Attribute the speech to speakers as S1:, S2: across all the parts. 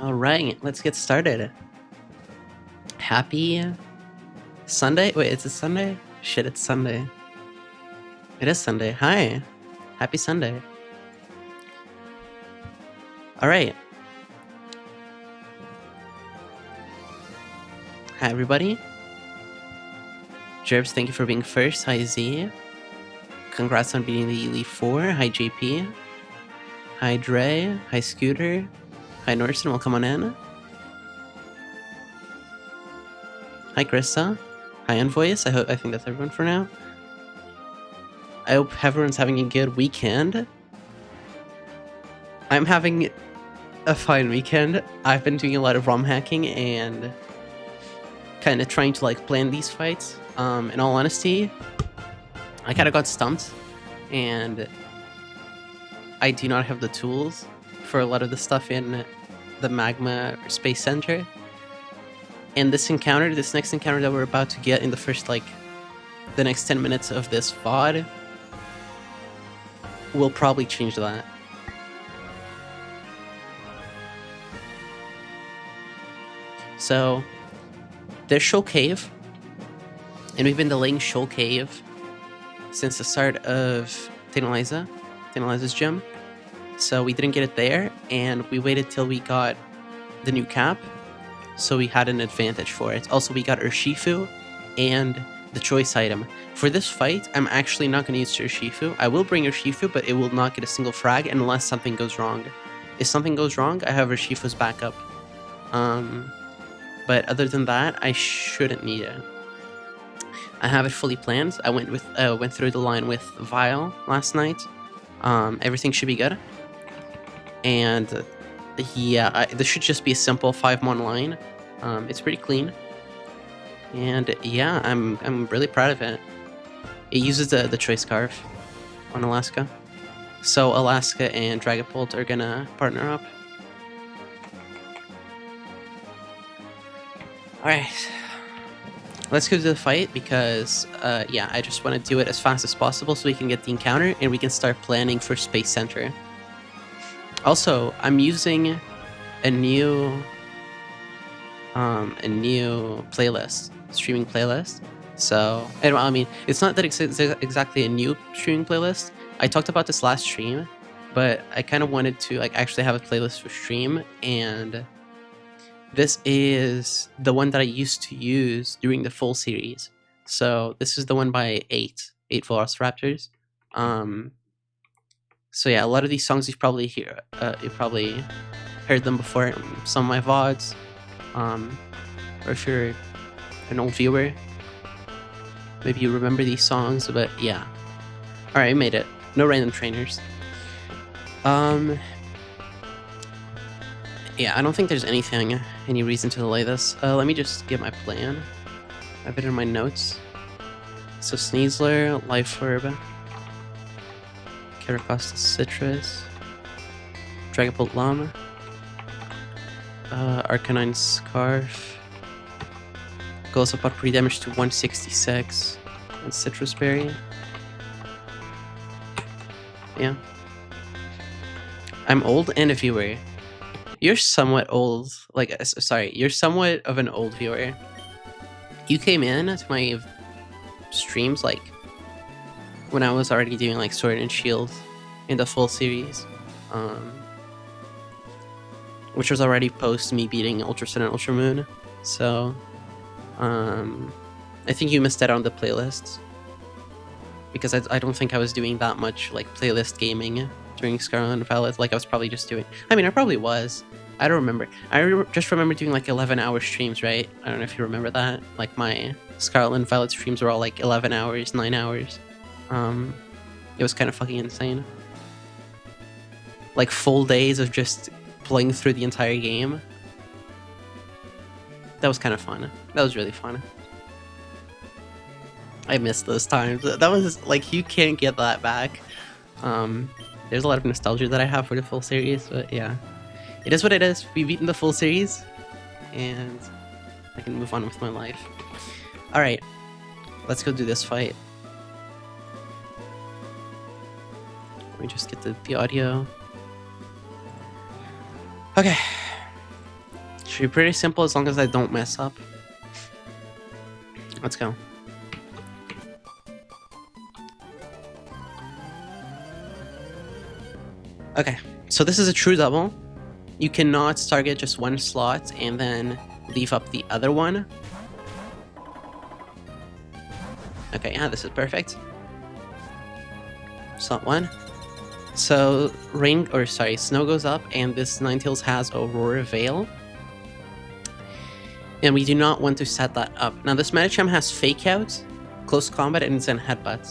S1: All right, let's get started. Happy Sunday. Wait, is it Sunday? Shit, it's Sunday. It is Sunday. Hi. Happy Sunday. All right. Hi, everybody. Jerbs, thank you for being first. Hi, Z. Congrats on beating the Elite 4. Hi, JP. Hi, Dre. Hi, Scooter. Hi, Norson. Welcome on in. Hi, Krista. Hi, Envoys. I think that's everyone for now. I hope everyone's having a good weekend. I'm having a fine weekend. I've been doing a lot of ROM hacking and kind of trying to plan these fights. In all honesty, I kind of got stumped, and I do not have the tools for a lot of the stuff in the Magma or Space Center. And this next encounter that we're about to get in the first, the next 10 minutes of this VOD will probably change that. So, there's Shoal Cave, and we've been delaying Shoal Cave since the start of Tenaliza's gym. So we didn't get it there, and we waited till we got the new cap, so we had an advantage for it. Also, we got Urshifu and the choice item. For this fight, I'm actually not going to use Urshifu. I will bring Urshifu, but it will not get a single frag unless something goes wrong. If something goes wrong, I have Urshifu's backup. But other than that, I shouldn't need it. I have it fully planned. I went through the line with Vile last night. Everything should be good. And yeah, this should just be a simple 5-mon line. It's pretty clean. And yeah, I'm really proud of it. It uses the choice scarf on Alaska. So Alaska and Dragapult are gonna partner up. Alright. Let's go to the fight because, yeah, I just want to do it as fast as possible so we can get the encounter and we can start planning for Space Center. Also, I'm using a new playlist, streaming playlist. So, I mean, it's not that it's exactly a new streaming playlist. I talked about this last stream, but I kind of wanted to actually have a playlist for stream, and this is the one that I used to use during the full series. So this is the one by 8 Velociraptors. So yeah, a lot of these songs you've probably heard them before in some of my VODs. Or if you're an old viewer, maybe you remember these songs, but yeah. Alright, I made it. No random trainers. Yeah, I don't think there's any reason to delay this. Let me just get my plan. I have it in my notes. So Sneasler, Life Orb, Caracosta Citrus, Dragapult Llama, Arcanine Scarf, goes up on pre-damage to 166, and Citrus Berry. Yeah. I'm old and a viewer. You're somewhat old, you're somewhat of an old viewer. You came in to my streams, when I was already doing, Sword and Shield in the full series. Which was already post me beating Ultra Sun and Ultra Moon. So, I think you missed out on the playlists. Because I don't think I was doing that much, playlist gaming during Scarlet and Violet. I was probably just doing... I mean, I probably was. I don't remember. Just remember doing 11-hour streams, right? I don't know if you remember that. My Scarlet and Violet streams were all 11 hours, 9 hours. It was kind of fucking insane. Full days of just playing through the entire game. That was kind of fun. That was really fun. I missed those times. That was you can't get that back. There's a lot of nostalgia that I have for the full series, but yeah. It is what it is. We've beaten the full series, and I can move on with my life. Alright, let's go do this fight. Let me just get the audio. Okay. Should be pretty simple as long as I don't mess up. Let's go. Okay, so this is a true double. You cannot target just one slot and then leave up the other one. Okay, yeah, this is perfect. Slot 1. So snow goes up, and this Ninetales has Aurora Veil. And we do not want to set that up. Now this Medicham has Fake Out, Close Combat, and Zen Headbutt.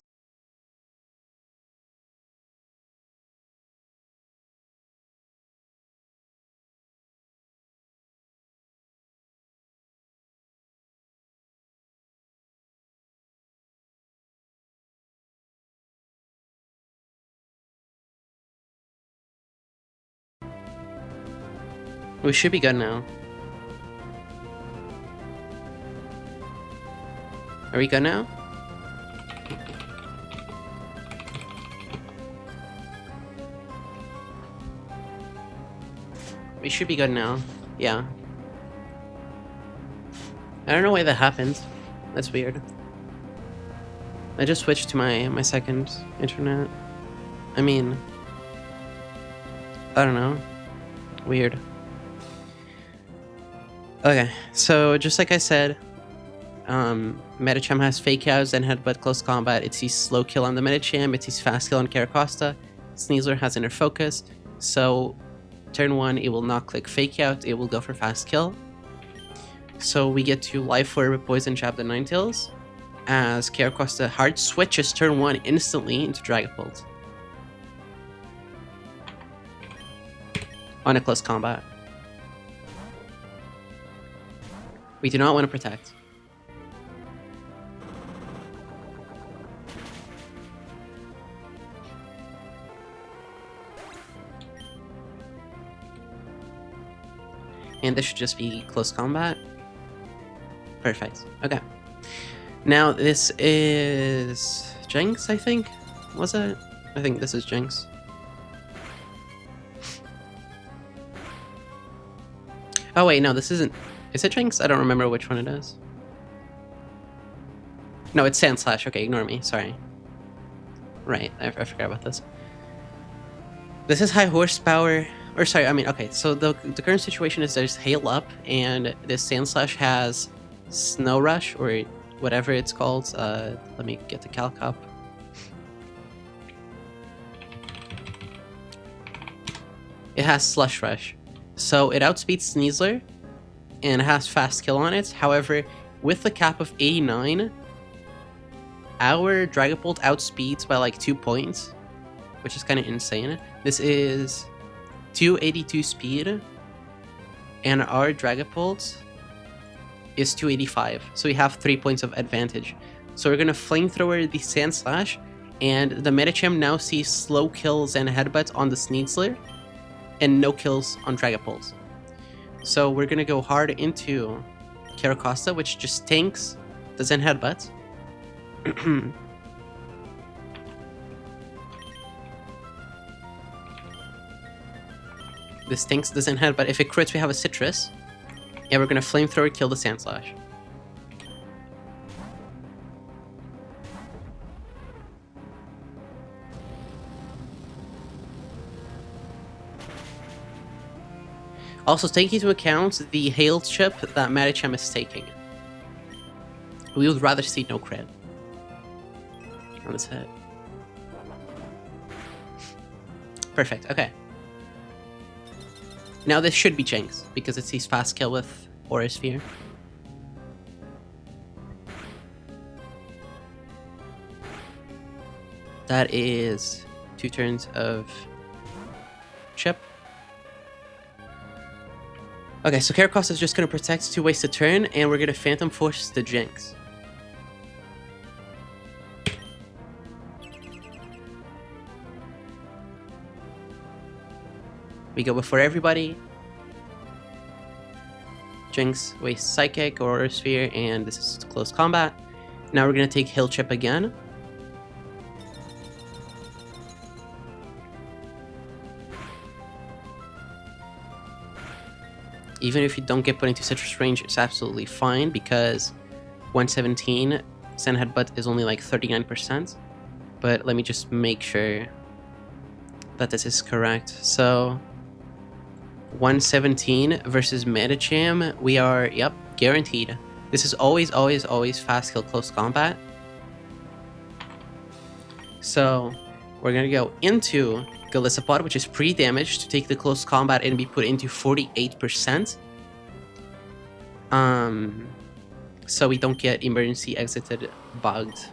S1: We should be good now. Are we good now? We should be good now. Yeah. I don't know why that happened. That's weird. I just switched to my second internet. I mean, I don't know. Weird. Okay, so just like I said, Medicham has Fake Outs and Headbutt Close Combat. It sees Slow Kill on the Medicham, it sees Fast Kill on Caracosta. Sneasler has Inner Focus, so turn 1, it will not click Fake Out, it will go for Fast Kill. So we get to Life Orb, Poison Jab the Ninetales, as Caracosta hard switches turn 1 instantly into Dragapult on a Close Combat. We do not want to protect. And this should just be Close Combat. Perfect. Okay. Now this is Jinx, I think? Was it? I think this is Jinx. Oh wait, no, this isn't. Is it Jinx? I don't remember which one it is. No, it's Sandslash. Okay, ignore me. Sorry. Right, I forgot about this. This is high horsepower. Or sorry, I mean, okay, so the current situation is there's Hail Up, and this Sandslash has Snow Rush, or whatever it's called. Let me get the calc up. It has Slush Rush. So it outspeeds Sneasler, and has Fast Kill on it. However, with the cap of 89, our Dragapult outspeeds by like 2 points, which is kind of insane. This is 282 speed, and our Dragapult is 285, so we have 3 points of advantage. So we're gonna Flamethrower the Sandslash, and the Medicham now sees slow kills and headbutts on the Sneasler, and no kills on Dragapult. So we're gonna go hard into Caracosta, which just tanks the Zen Headbutt. This tanks the Zen Headbutt. If it crits, we have a Citrus. And we're gonna Flamethrower kill the Sandslash. Also, take into account the Hail chip that Medicham is taking. We would rather see no crit on this hit. Perfect, okay. Now this should be Jinx, because it sees Fast Kill with Aura Sphere. That is 2 turns of chip. Okay, so Caracosta is just going to protect to waste a turn, and we're going to Phantom Force the Jinx. We go before everybody. Jinx wastes Psychic or Aura Sphere, and this is Close Combat. Now we're going to take Hill Chip again. Even if you don't get put into citrus range, it's absolutely fine because 117 Sand Headbutt is only like 39%. But let me just make sure that this is correct. So 117 versus Medicham, we are, yep, guaranteed. This is always, always, always fast kill close combat. So we're gonna go into Golisopod, which is pre-damaged, to take the close combat and be put into 48%. So we don't get emergency exited bugged.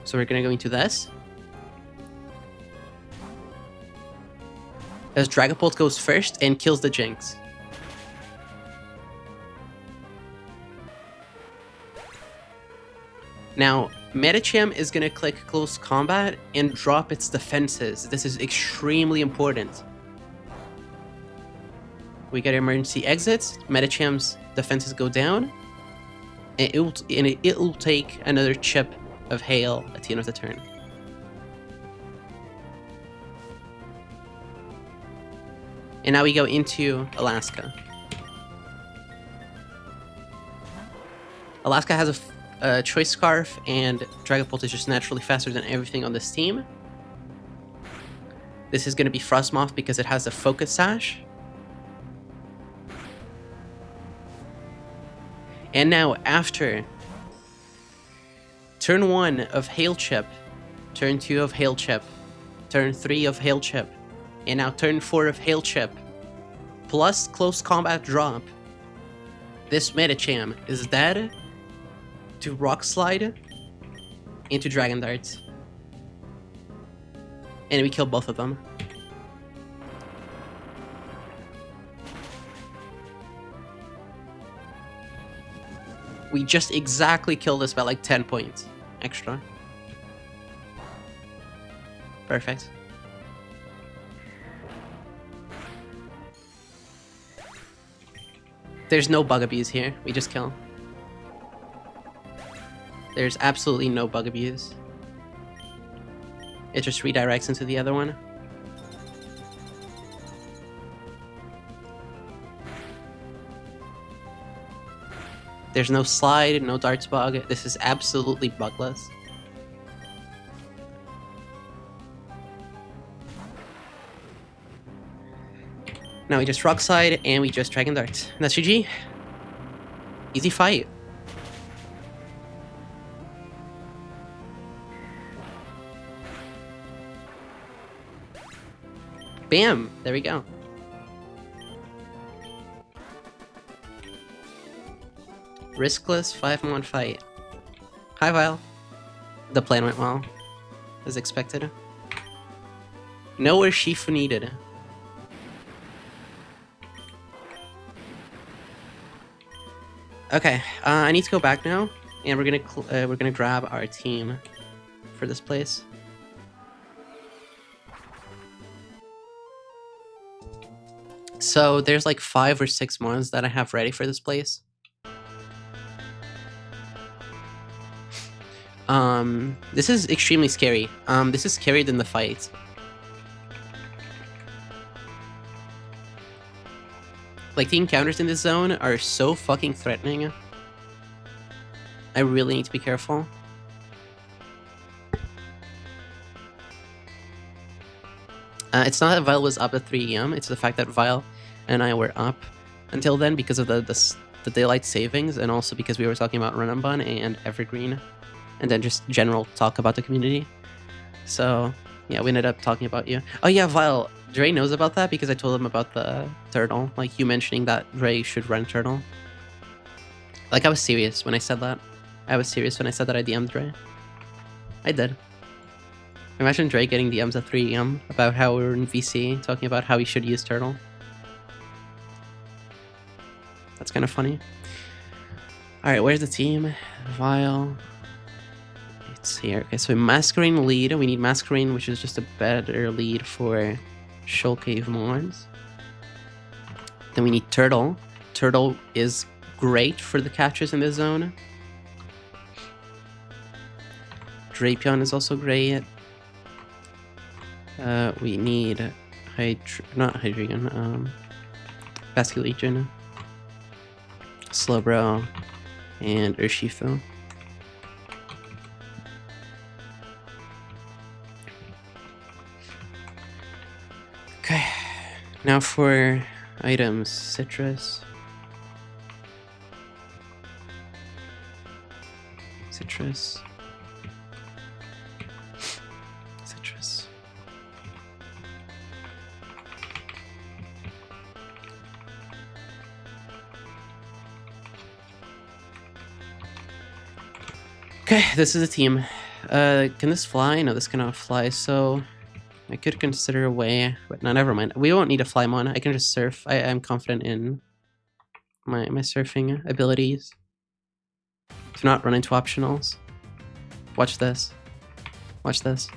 S1: So we're gonna go into this. As Dragapult goes first and kills the Jinx. Now, Medicham is going to click Close Combat and drop its defenses. This is extremely important. We get emergency exits, Medicham's defenses go down, and it will take another chip of Hail at the end of the turn. And now we go into Alaska. Alaska has a Choice Scarf, and Dragapult is just naturally faster than everything on this team. This is going to be Frostmoth because it has a Focus Sash. And now, after turn 1 of Hail Chip, turn 2 of Hail Chip, turn 3 of Hail Chip, and now turn 4 of Hail Chip, plus Close Combat drop, this Medicham is dead to Rock Slide into Dragon Darts. And we kill both of them. We just exactly killed this by like 10 points extra. Perfect. There's no bug abuse here. We just kill. There's absolutely no bug abuse. It just redirects into the other one. There's no slide, no darts bug. This is absolutely bugless. Now we just Rock Slide and we just Dragon Dart. That's GG. Easy fight. Bam! There we go. Riskless 5-1 fight. Hi, Vile. The plan went well, as expected. Nowhere Shifu needed. Okay, I need to go back now, and we're gonna grab our team for this place. So there's like 5 or 6 mons that I have ready for this place. This is extremely scary. This is scarier than the fight. Like, the encounters in this zone are so fucking threatening. I really need to be careful. It's not that Vile was up at 3 AM, it's the fact that Vile and I were up until then because of the daylight savings, and also because we were talking about Run and Bun and Evergreen, and then just general talk about the community. So, yeah, we ended up talking about you. Oh yeah, Vile, Dre knows about that because I told him about the turtle, like you mentioning that Dre should run turtle. Like, I was serious when I said that. I was serious when I said that I DM'd Dre. I did. Imagine Dre getting DMs at 3 AM about how we were in VC, talking about how he should use turtle. That's kind of funny. Alright, where's the team? Vile. It's here. Okay, so Masquerain lead. We need Masquerain, which is just a better lead for Shoal Cave Mons. Then we need Turtle. Turtle is great for the catches in this zone. Drapion is also great. We need not Hydreigon. Pesky Legion, Slowbro, and Urshifu. Okay, now for items. Citrus. Citrus. Citrus. Okay, this is a team. Can this fly? No, this cannot fly, so I could consider a way, but no, never mind. We won't need a Flymon. I can just surf. I am confident in my surfing abilities. Do not run into optionals. Watch this. Watch this.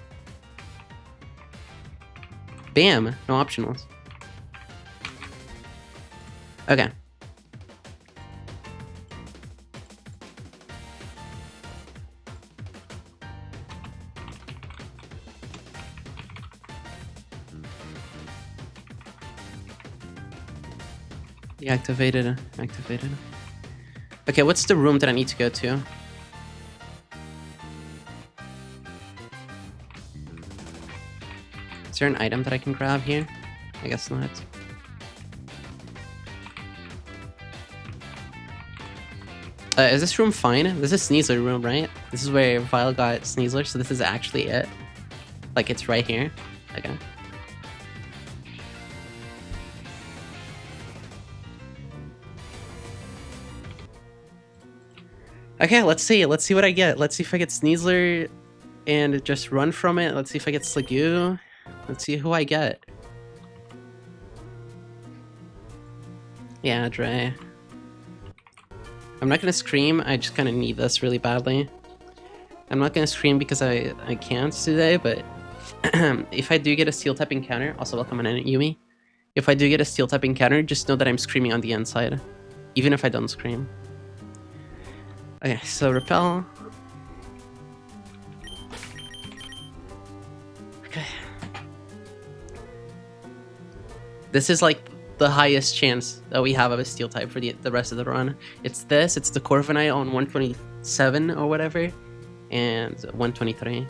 S1: Bam! No optionals. Okay. Deactivated. Activated. Okay, what's the room that I need to go to? Is there an item that I can grab here? I guess not. Is this room fine? This is Sneasler room, right? This is where Vile got Sneasler, so this is actually it. Like, it's right here. Okay. Okay, let's see. Let's see what I get. Let's see if I get Sneasler and just run from it. Let's see if I get Slagoo. Let's see who I get. Yeah, Dre. I'm not gonna scream. I just kind of need this really badly. I'm not gonna scream because I can't today, but if I do get a Steel type encounter, also welcome on in, Yumi. If I do get a Steel type encounter, just know that I'm screaming on the inside, even if I don't scream. Okay, so repel. Okay. This is like the highest chance that we have of a Steel type for the rest of the run. It's this, it's the Corviknight on 127 or whatever, and 123.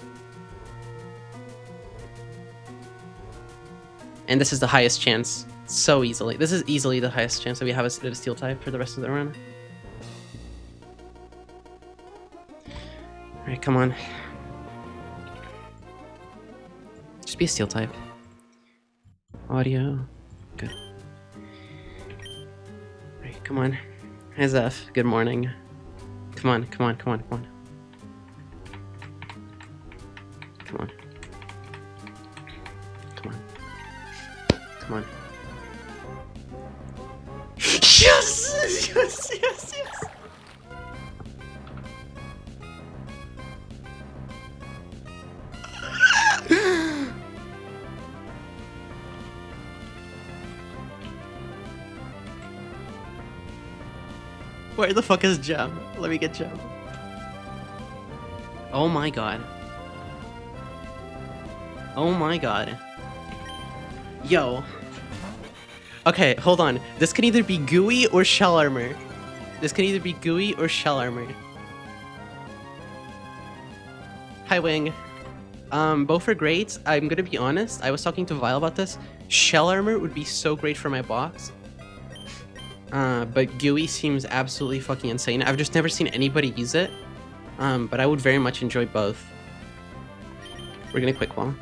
S1: And this is the highest chance, so easily. This is easily the highest chance that we have a Steel type for the rest of the run. Alright, come on. Just be a Steel type. Audio. Good. Alright, come on. Hi, Zeph. Good morning. Come on, come on, come on, come on. Come on. Come on. Come on. Yes! Yes, yes, yes! Where the fuck is Gem? Let me get Gem. Oh my god. Oh my god. Yo. Okay, hold on. This can either be Gooey or Shell Armor. This can either be Gooey or Shell Armor. Hi, Wing. Both are great. I'm gonna be honest. I was talking to Vile about this. Shell Armor would be so great for my box. But Gooey seems absolutely fucking insane. I've just never seen anybody use it. But I would very much enjoy both. We're gonna quick wall.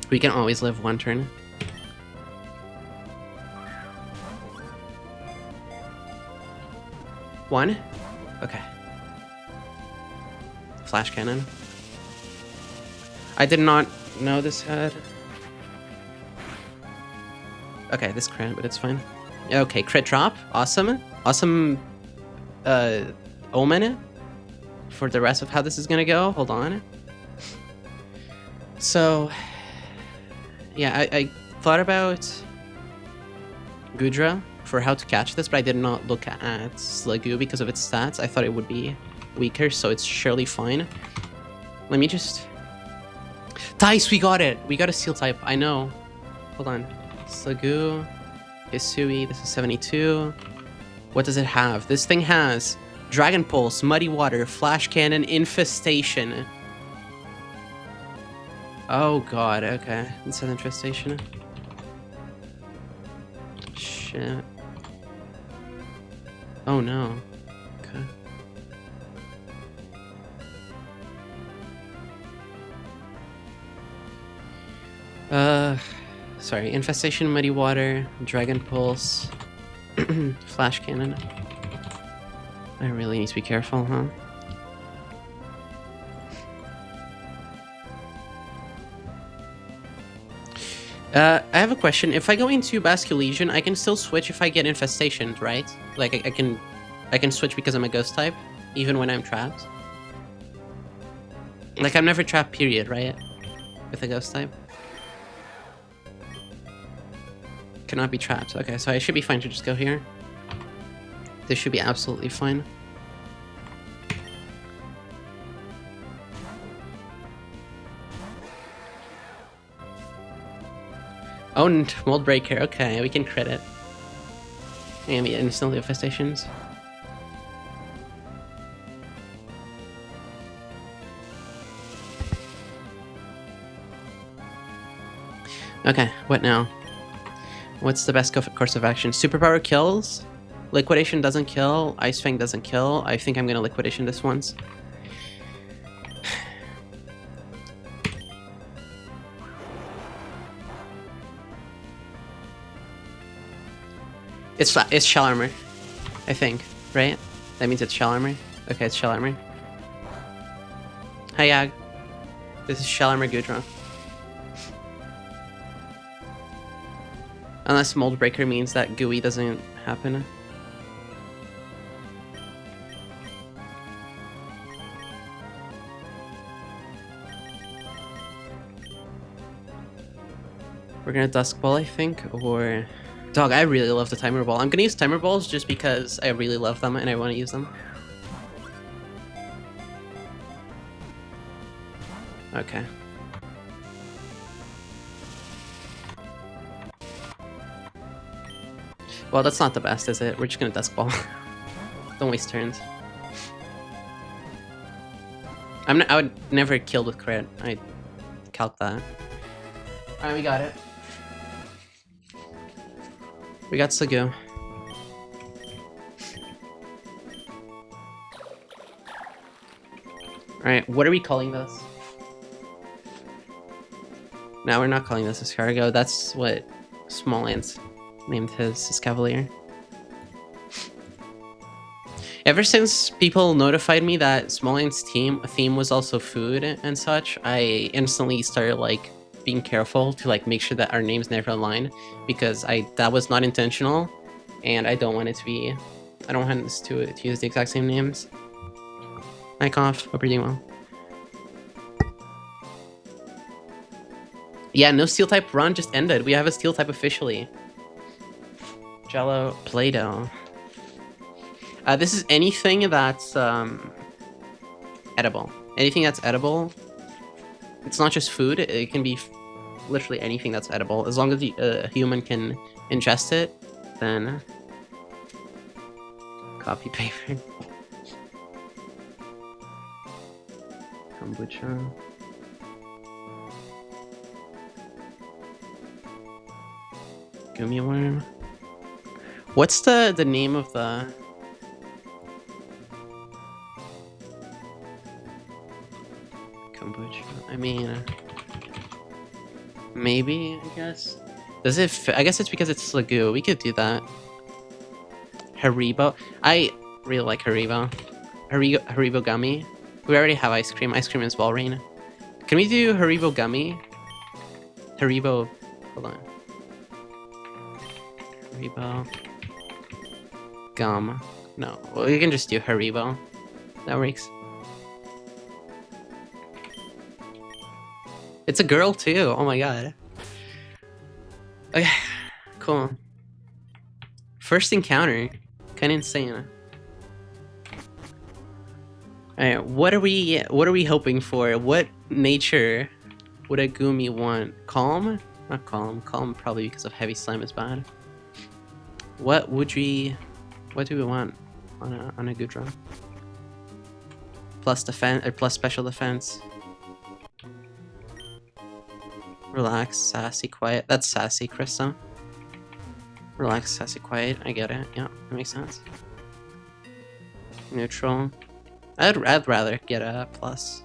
S1: We can always live one turn. One? Okay. Flash cannon. I did not know this had... Okay, this crit, but it's fine. Okay, crit drop. Awesome. Awesome omen for the rest of how this is gonna go. Hold on. So, yeah, I thought about Goodra for how to catch this, but I did not look at Slagoo because of its stats. I thought it would be weaker, so it's surely fine. Let me just... Dice, we got it! We got a Steel type, I know. Hold on. Slagoo Hisui, this is 72. What does it have? This thing has Dragon Pulse, Muddy Water, Flash Cannon, Infestation. Oh god, okay. It's an Infestation. Shit. Oh no. Okay. Sorry. Infestation, Muddy Water, Dragon Pulse, Flash Cannon. I really need to be careful, huh? I have a question. If I go into Basculegion, I can still switch if I get infestationed, right? Like I can switch because I'm a ghost type, even when I'm trapped. Like I'm never trapped, period, right? With a ghost type. Cannot be trapped. Okay, so I should be fine to just go here. This should be absolutely fine. Oh, and Mold Breaker. Okay, we can crit it. And we instantly infestations. Okay, what now? What's the best course of action? Superpower kills. Liquidation doesn't kill. Ice Fang doesn't kill. I think I'm gonna Liquidation this once. It's Shell Armor, I think, right? That means it's Shell Armor. Okay, it's Shell Armor. Hi, Yag. This is Shell Armor Gudra. Unless Mold Breaker means that Gooey doesn't happen. We're gonna Dusk Ball, I think, or... Dog, I really love the Timer Ball. I'm gonna use Timer Balls just because I really love them and I want to use them. Okay. Well, that's not the best, is it? We're just gonna Dusk Ball. Don't waste turns. I would never kill with crit. I calc that. Alright, we got it. We got Sagu. Alright, what are we calling this? No, we're not calling this Escargot. That's what Smalllands named his Cavalier. Ever since people notified me that Smalllands' theme was also food and such, I instantly started like being careful to like make sure that our names never align, because that was not intentional, and I don't want it to be. I don't want us to use the exact same names. Hi, Cough. Hope you're doing well. Yeah, no Steel type run just ended. We have a Steel type officially. Jello, Play-Doh. This is anything that's edible. Anything that's edible. It's not just food. It can be literally anything that's edible. As long as a human can ingest it, then copy paper. Kombucha. Gummy worm. What's the name of the... Kombucha? I mean... maybe, I guess? Does it fit? I guess it's because it's Slagoo. We could do that. Haribo. I really like Haribo. Haribo Gummy. We already have ice cream. Ice cream is Walrein. Can we do Haribo Gummy? Haribo... hold on. Haribo... Gum. No, well, we can just do Haribo. That works. It's a girl too. Oh my god. Okay, cool. First encounter, kind of insane. All right, what are we hoping for? What nature would a Gumi want? Calm? Not calm. Calm probably because of heavy slime is bad. What would we... What do we want on a good run? Plus defense, or plus special defense. Relax, sassy, quiet. That's sassy, Krista. Relax, sassy, quiet. I get it. Yeah, that makes sense. Neutral. I'd rather get a plus.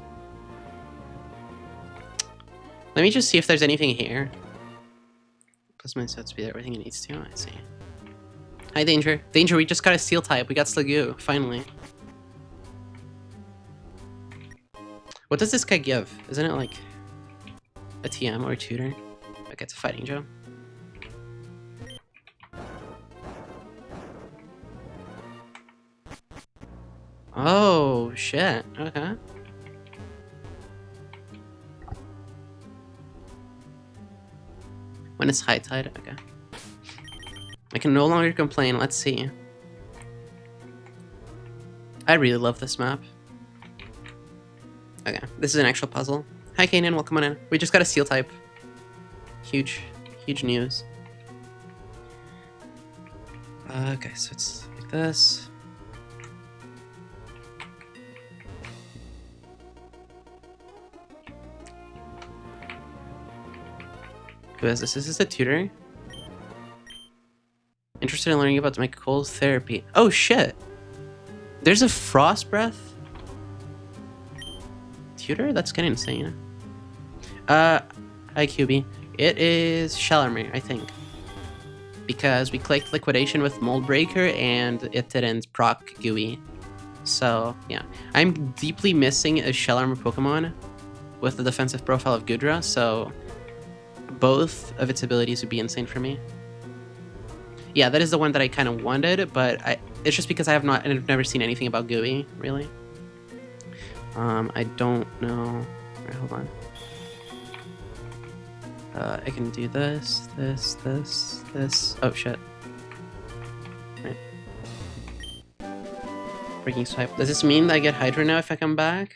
S1: Let me just see if there's anything here. Plus my set speed, everything it needs to. I see. Hi, Danger. Danger, we just got a steel type. We got Slagoo, finally. What does this guy give? Isn't it like a TM or a tutor? Okay, it's a fighting Joe. Oh, shit. Okay. When it's high tide, okay. I can no longer complain. Let's see. I really love this map. Okay, this is an actual puzzle. Hi, Kanan. Welcome on in. We just got a steel type. Huge news. Okay, so it's like this. Who is this? Is this a tutor? Interested in learning about my cold therapy. Oh shit! There's a frost breath tutor? That's kind of insane. Hi QB. It is Shalarmer, I think. Because we clicked liquidation with Mold Breaker and it didn't proc GUI. So yeah. I'm deeply missing a Shalarmer Pokemon with the defensive profile of Gudra, so both of its abilities would be insane for me. Yeah, that is the one that I kind of wanted, but it's just because I've never seen anything about GUI, really. I don't know. Right, hold on. I can do this. Oh shit. Right. Breaking swipe. Does this mean that I get Hydra now if I come back?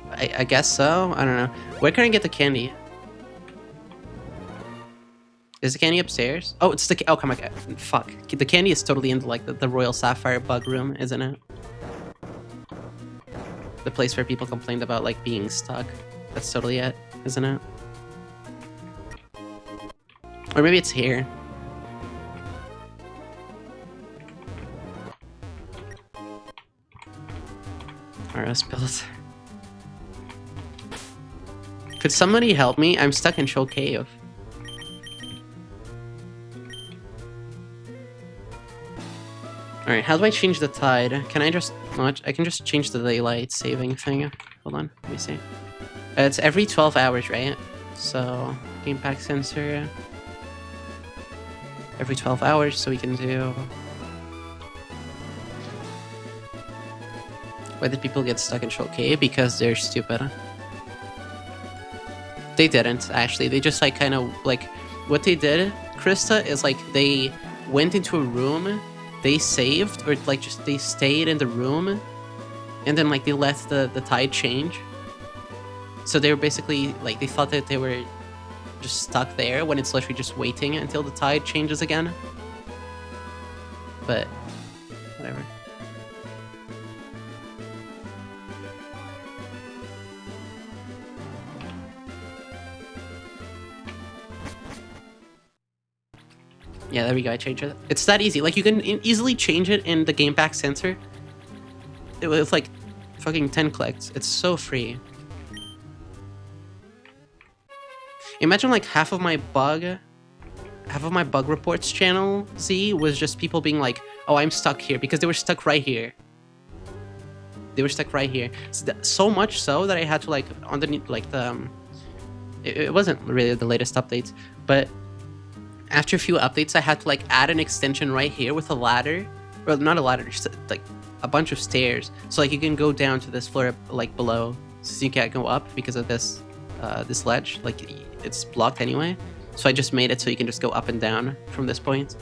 S1: I guess so. I don't know. Where can I get the candy? Is the candy upstairs? Oh, it's the... Oh, come on. Fuck. The candy is totally in like the Royal Sapphire bug room, isn't it? The place where people complained about like being stuck. That's totally it, isn't it? Or maybe it's here. Alright, let's build. Could somebody help me? I'm stuck in Shoal Cave. Alright, how do I change the tide? Can I just... I can just change the daylight saving thing. Hold on, let me see. It's every 12 hours, right? So, game pack sensor. Every 12 hours, so we can do... Why did people get stuck in Shoal Cave? Because they're stupid. They didn't, actually. They just, like, kind of, like... What they did, Krista, is, like, they went into a room... They saved, or like just they stayed in the room, and then like they let the tide change. So they were basically like, they thought that they were just stuck there when it's literally just waiting until the tide changes again. But whatever. Yeah, there we go. I changed it. It's that easy. Like, you can easily change it in the game pack sensor. With like fucking 10 clicks. It's so free. Imagine like half of my bug reports channel Z was just people being like, "Oh, I'm stuck here," because they were stuck right here. They were stuck right here. So much so that I had to like underneath like the. It wasn't really the latest updates, but. After a few updates, I had to like add an extension right here with a ladder, or not a ladder, just like a bunch of stairs. So like you can go down to this floor like below, so you can't go up because of this this ledge. Like it's blocked anyway. So I just made it so you can just go up and down from this point.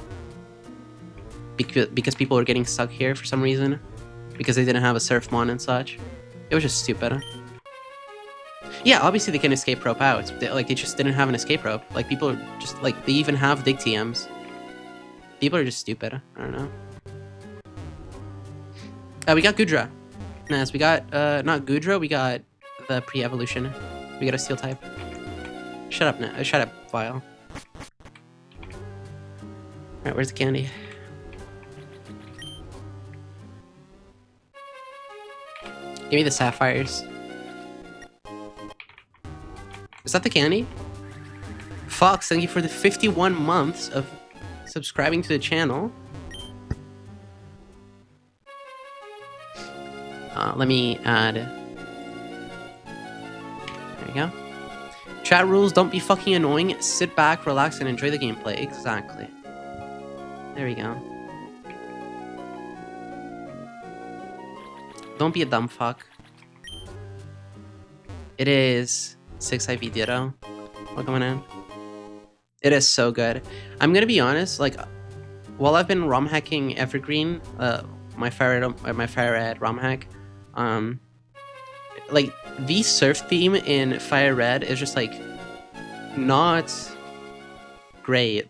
S1: Because people were getting stuck here for some reason, because they didn't have a surfmon and such. It was just stupid. Yeah, obviously they can escape rope out. They just didn't have an escape rope. Like, people are just, like, they even have dig TMs. People are just stupid. I don't know. We got Gudra. Nice. We got not Gudra. We got the pre-evolution. We got a steel type. Shut up, now. Shut up, Vile. Alright, where's the candy? Give me the sapphires. Is that the candy? Fox, thank you for the 51 months of subscribing to the channel. Let me add... There you go. Chat rules, don't be fucking annoying. Sit back, relax, and enjoy the gameplay. Exactly. There we go. Don't be a dumb fuck. It is 6IV Ditto. Welcome in. It is so good. I'm gonna be honest, like, while I've been ROM hacking Evergreen, my Fire Red ROM hack, like, the surf theme in Fire Red is just, like, not great.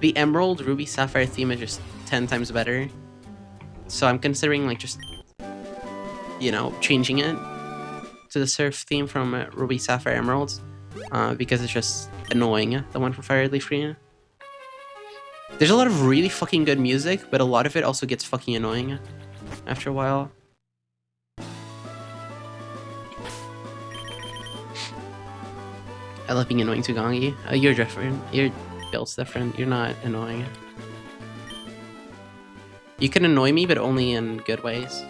S1: The Emerald, Ruby, Sapphire theme is just 10 times better. So I'm considering, like, just, you know, changing it to the surf theme from Ruby, Sapphire, Emeralds, because it's just annoying, the one from Fire Red Leaf Green. There's a lot of really fucking good music, but a lot of it also gets fucking annoying after a while. I love being annoying to Gongi. You're different. Your build's different. You're not annoying. You can annoy me, but only in good ways.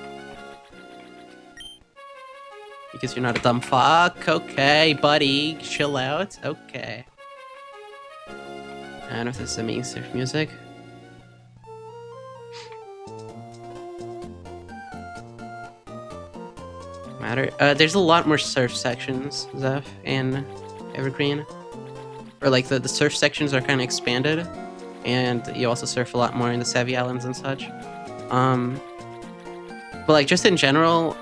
S1: Because you're not a dumb fuck. Okay, buddy. Chill out. Okay. I don't know if this is the main surf music. Matter. There's a lot more surf sections, Zeph, in Evergreen. Or like the surf sections are kind of expanded, and you also surf a lot more in the Savvy Islands and such. But like just in general,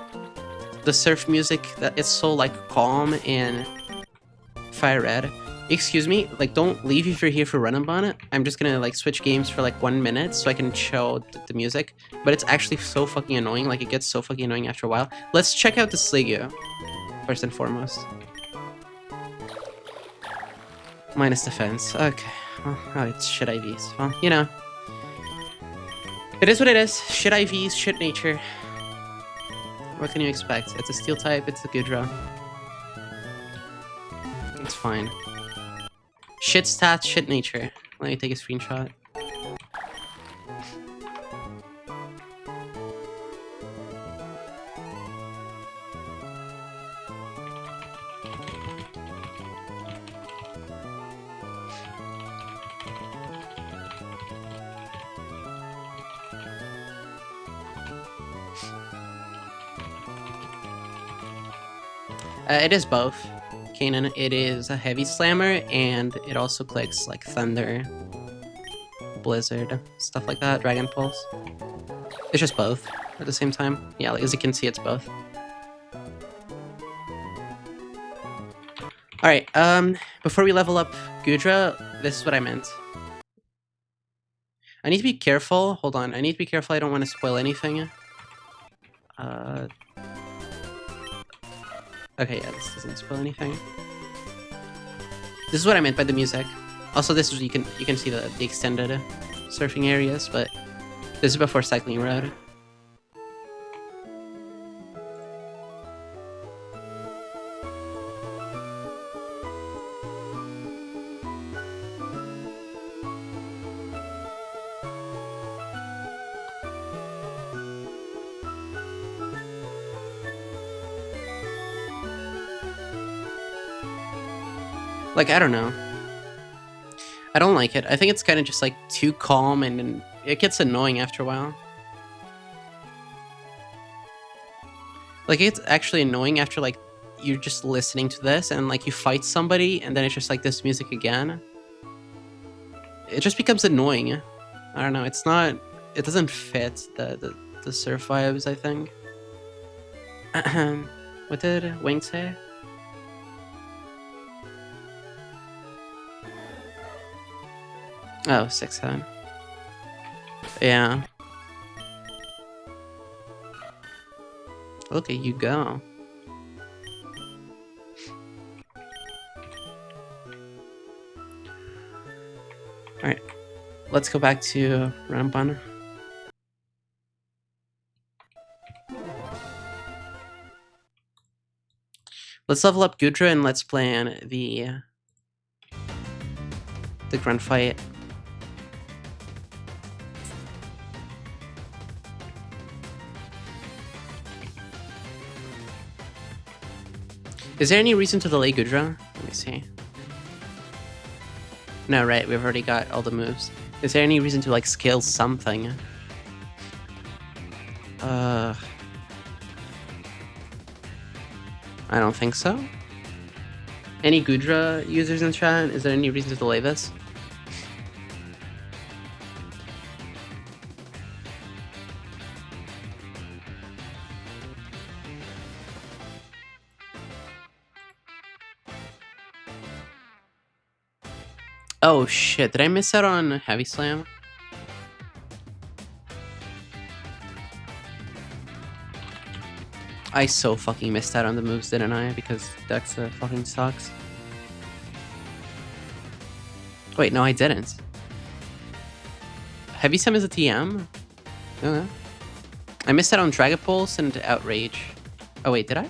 S1: the surf music, that it's so like calm in Fire Red. Excuse me, like don't leave if you're here for Run and Bun. I'm just gonna like switch games for like 1 minute so I can show the music. But it's actually so fucking annoying. Like it gets so fucking annoying after a while. Let's check out the Sligo first and foremost. Minus defense. Okay. Well, oh, it's shit IVs. Well, you know. It is what it is. Shit IVs, shit nature. What can you expect? It's a steel type, it's a Gudra. It's fine. Shit stats, shit nature. Let me take a screenshot. It is both, Kanan. It is a heavy slammer, and it also clicks like Thunder, Blizzard, stuff like that, Dragon Pulse. It's just both at the same time. Yeah, like, as you can see, it's both. Alright, before we level up Gudra, this is what I meant. I need to be careful. Hold on, I need to be careful. I don't want to spoil anything. Okay, yeah, this doesn't spoil anything. This is what I meant by the music. Also, this is you can see the extended surfing areas, but this is before Cycling Road. Like, I don't know. I don't like it. I think it's kind of just, like, too calm, and it gets annoying after a while. Like, it's actually annoying after, like, you're just listening to this, and, like, you fight somebody, and then it's just, like, this music again. It just becomes annoying. I don't know. It's not... It doesn't fit the surf vibes, I think. What did Wing say? Oh, 6-7. Yeah. Look at you go. Alright. Let's go back to Rampan. Let's level up Gudra and let's plan the grand fight. Is there any reason to delay Gudra? Let me see. No, right, we've already got all the moves. Is there any reason to, like, scale something? I don't think so. Any Gudra users in chat? Is there any reason to delay this? Oh shit, did I miss out on Heavy Slam? I so fucking missed out on the moves, didn't I? Because Dexa fucking sucks. Wait, no I didn't. Heavy Slam is a TM? Okay. I missed out on Dragon Pulse and Outrage. Oh wait, did I?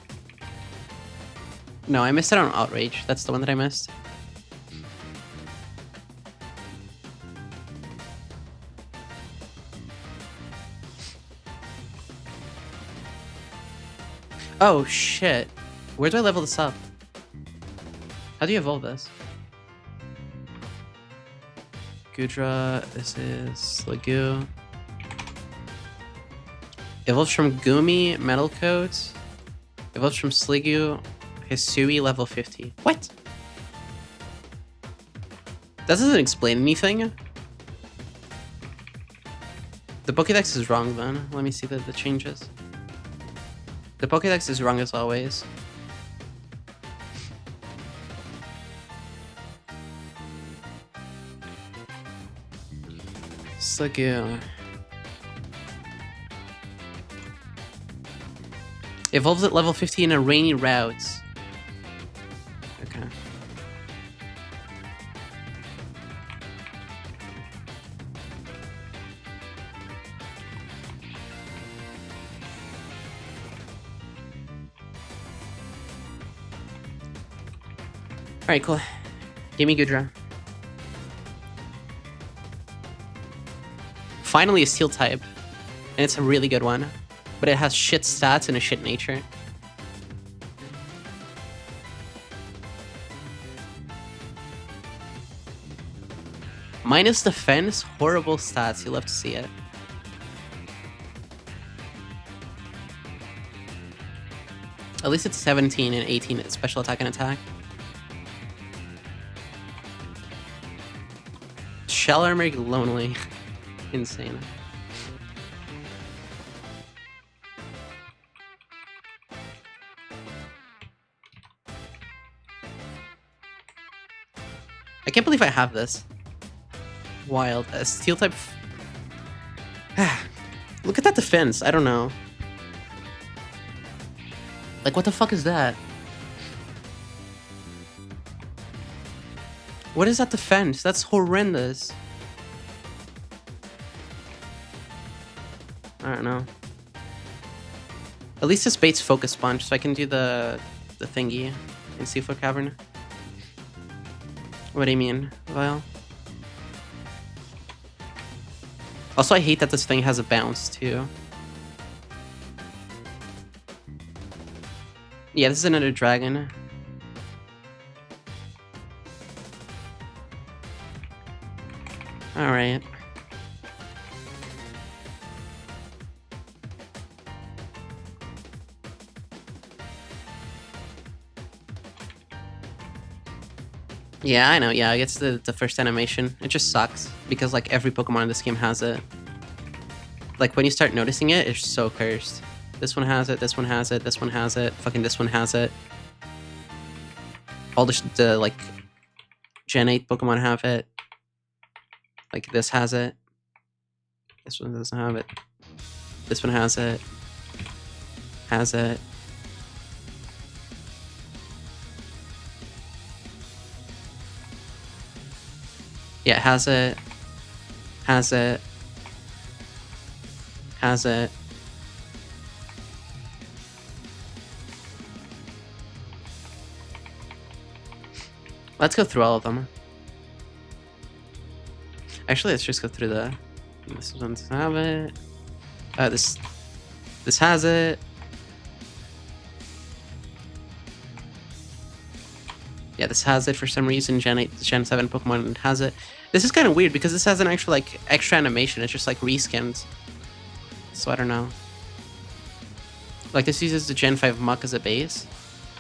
S1: No, I missed out on Outrage. That's the one that I missed. Oh shit. Where do I level this up? How do you evolve this? Gudra, this is Lagu. Evolves from Gumi, Metal Coat. Evolves from Sliggoo, Hisui, level 50. What? That doesn't explain anything. The Pokédex is wrong then. Let me see the changes. The Pokédex is wrong as always. Sliggoo. Evolves at level 50 in a rainy route. Okay. Alright, cool. Give me Gudra. Finally a Steel type. And it's a really good one. But it has shit stats and a shit nature. Minus defense, horrible stats. You love to see it. At least it's 17 and 18 at special attack and attack. Shell armor lonely. Insane. I can't believe I have this. Wild. A Steel type. Look at that defense. I don't know. Like, what the fuck is that? What is that defense? That's horrendous. I don't know. At least this bait's Focus Punch, so I can do the thingy in Seafloor Cavern. What do you mean, Vile? Also, I hate that this thing has a bounce, too. Yeah, this is another dragon. Alright. Yeah, I know. Yeah, it's the first animation. It just sucks because like every Pokemon in this game has it. Like when you start noticing it, it's so cursed. This one has it. This one has it. This one has it. Fucking this one has it. All the like Gen 8 Pokemon have it. Like this has it. This one doesn't have it. This one has it. Has it. Yeah, has it. Has it. Has it. Let's go through all of them. Actually, let's just go through the... This one doesn't have it. This has it. Yeah, this has it for some reason. Gen 8, Gen 7 Pokemon has it. This is kind of weird because this has an actual like extra animation. It's just like reskins. So I don't know. Like this uses the Gen 5 Mach as a base.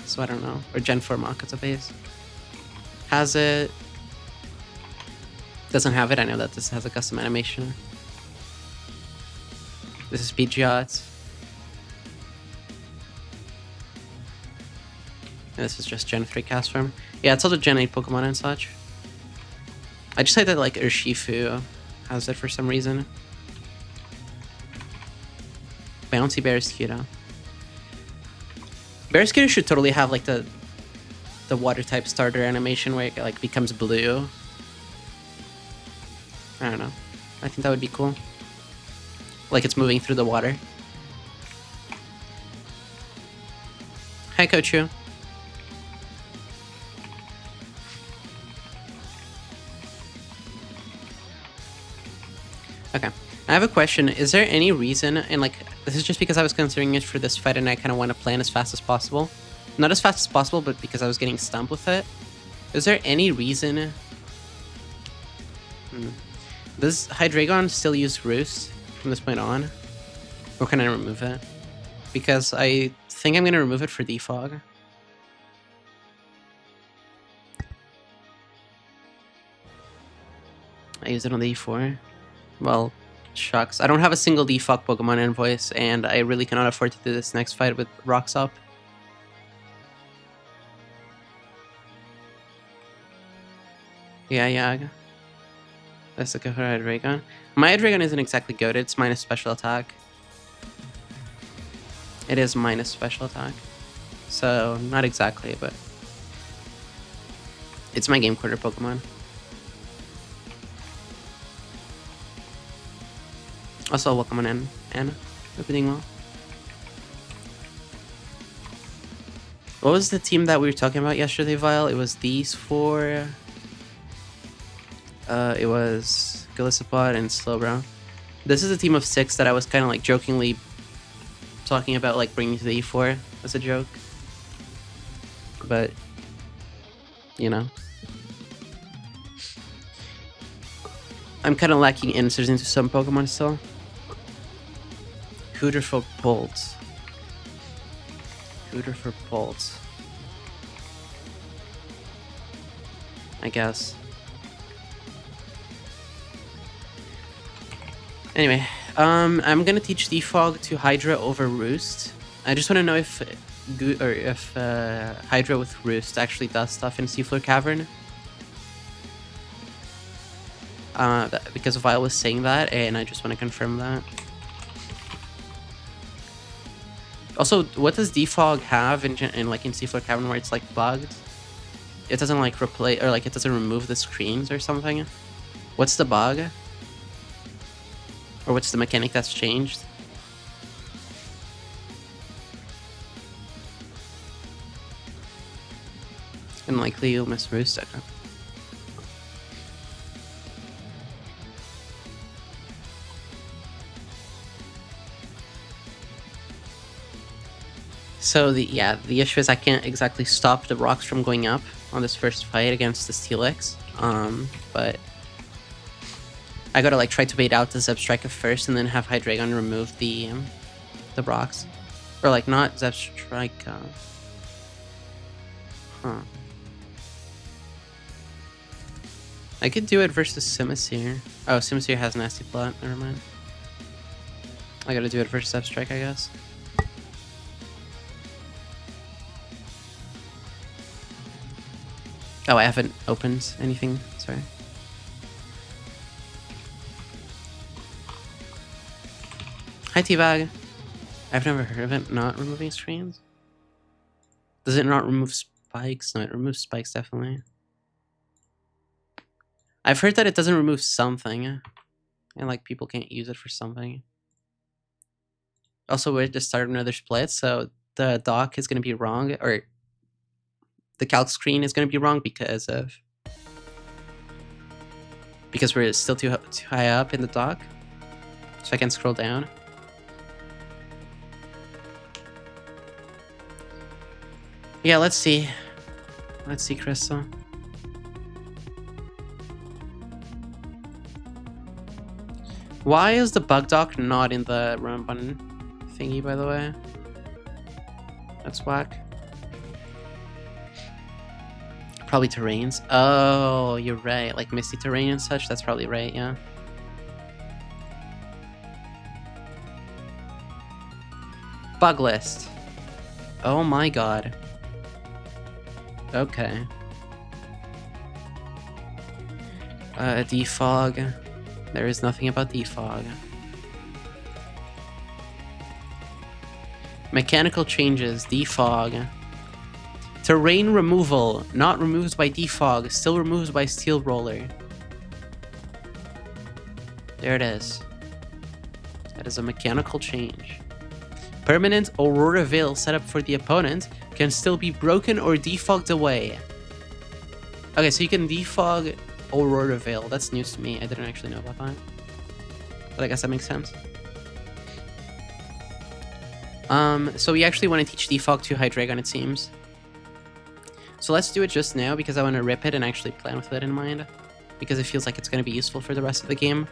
S1: So I don't know. Or Gen 4 Mach as a base. Has it. Doesn't have it. I know that this has a custom animation. This is Pidgeot. And this is just Gen 3 Castform. Yeah, it's all the Gen 8 Pokemon and such. I just like that like Urshifu has it for some reason. Bouncy Barraskewda. Barraskewda should totally have like the water type starter animation where it like becomes blue. I don't know. I think that would be cool. Like it's moving through the water. Hi, Kochu. Okay. I have a question. Is there any reason, and like, this is just because I was considering it for this fight and I kind of want to plan as fast as possible. Not as fast as possible, but because I was getting stumped with it. Is there any reason... Does Hydreigon still use Roost from this point on? Or can I remove it? Because I think I'm going to remove it for Defog. I use it on the E4. Well, shucks. I don't have a single Defog Pokemon invoice, and I really cannot afford to do this next fight with rocks up. Yeah. Let's look at her Hydreigon. My Hydreigon isn't exactly goated. It's minus special attack. It is minus special attack. So, not exactly, but... It's my game quarter Pokemon. Also, welcome on in, Anna. Hope you're doing well. What was the team that we were talking about yesterday, Vile? It was these four. It was Golisopod and Slowbro. This is a team of 6 that I was kind of like jokingly talking about, like bringing to the E4 as a joke. But, you know. I'm kind of lacking answers into some Pokemon still. Hooter for Bolt. Hooter for Bolt. I guess. Anyway, I'm gonna teach Defog to Hydra over Roost. I just want to know if Hydra with Roost actually does stuff in Seafloor Cavern. Because Vile was saying that, and I just want to confirm that. Also, what does Defog have in like in Seafloor Cavern where it's like bugged? It doesn't like replace, or like it doesn't remove the screens or something. What's the bug? Or what's the mechanic that's changed? And likely you'll miss Roost. Okay. So the issue is I can't exactly stop the rocks from going up on this first fight against the Steelix. But I gotta like try to bait out the Zebstrika first and then have Hydreigon remove the rocks. Or like not Zebstrika. Huh. I could do it versus Simisear. Oh, Simisear has Nasty Plot, never mind. I gotta do it versus Zebstrika, I guess. Oh, I haven't opened anything, sorry. Hi, T-Bag. I've never heard of it not removing screens. Does it not remove spikes? No, it removes spikes, definitely. I've heard that it doesn't remove something. And, like, people can't use it for something. Also, we're to start another split, so the dock is going to be wrong, or the calc screen is going to be wrong because we're still too high up in the dock. So I can scroll down. Yeah, let's see. Let's see, Crystal. Why is the bug dock not in the run button thingy, by the way? That's whack. Probably terrains. Oh, you're right. Like misty terrain and such. That's probably right, yeah. Bug list. Oh my god. Okay. Defog. There is nothing about defog. Mechanical changes. Defog. Terrain removal. Not removed by defog. Still removed by steel roller. There it is. That is a mechanical change. Permanent Aurora Veil set up for the opponent can still be broken or defogged away. Okay, so you can defog Aurora Veil. That's news to me. I didn't actually know about that. But I guess that makes sense. So we actually want to teach defog to Hydreigon, it seems. So let's do it just now because I want to rip it and actually plan with it in mind. Because it feels like it's going to be useful for the rest of the game.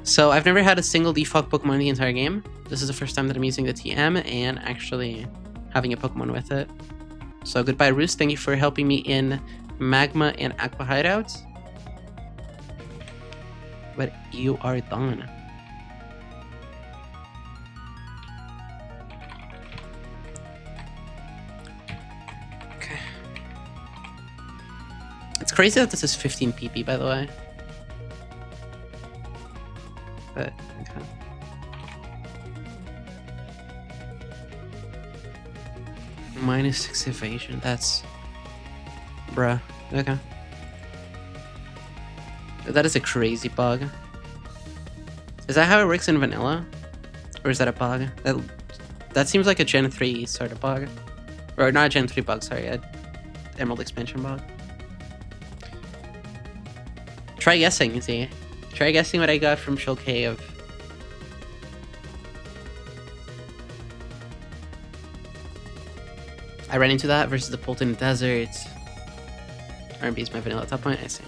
S1: So I've never had a single defog Pokemon in the entire game. This is the first time that I'm using the TM and actually having a Pokemon with it. So goodbye, Roost. Thank you for helping me in Magma and Aqua hideouts. But you are done. Okay. It's crazy that this is 15 PP, by the way. But, okay. -6 evasion, that's... Bruh, okay. That is a crazy bug. Is that how it works in vanilla? Or is that a bug? That seems like a Gen 3 sort of bug. Or not a Gen 3 bug, sorry, a Emerald expansion bug. Try guessing, see? Try guessing what I got from Shoal Cave. I ran into that versus the Polton Desert. R&B is my vanilla top point, I see.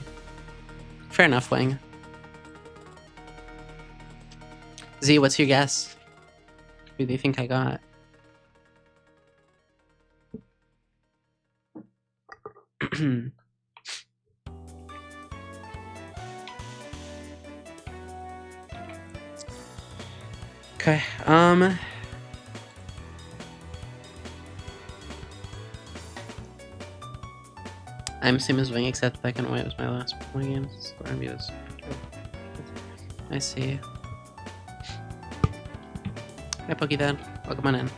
S1: Fair enough, Wang. Z, what's your guess? Who do you think I got? Okay, I'm same as Wing, except Black and White was my last Pokemon game. So R&B was... I see. Hi, Pokedad. Welcome on in.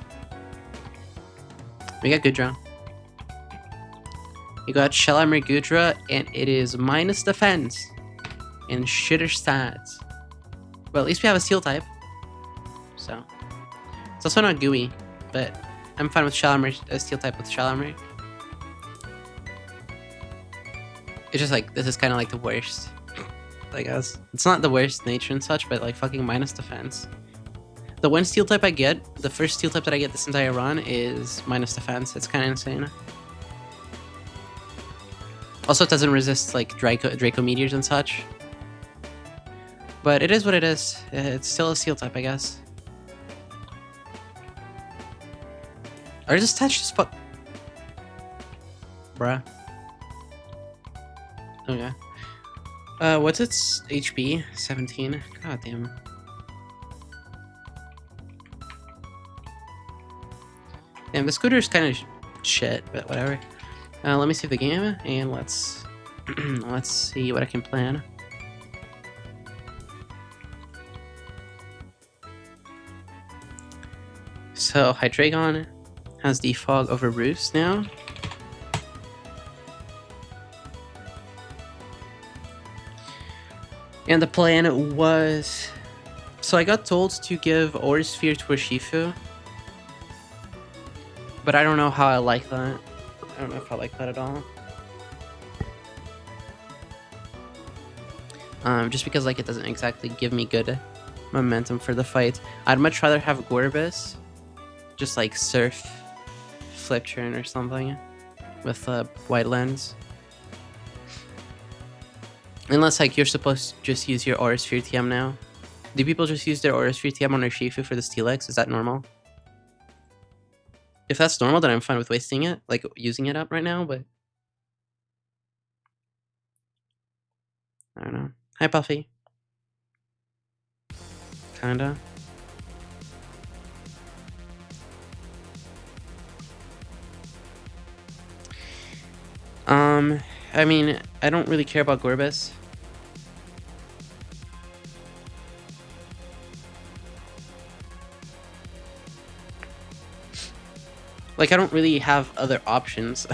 S1: We got Goodra. You got Shellamere Goodra, and it is minus defense and shitter stats. Well, at least we have a Steel type. So, it's also not gooey, but I'm fine with Shellamere, a Steel type with Shellamere. It's just like, this is kind of like the worst, I guess. It's not the worst nature and such, but like fucking minus defense. The one Steel type I get, the first Steel type that I get this entire run is minus defense. It's kind of insane. Also, it doesn't resist like Draco Meteors and such. But it is what it is. It's still a Steel type, I guess. Or just touch this fuck. Bruh. Okay. What's its HP? 17? God damn. Damn, the scooter is kind of shit, but whatever. Let me save the game, and let's let's see what I can plan. So Hydreigon has default over Roost now. And the plan was... So I got told to give Aura Sphere to Urshifu. But I don't know how I like that. I don't know if I like that at all. Just because like it doesn't exactly give me good momentum for the fight. I'd much rather have Gorbis. Just like Surf, Flip Turn or something. With a White Lens. Unless like you're supposed to just use your Aura Sphere TM now. Do people just use their Aura Sphere TM on Urshifu for the Steelix? Is that normal? If that's normal, then I'm fine with wasting it, like using it up right now, but I don't know. Hi, Puffy. Kinda. I mean, I don't really care about Gorbis. Like, I don't really have other options.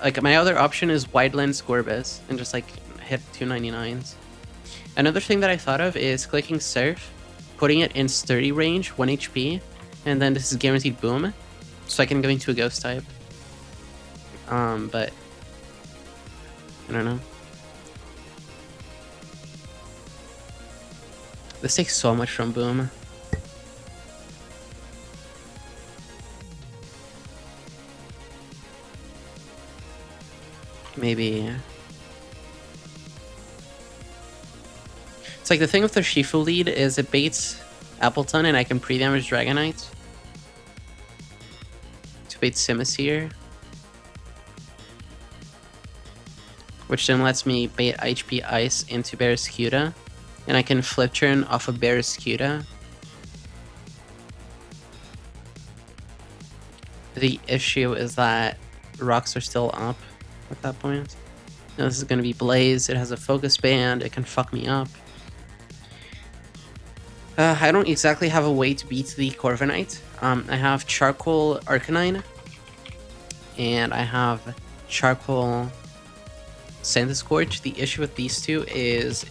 S1: Like, my other option is Wide Lens Gorbis and just, like, hit 299s. Another thing that I thought of is clicking Surf, putting it in sturdy range, 1 HP, and then this is guaranteed boom, so I can go into a Ghost type. But I don't know. This takes so much from boom. Maybe. It's like the thing with the Shifu lead is it baits Appleton and I can pre-damage Dragonite to bait Simisear, which then lets me bait HP Ice into Barraskewda, and I can flip turn off of Barraskewda. The issue is that rocks are still up at that point. Now this is going to be Blaze, it has a focus band, it can fuck me up. I don't exactly have a way to beat the Corviknight. I have Charcoal Arcanine, and I have Charcoal Sanduscorch. The issue with these two is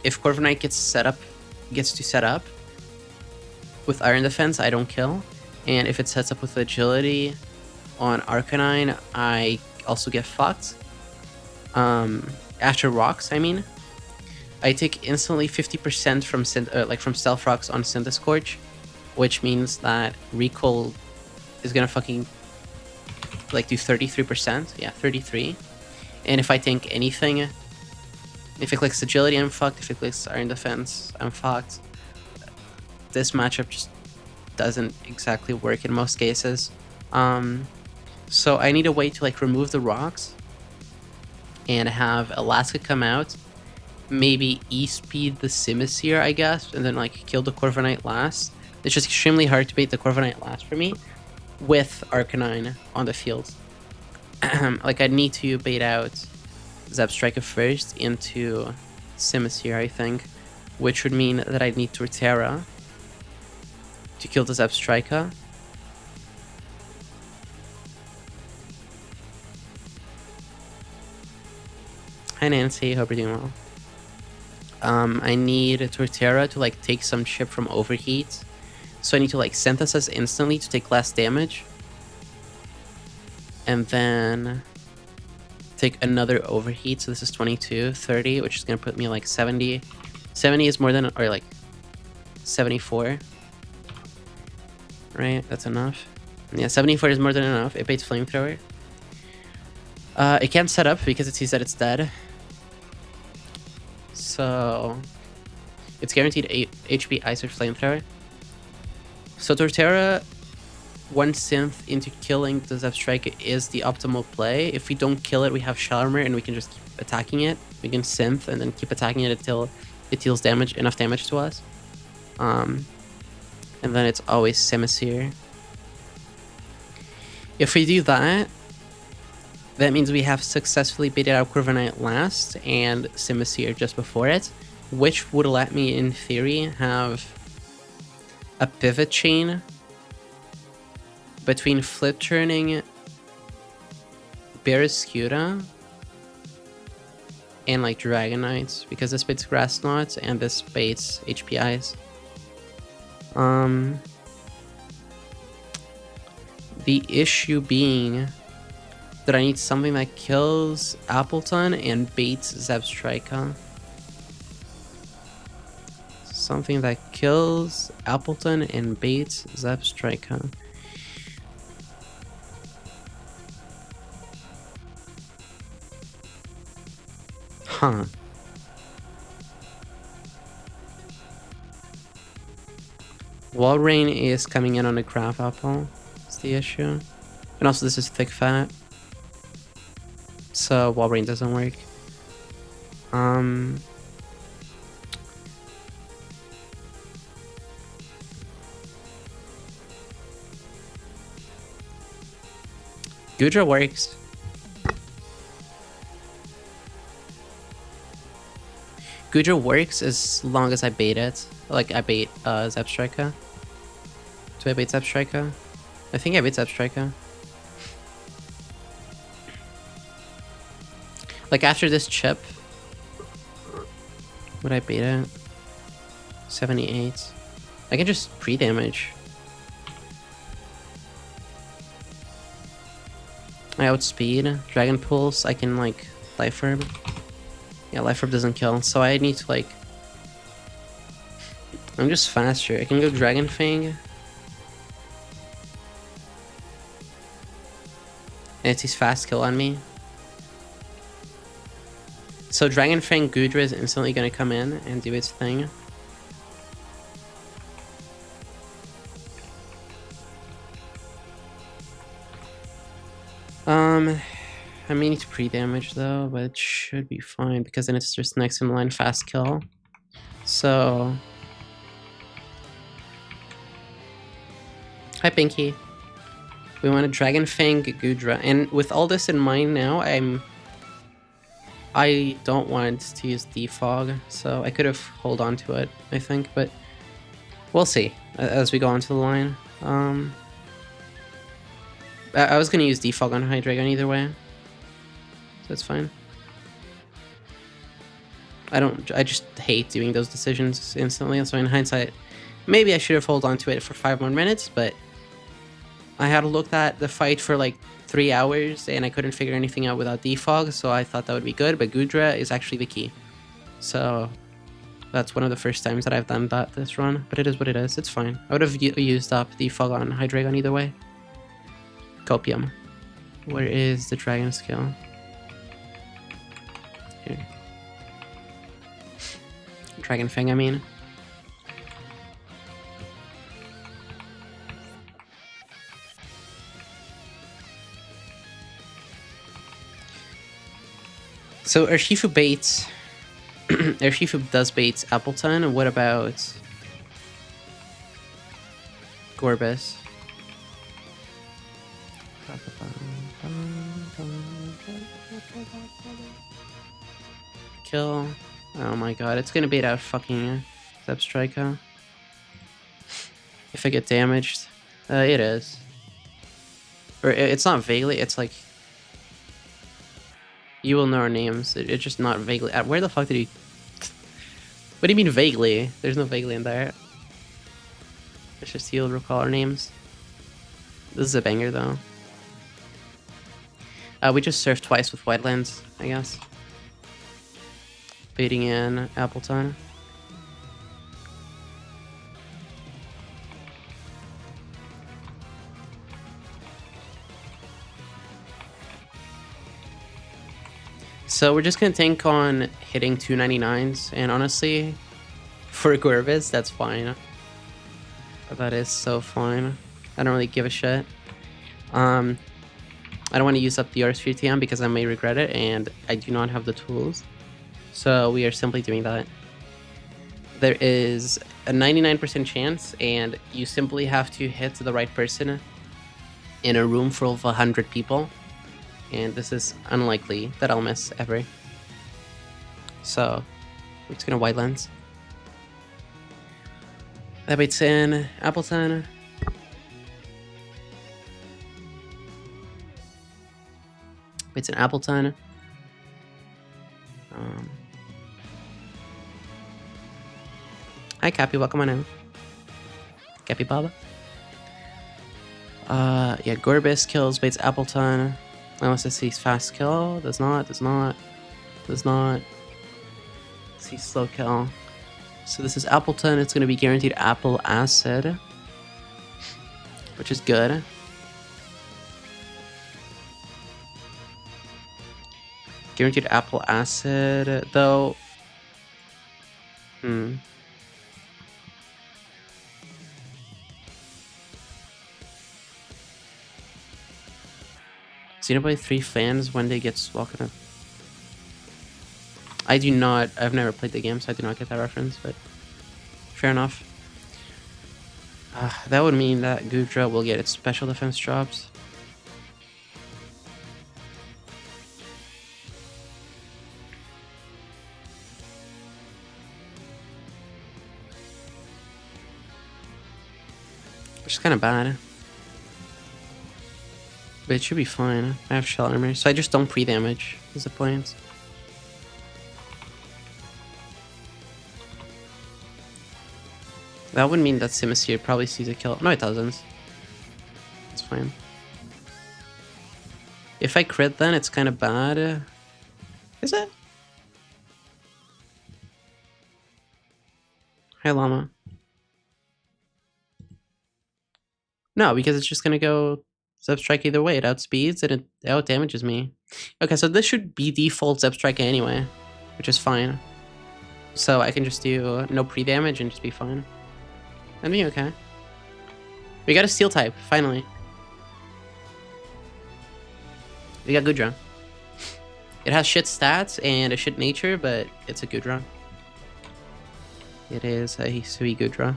S1: if Corviknight gets to set up with Iron Defense, I don't kill. And if it sets up with Agility on Arcanine, I also get fucked. After rocks, I mean. I take instantly 50% from Stealth Rocks on Sanduscorch, which means that Recall is gonna fucking like do 33%. Yeah, 33. And if I tank anything, if it clicks Agility, I'm fucked. If it clicks Iron Defense, I'm fucked. This matchup just doesn't exactly work in most cases. So I need a way to like remove the rocks and have Alaska come out, maybe E-speed the Simisear, I guess, and then like kill the Corviknight last. It's just extremely hard to bait the Corviknight last for me with Arcanine on the field. Like I need to bait out Zebstrika first into Simisear, I think, which would mean that I'd need Torterra to kill the Zebstrika. Hi Nancy, hope you're doing well. I need Torterra to like take some chip from Overheat, so I need to like Synthesis instantly to take less damage, and then take another Overheat, so this is 22, 30, which is gonna put me like 70. 70 is more than, or like 74, right? That's enough. Yeah, 74 is more than enough. It baits Flamethrower. It can't set up because it sees that it's dead. So it's guaranteed 8 HP Ice or Flamethrower. So Torterra, 1 synth into killing the Zebstrika is the optimal play. If we don't kill it, we have Charmer and we can just keep attacking it. We can synth and then keep attacking it until it deals damage, enough damage to us. And then it's always Simisear. If we do that, that means we have successfully baited out Corviknight last and Simisear just before it. which would let me, in theory, have a pivot chain between flip turning Barraskewda and like Dragon Knights, because this baits Grass Knots and this baits HPIs. The issue being that I need something that kills Appleton and baits Zebstrika. Something that kills Appleton and baits Zebstrika. Huh. Walrein is coming in on a crab apple. That's the issue. And also this is thick fat. So Walrein doesn't work. Gudra works. Gudra works as long as I bait it. Like I bait Zebstrika. Do I bait Zebstrika? I think I bait Zebstrika. Like after this chip, would I bait it? 78. I can just pre-damage. I outspeed. Dragon Pulse, I can like Life Orb. Yeah, Life Orb doesn't kill, so I need to like... I'm just faster. I can go Dragon Fang. And it's his fast kill on me. So Dragon Fang Gudra is instantly going to come in and do its thing. I may need to pre-damage though, but it should be fine because then it's just next in line fast kill. So... Hi Pinky. We want a Dragon Fang Gudra. And with all this in mind now, I don't want to use Defog, so I could have hold on to it, I think, but we'll see as we go onto the line. I was gonna use Defog on Hydreigon either way, so it's fine. I just hate doing those decisions instantly, so in hindsight, maybe I should have held on to it for 5 more minutes, but I had looked at the fight for like 3 hours and I couldn't figure anything out without Defog, so I thought that would be good, but Gudra is actually the key. So that's one of the first times that I've done that this run, but it is what it is, it's fine. I would have used up Defog on Hydreigon either way. Copium. Where is the Dragon skill? Here. Dragon Fang, I mean. So Urshifu baits... Urshifu does bait Appleton, and what about... Gorbis? Kill. Oh my god, it's gonna bait out fucking Zebstrika. If I get damaged. It is. Or it's not vaguely, it's like... You will know our names. It's just not vaguely. Where the fuck did he... What do you mean vaguely? There's no vaguely in there. It's just he'll recall our names. This is a banger though. We just surfed twice with Wildlands, I guess. Baiting in Appleton. So we're just gonna tank on hitting 299s, and honestly, for Gorbis, that's fine. That is so fine. I don't really give a shit. I don't want to use up the Artsphere TM because I may regret it, and I do not have the tools. So we are simply doing that. There is a 99% chance, and you simply have to hit the right person in a room full of 100 people. And this is unlikely that I'll miss ever. So We're just gonna wide lens. That baits in Appleton. Baits in Appleton. Hi Cappy, welcome on in. Cappy Baba. Yeah, Gorbis kills, baits Appleton. Unless it sees fast kill. Does not. See slow kill. So this is Appleton. It's going to be guaranteed apple acid, which is good. Guaranteed apple acid, though. Xenoblade 3 fans when they get welcome. I do not. I've never played the game, so I do not get that reference, but fair enough. That would mean that Gudra will get its special defense drops. Which is kind of bad. But it should be fine. I have shell armor, so I just don't pre-damage, is the point. That would mean that Simisear probably sees a kill. No, it doesn't. It's fine. If I crit, then it's kind of bad. Is it? Hi, Llama. No, because it's just gonna go Zeb Strike either way. It outspeeds and it out damages me. Okay, so this should be default Zeb Strike anyway, which is fine. So I can just do no pre-damage and just be fine. That'd be okay. We got a Steel type, finally. We got Gudra. It has shit stats and a shit nature, but it's a Gudra. It is a sweet Gudra.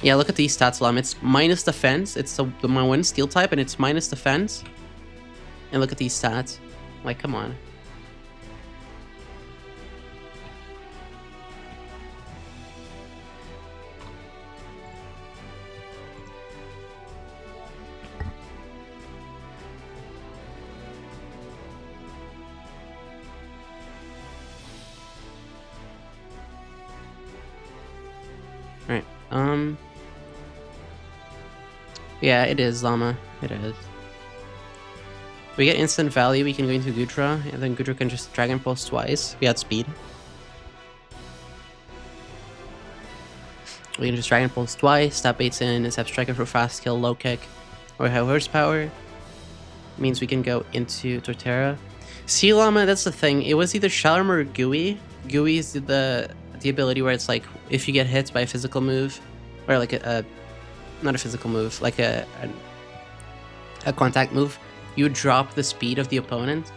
S1: Yeah, look at these stats, Lum. It's minus defense. It's my one Steel type, and it's minus defense. And look at these stats. Like, come on. Alright, yeah, it is, Llama. It is. We get instant value, we can go into Gudra, and then Gudra can just Dragon Pulse twice. We had speed. We can just Dragon Pulse twice, that baits in, Zeb Striker for fast kill, low kick, or high horsepower. Means we can go into Torterra. See, Llama, that's the thing. It was either Shalom or Gooey. Gooey is the ability where it's like, if you get hit by a physical move, or like not a physical move, like a contact move, you drop the speed of the opponent.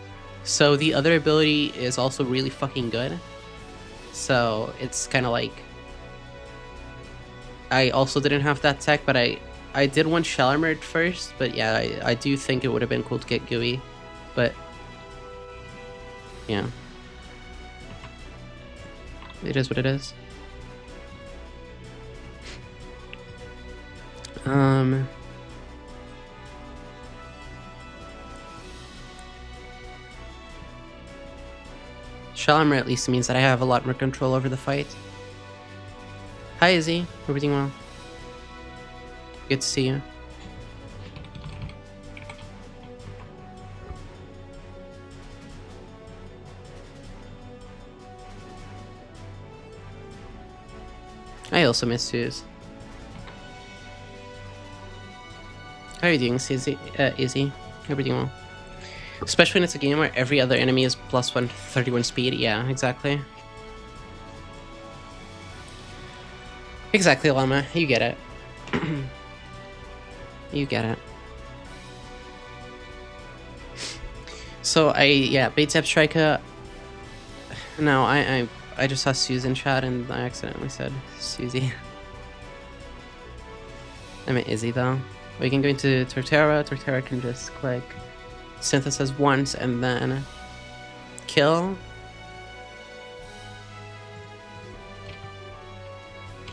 S1: So the other ability is also really fucking good. So it's kind of like, I also didn't have that tech, but I did want Shell Armor at first, but yeah, I do think it would have been cool to get Gooey, but yeah. It is what it is. Shell Armor at least means that I have a lot more control over the fight. Hi Izzy, everything well? Good to see you. I also miss Suze. How are you doing, Izzy? Everything well? Especially when it's a game where every other enemy is plus 131 speed. Yeah, exactly. Exactly, Llama. You get it. You get it. So yeah, bait Zeb Striker. No, I just saw Suze in chat and I accidentally said Susie. I meant Izzy though. We can go into Torterra. Torterra can just click Synthesis once and then kill.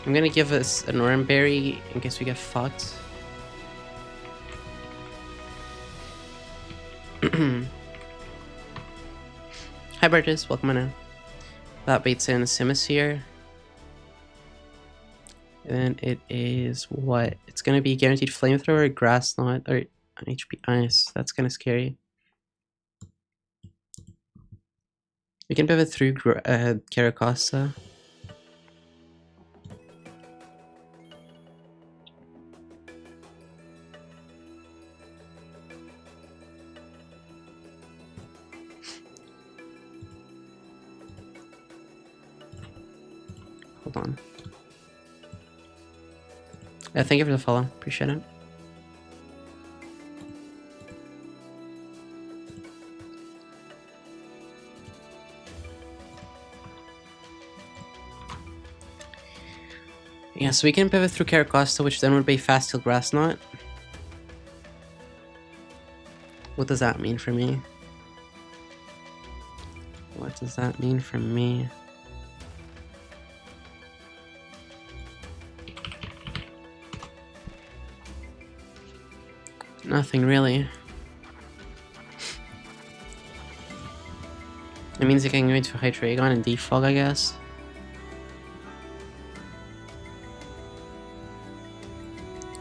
S1: I'm gonna give us an orange berry in case we get fucked. Hi Burgess, welcome on in. That baits in Simus here. And it is what? It's gonna be guaranteed flamethrower, grass knot, or HP ice. That's kind of scary. We can pivot through Caracosta. Hold on. Thank you for the follow. Appreciate it. Yeah, so we can pivot through Caracosta, which then would be Fast Heal Grass Knot. What does that mean for me? What does that mean for me? Nothing really. It means I can go into Hydreigon and Defog, I guess.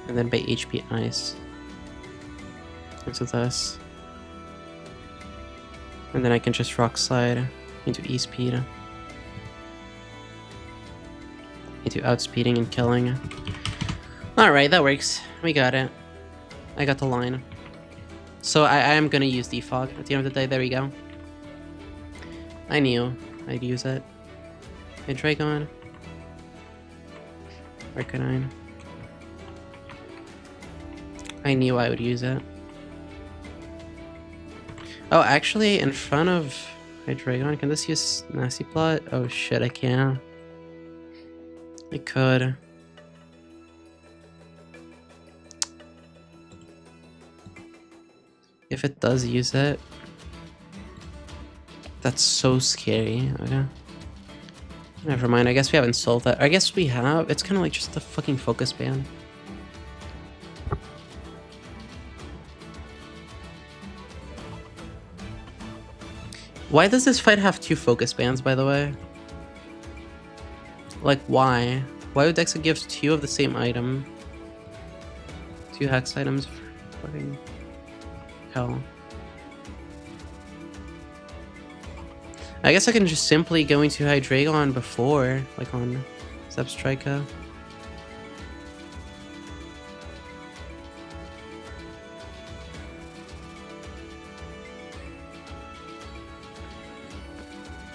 S1: And then by HP Ice into this. And then I can just Rock Slide into E-Speed. Into Outspeeding and Killing. Alright, that works. We got it. I got the line. So I am gonna use Defog at the end of the day. There we go. I knew I'd use it. Hydreigon. Arcanine. I knew I would use it. Oh, actually, in front of Hydreigon, can this use Nasty Plot? Oh shit, I can. I could. If it does use it, that's so scary. Okay. Never mind, I guess we haven't solved that. I guess we have. It's kind of like just the fucking focus band. Why does this fight have 2 focus bands, by the way? Like, why? Why would Dexa give 2 of the same item? 2 hex items for fucking hell. I guess I can just simply go into Hydreigon before, like on Zebstrika.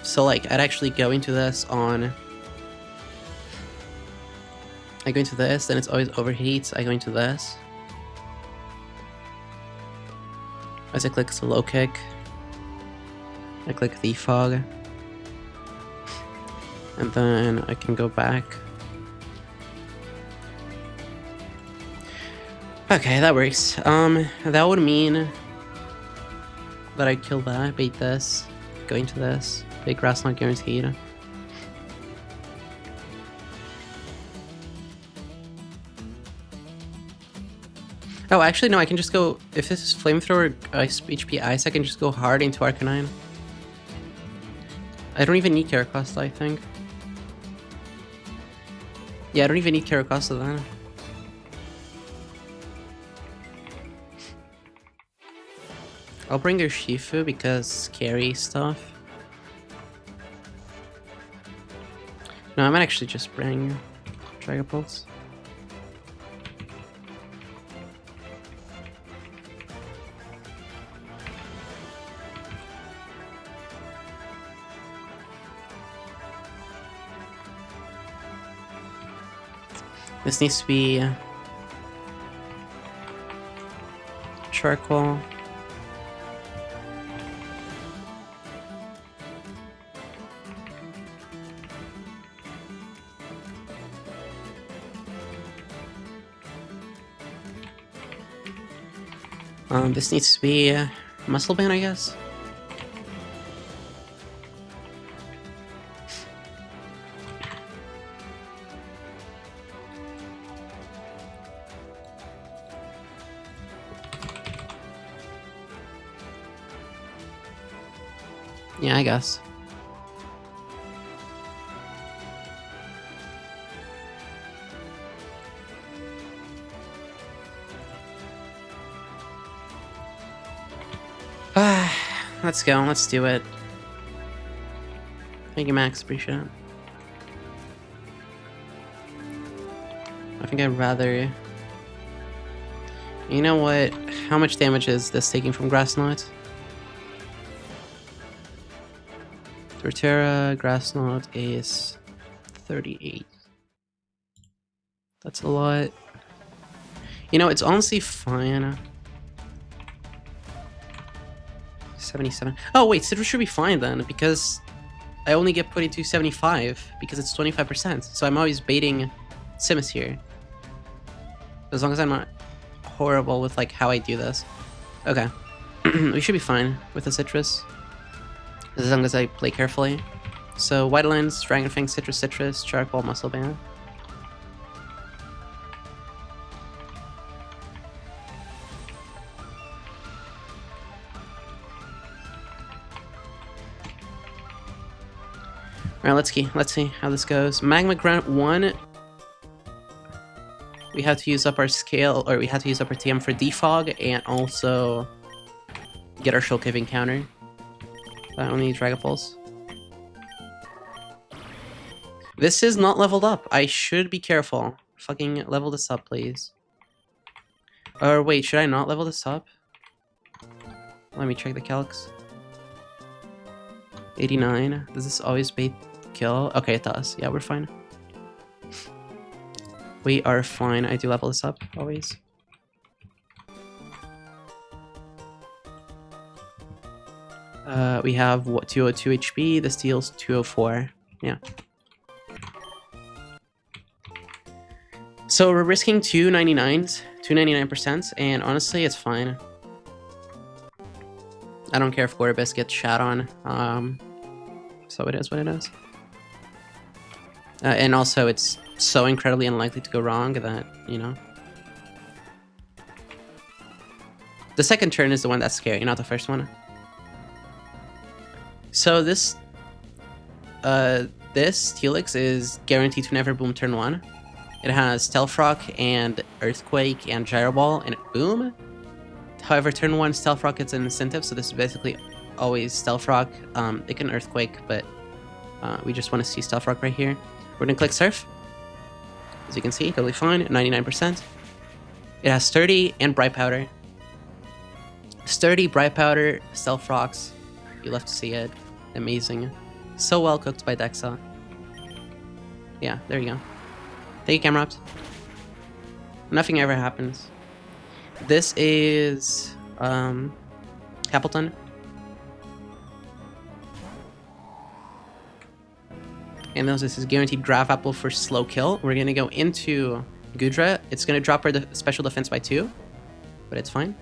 S1: So like, I'd actually go into this on... I go into this, then it's always overheats. I go into this. As I click Slow Kick. I click the Fog. And then I can go back. Okay, that works. That would mean that I kill that, bait this, go into this. Big Grass Not Guaranteed. Oh, actually, no, I can just go... If this is Flamethrower HP Ice, I can just go hard into Arcanine. I don't even need Caracosta, I think. Yeah, I don't even need Caracosta then. I'll bring her Shifu because scary stuff. No, I might actually just bring Dragapulse. This needs to be Charcoal. This needs to be Muscle Band, I guess. Yeah, I guess. Let's go. Let's do it. Thank you, Max. Appreciate it. I think I'd rather... You know what? How much damage is this taking from Grass Knot? Torterra, Grass Knot is 38. That's a lot. You know, it's honestly fine. 77. Oh, wait, Citrus should be fine then, because I only get put into 75 because it's 25%. So I'm always baiting Simus here. As long as I'm not horrible with like how I do this. Okay. We should be fine with the Citrus. As long as I play carefully. So White Lens, Dragon Fang, Citrus, Citrus, Charcoal, Muscle Band. Alright, let's see how this goes. Magma Grunt 1. We have to use up our scale, or we have to use up our TM for defog, and also get our Shoal Cave encounter. I don't need Dragon Pulse. This is not leveled up. I should be careful. Fucking level this up, please. Or wait, should I not level this up? Let me check the calcs. 89. Does this always bait kill? Okay, it does. Yeah, we're fine. We are fine. I do level this up, always. We have what, 202 HP. This deals 204. Yeah. So we're risking 299%, and honestly, it's fine. I don't care if Gorbis gets shat on. So it is what it is. And also, it's so incredibly unlikely to go wrong that, you know. The second turn is the one that's scary, not the first one. So this Helix is guaranteed to never boom turn 1. It has Stealth Rock and Earthquake and Gyro Ball, and it boom. However, turn 1 Stealth Rock gets an incentive, so this is basically always Stealth Rock. It can Earthquake, but we just want to see Stealth Rock right here. We're gonna click Surf. As you can see, totally fine, 99%. It has Sturdy and Bright Powder. Sturdy, Bright Powder, Stealth Rocks. You love to see it. Amazing. So well cooked by Dexa. Yeah, there you go. Thank you, Camera. Nothing ever happens. This is Capleton. And this is guaranteed Graph Apple for slow kill. We're gonna go into Gudra. It's gonna drop our special defense by 2, but it's fine.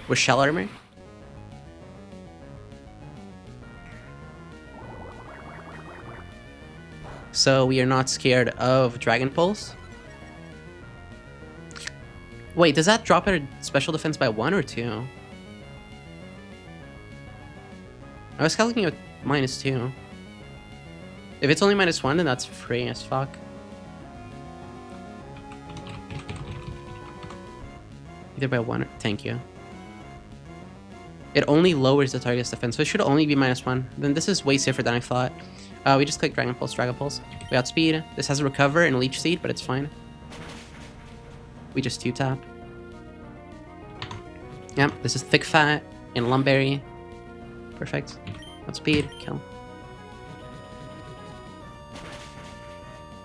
S1: With Shell Armor. So we are not scared of Dragon Pulse. Wait, does that drop our special defense by 1 or 2? I was calculating with -2. If it's only -1, then that's free as fuck. Either by 1 or... Thank you. It only lowers the target's defense, so it should only be -1. Then this is way safer than I thought. We just click Dragon Pulse, Dragon Pulse. We outspeed. This has a Recover and Leech Seed, but it's fine. We just 2-tap. Yep, this is Thick Fat and Lumberry. Perfect. Outspeed, kill.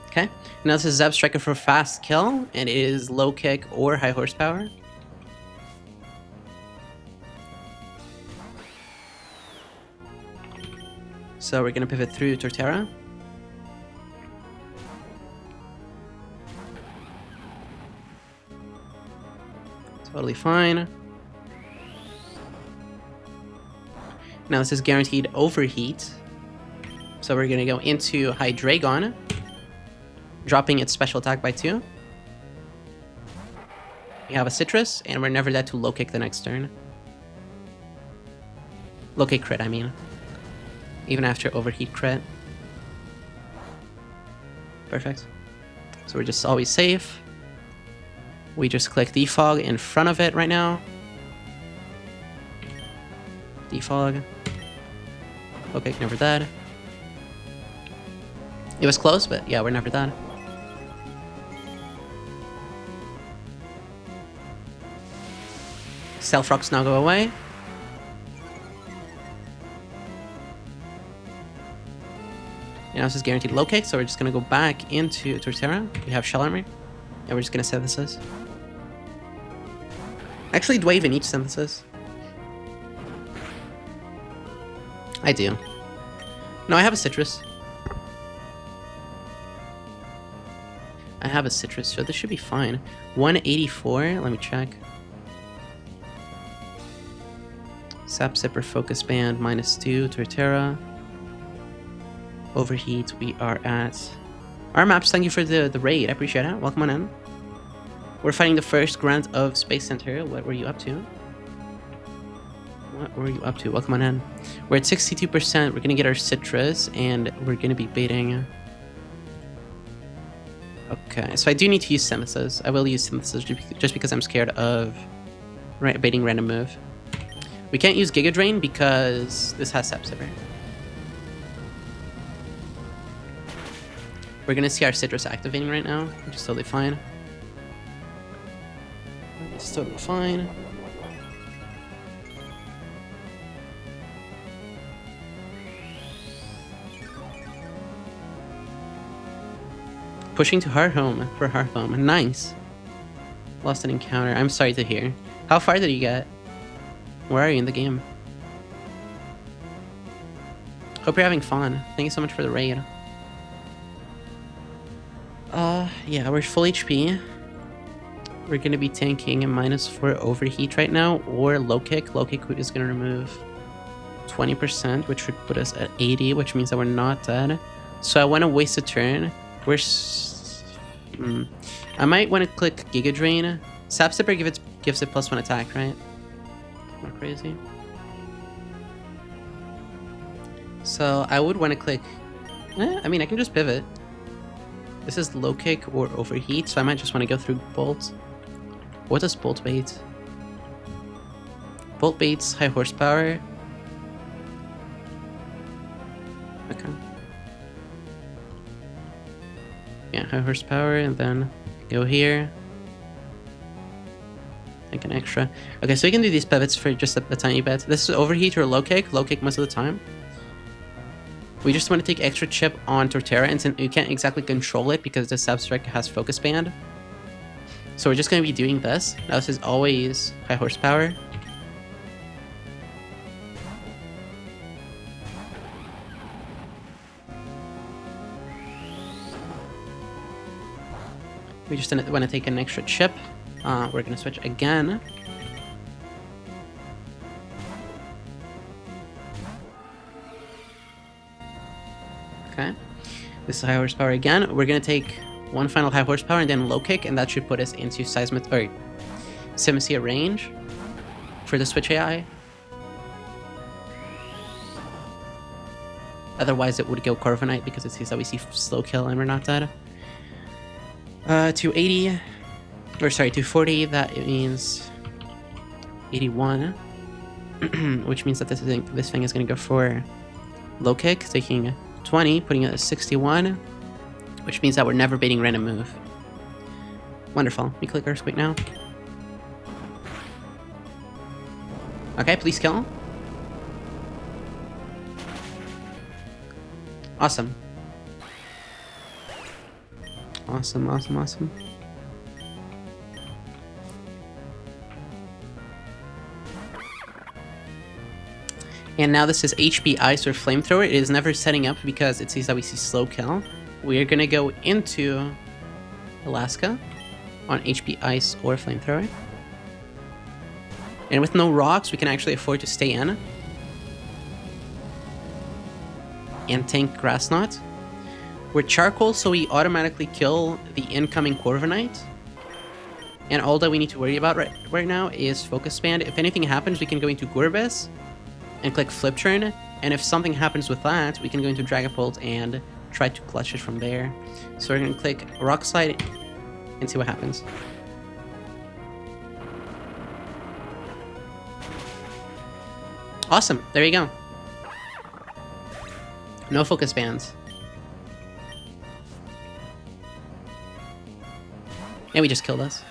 S1: Okay, now this is Zeb Striker for fast kill, and it is low kick or high horsepower. So we're gonna pivot through Torterra. Totally fine. Now this is guaranteed Overheat. So we're gonna go into Hydreigon, dropping its special attack by 2. We have a Citrus, and we're never dead to low kick the next turn. Low kick crit, I mean. even after overheat crit. Perfect. So we're just always safe. We just click defog in front of it right now. Defog. Okay, never dead. It was close, but yeah, we're never dead. Stealth rocks now go away. And now this is guaranteed low kick, so we're just gonna go back into Torterra. We have shell armor. And we're just gonna synthesis. Actually, do I even need synthesis? I do. No, I have a citrus. I have a citrus, so this should be fine. 184, let me check. Sap Sipper, Focus Band, -2, Torterra. Overheat, we are at... Our maps, thank you for the raid, I appreciate it. Welcome on in. We're fighting the first grant of Space Center. What were you up to? What were you up to? Welcome on in. We're at 62%, we're gonna get our citrus, and we're gonna be baiting... Okay, so I do need to use synthesis. I will use synthesis just because I'm scared of baiting random move. We can't use Giga Drain because this has Sap Sipper. We're gonna see our citrus activating right now, which is totally fine. It's totally fine. Pushing to Heart Home for Heart Home. Nice. Lost an encounter. I'm sorry to hear. How far did you get? Where are you in the game? Hope you're having fun. Thank you so much for the raid. Yeah, we're full HP. We're gonna be tanking a -4 overheat right now, or low kick. Low kick is gonna remove 20%, which would put us at 80, which means that we're not dead. So I want to waste a turn. I might want to click Giga Drain. Sap Sipper gives it +1 attack, right? Not crazy. So I would want to click... I mean, I can just pivot. This is low kick or overheat, so I might just want to go through Bolt. What does Bolt bait? Bolt baits high horsepower. Okay. Yeah, high horsepower, and then go here. Like an extra. Okay, so you can do these pivots for just a tiny bit. This is overheat or low kick most of the time. We just want to take extra chip on Torterra, and you can't exactly control it because the Substrike has Focus Band. So we're just going to be doing this. Now this is always high horsepower. We just want to take an extra chip. We're going to switch again. Okay. This is high horsepower again. We're going to take one final high horsepower and then low kick, and that should put us into Semisea range for the switch AI. Otherwise, it would go Corviknight because it sees that we see slow kill and we're not dead. 280, or sorry, 240, that means 81, which means that this thing is going to go for low kick, taking 20, putting it at 61, which means that we're never baiting random move. Wonderful. Let me click Earthquake now. Okay, please kill. Awesome. Awesome, awesome, awesome. And now this is HP Ice or Flamethrower. It is never setting up because it sees that we see slow kill. We're gonna go into Alaska on HP Ice or Flamethrower. And with no rocks, we can actually afford to stay in and tank Grass Knot. We're Charcoal, so we automatically kill the incoming Corviknight. And all that we need to worry about right now is Focus Band. If anything happens, we can go into Gorbis and click Flip Turn And if something happens with that, we can go into Dragapult and try to clutch it from there. So we're going to click Rock Slide and see what happens. Awesome. There you go. No focus bands. And we just killed us.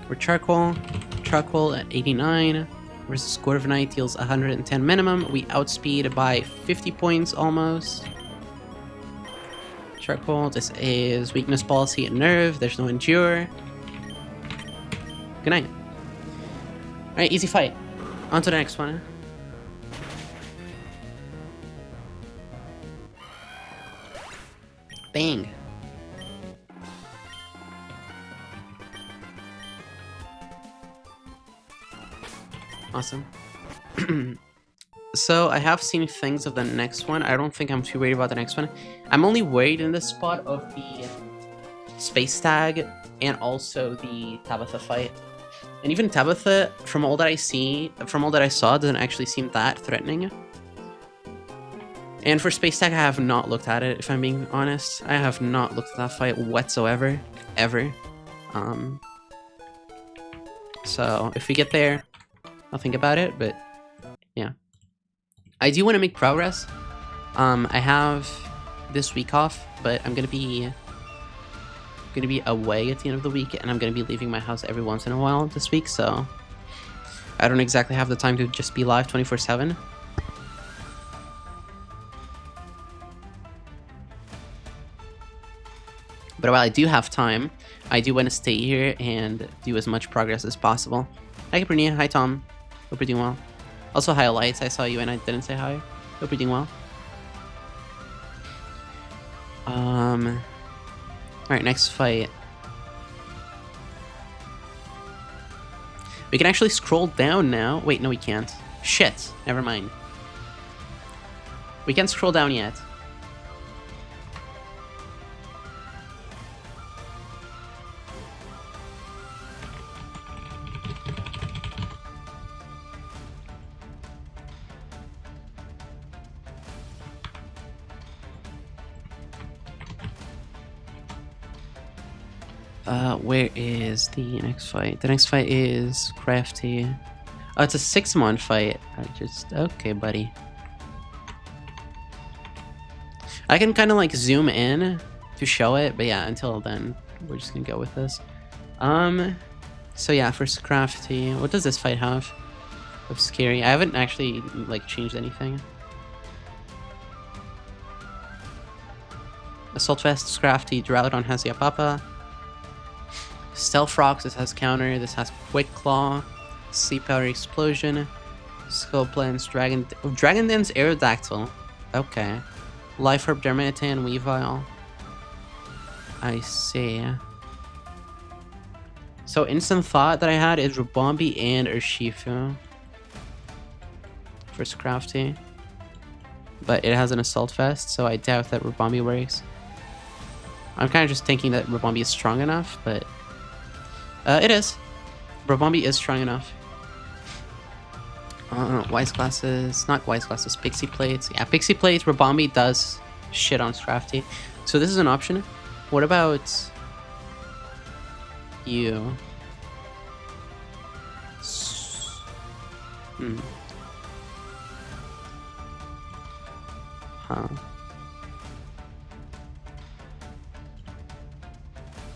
S1: We're Charcoal. Charcoal at 89. Versus Score of Night deals 110 minimum. We outspeed by 50 points almost. Charcoal. This is Weakness Policy and Nerve. There's no Endure. Good night. Alright, easy fight. On to the next one. Bang. Awesome. So I have seen things of the next one. I don't think I'm too worried about the next one. I'm only worried in this spot of the Space Tag and also the Tabitha fight. And even Tabitha, from all that I saw, doesn't actually seem that threatening. And for Space Tag, I have not looked at it, if I'm being honest. I have not looked at that fight whatsoever, ever. So if we get there, I'll think about it, but yeah. I do want to make progress. I have this week off, but I'm gonna be away at the end of the week, and I'm gonna be leaving my house every once in a while this week, so I don't exactly have the time to just be live 24/7. But while I do have time, I do want to stay here and do as much progress as possible. Hi Caprinia, hi Tom. Hope you're doing well. Also hi Lights, I saw you and I didn't say hi. Hope you're doing well. Alright, next fight. We can actually scroll down now. Wait, no we can't. Shit, never mind. We can't scroll down yet. Where is the next fight? The next fight is Crafty. Oh, it's a 6-mon fight. Okay, buddy. I can kind of like zoom in to show it, but yeah, until then, we're just gonna go with this. So yeah, first Crafty. What does this fight have of scary? I haven't actually like changed anything. Assault Vest, Crafty, Drought on Hasiapapa. Stealth Rocks, this has counter, this has Quick Claw, Sea Powder Explosion, Skull Plants, Dragon Dance Aerodactyl. Okay. Life Herb Dermatan, Weavile. I see. So Instant Thought that I had is Rubombi and Urshifu. First Crafty. But it has an Assault Vest, so I doubt that Rubombi works. I'm kind of just thinking that Rubombi is strong enough, but it is. Rubombi is strong enough. Wise Glasses, not Wise Glasses, Pixie Plates. Yeah, Pixie Plates, Rubombi does shit on Scrafty. So this is an option. What about you? Huh.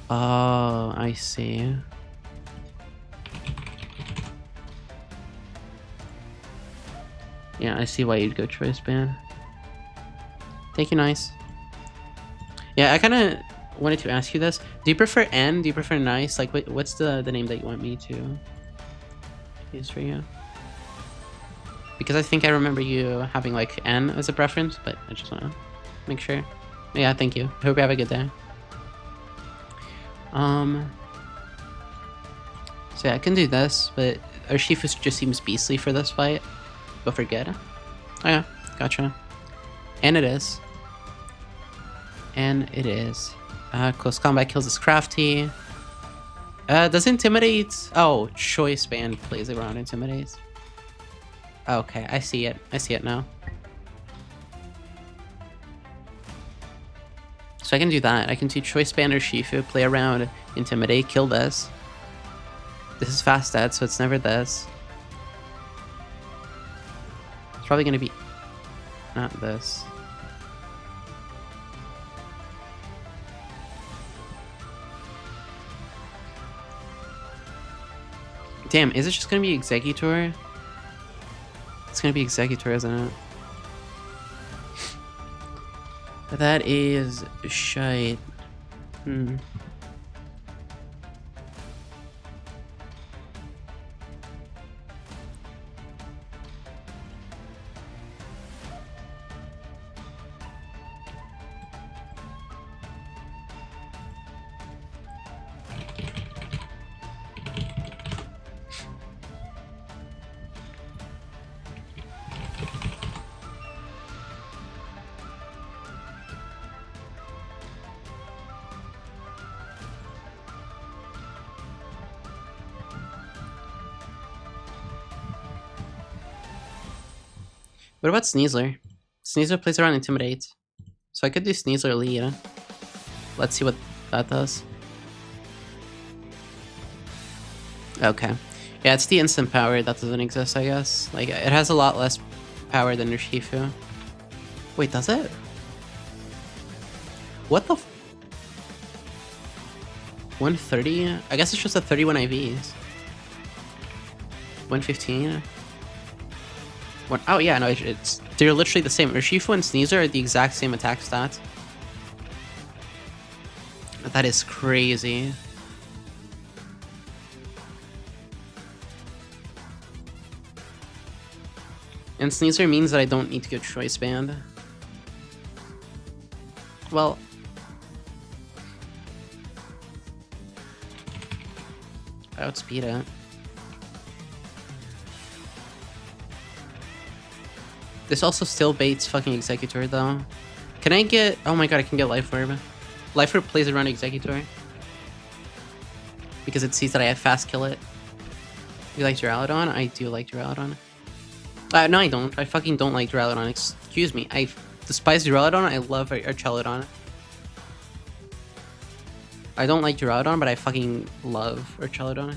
S1: Oh, I see. Yeah, I see why you'd go Choice Band. Thank you, Nice. Yeah, I kind of wanted to ask you this. Do you prefer N? Do you prefer Nice? Like, what's the name that you want me to use for you? Because I think I remember you having, like, N as a preference, but I just want to make sure. Yeah, thank you. Hope you have a good day. So yeah, I can do this, but Urshifu just seems beastly for this fight. Go for good. Oh yeah, gotcha. And it is. And it is. Close combat kills is Crafty. Does Intimidate... Oh, Choice Band plays around Intimidates. Okay, I see it. I see it now. So I can do that. I can do Choice Band or Shifu, play around, Intimidate, kill this. This is fast dead, so it's never this. It's probably gonna be not this. Damn, is it just gonna be Executor? It's gonna be Executor, isn't it? That is shite. What about Sneasler? Sneasler plays around Intimidate. So I could do Sneasler lead. Let's see what that does. Okay. Yeah, it's the instant power that doesn't exist, I guess. Like, it has a lot less power than your Shifu. Wait, does it? What the 130? I guess it's just a 31 IVs. 115? Oh yeah, no, they're literally the same. Urshifu and Sneasler are the exact same attack stats. That is crazy. And Sneasler means that I don't need to go Choice Band. Well, I outspeed it. This also still baits fucking Executor though. Can I get... Oh my god, I can get Life Orb. Life Orb plays around Executor. Because it sees that I have fast kill it. You like Duraludon? I do like Duraludon. No, I don't. I fucking don't like Duraludon. Excuse me. I despise Duraludon. I love Archelodon. I don't like Duraludon, but I fucking love Archelodon.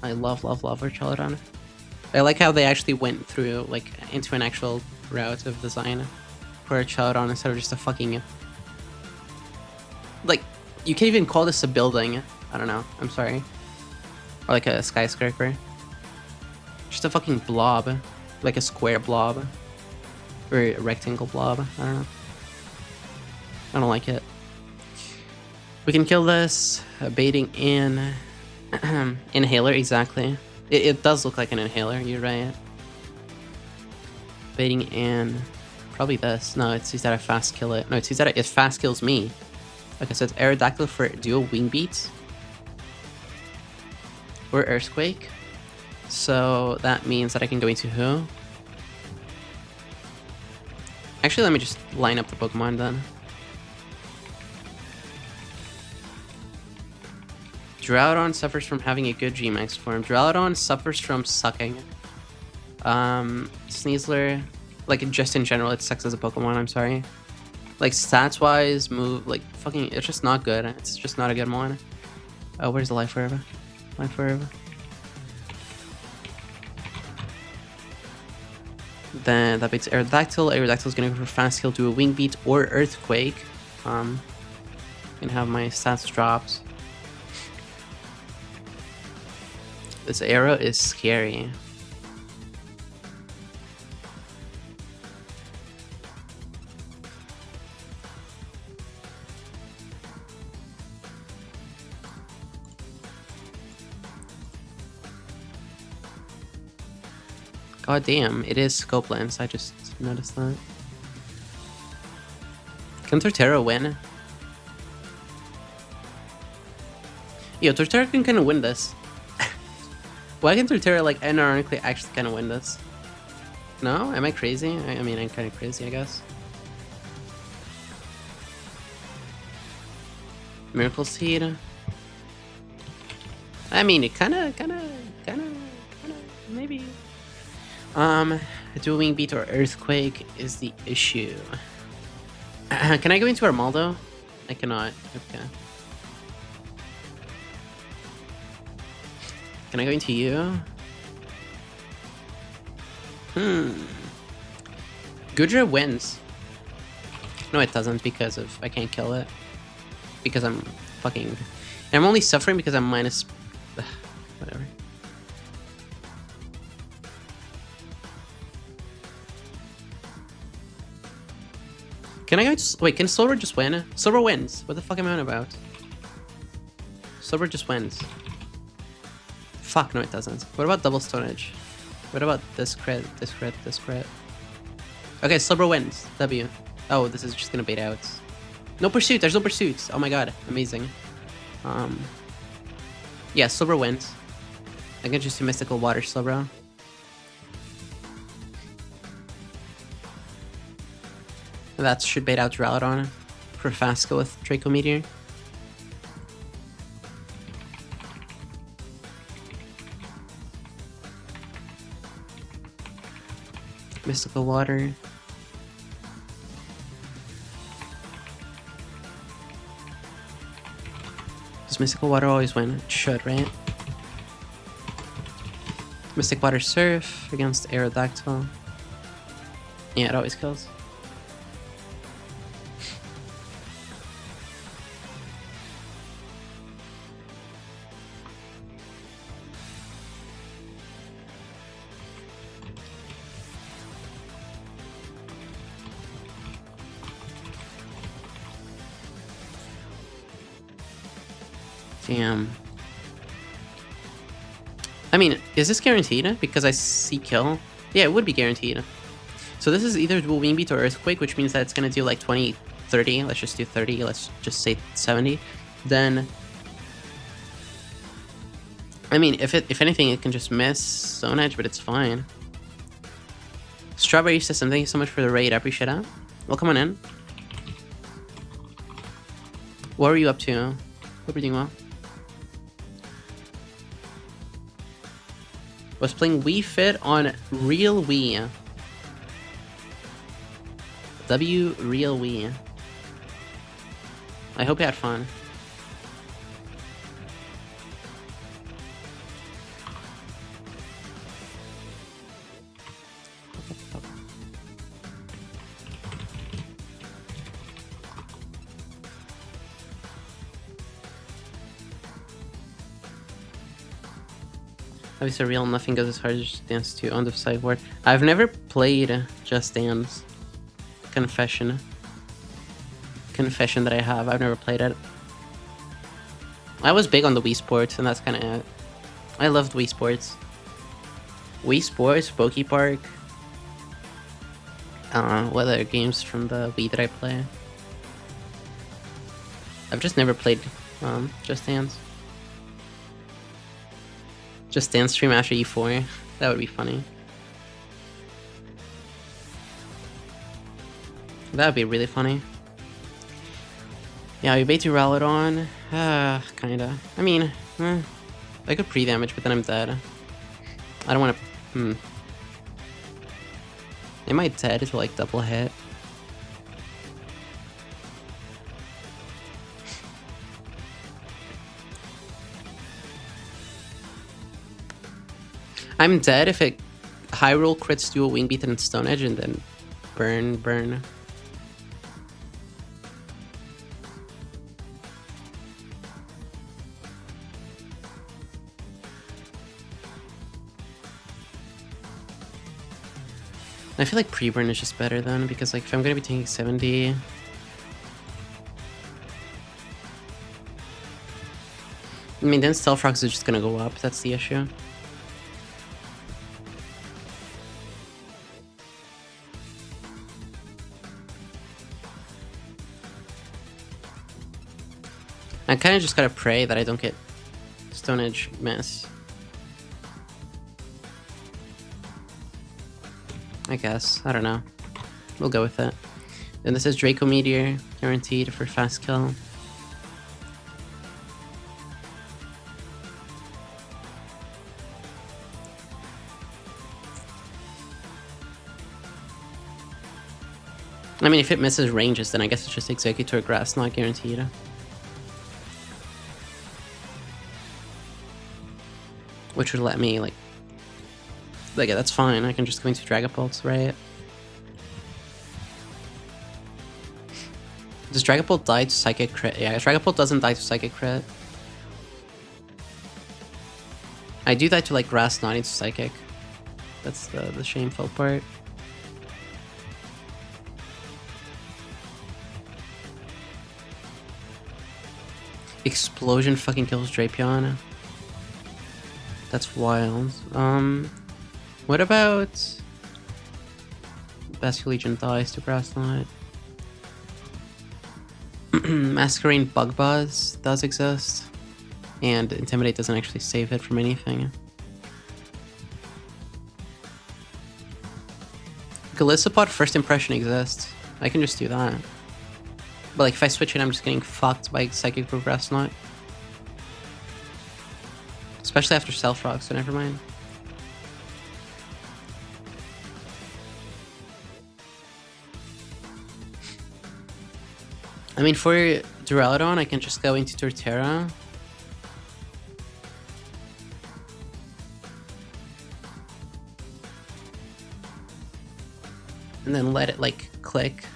S1: I love Archelodon. I like how they actually went through, like, into an actual route of design for Archelodon instead of just a fucking... Like, you can't even call this a building. I don't know. I'm sorry. Or like a skyscraper. Just a fucking blob. Like a square blob. Or a rectangle blob. I don't know. I don't like it. We can kill this. Baiting in... Inhaler, exactly. It does look like an inhaler, you're right. Baiting in... Probably this. No, it sees that I fast kill it. No, it sees that it fast kills me. Okay, so it's Aerodactyl for dual wing beats. Or Earthquake. So that means that I can go into who? Actually, let me just line up the Pokemon then. Duraludon suffers from having a good Gmax form. Duraludon suffers from sucking. Sneasler, like just in general, it sucks as a Pokemon, I'm sorry. Like stats wise, move, like fucking, it's just not good. It's just not a good one. Oh, where's the Life Orb? Life Orb. Then that beats Aerodactyl. Aerodactyl is gonna go for fast kill, do a wing beat or Earthquake. And have my stats dropped. This arrow is scary. God damn, it is Scope Lens. I just noticed that. Can Torterra win? Yo, Torterra can kind of win this. Why can Torterra, like, unironically actually kind of win this? No? Am I crazy? I mean, I'm kind of crazy, I guess. Miracle Seed. I mean, it kind of maybe. Dual wing beat or earthquake is the issue. Can I go into Armaldo? I cannot. Okay. Can I go into you? Gudra wins. No, it doesn't because of I can't kill it. Because I'm fucking... And I'm only suffering because I'm minus... Whatever. Can I go to... Wait, can Silver just win? Silver wins. What the fuck am I on about? Silver just wins. Fuck, no it doesn't. What about double Stonehenge? What about this crit, this crit, this crit? Okay, Silver wins. W. Oh, this is just gonna bait out. No pursuit, there's no pursuit. Oh my god, amazing. Yeah, Silver wins. I can just do Mystical Water Silver. That should bait out Ralladon for Fasco with Draco Meteor. Mystical Water. Does Mystical Water always win? It should, right? Mystic Water Surf against Aerodactyl. Yeah, it always kills. Damn. I mean, is this guaranteed? Because I see kill? Yeah, it would be guaranteed. So this is either Dual Wing Beat or Earthquake, which means that it's going to do like 20, 30. Let's just do 30. Let's just say 70. Then... I mean, if anything, it can just miss Stone Edge, but it's fine. Strawberry System, thank you so much for the raid. I appreciate it. Well, come on in. What are you up to? Hope you're doing well. Was playing Wii Fit on Real Wii. W Real Wii. I hope you had fun. Obviously, real nothing goes as hard as Just Dance 2 on the sideboard. I've never played Just Dance. Confession. Confession that I have. I've never played it. I was big on the Wii Sports, and that's kind of it. I loved Wii Sports. Wii Sports, Poke Park. What other games from the Wii did I play? I've just never played Just Dance. Just Dance stream after E4. That would be funny. That would be really funny. Yeah, we bait to Ralladon. Kinda. I mean, I could pre-damage, but then I'm dead. I don't want to... Am I dead to like double hit? I'm dead if it Hyrule crits Dual Wing Beat and Stone Edge and then burn. I feel like pre-burn is just better then, because like if I'm gonna be taking 70... I mean, then Stealth Rocks is just gonna go up, that's the issue. I kind of just gotta pray that I don't get Stone Edge miss. I guess. I don't know. We'll go with it. Then this is Draco Meteor, guaranteed for fast kill. I mean, if it misses ranges, then I guess it's just Executor Grass, not guaranteed. Which would let me, like, yeah, that's fine. I can just go into Dragapult, right? Does Dragapult die to Psychic Crit? Yeah, Dragapult doesn't die to Psychic Crit. I do die to, like, Grass, not into Psychic. That's the shameful part. Explosion fucking kills Drapion. That's wild. What about Basculegion dies to Grass Knot? Masquerade Bug Buzz does exist, and Intimidate doesn't actually save it from anything. Golisopod First Impression exists. I can just do that. But like if I switch it, I'm just getting fucked by Psychic Grass Knot. Especially after Stealth Rock, so never mind. I mean, for Duraludon, I can just go into Torterra. And then let it, like, click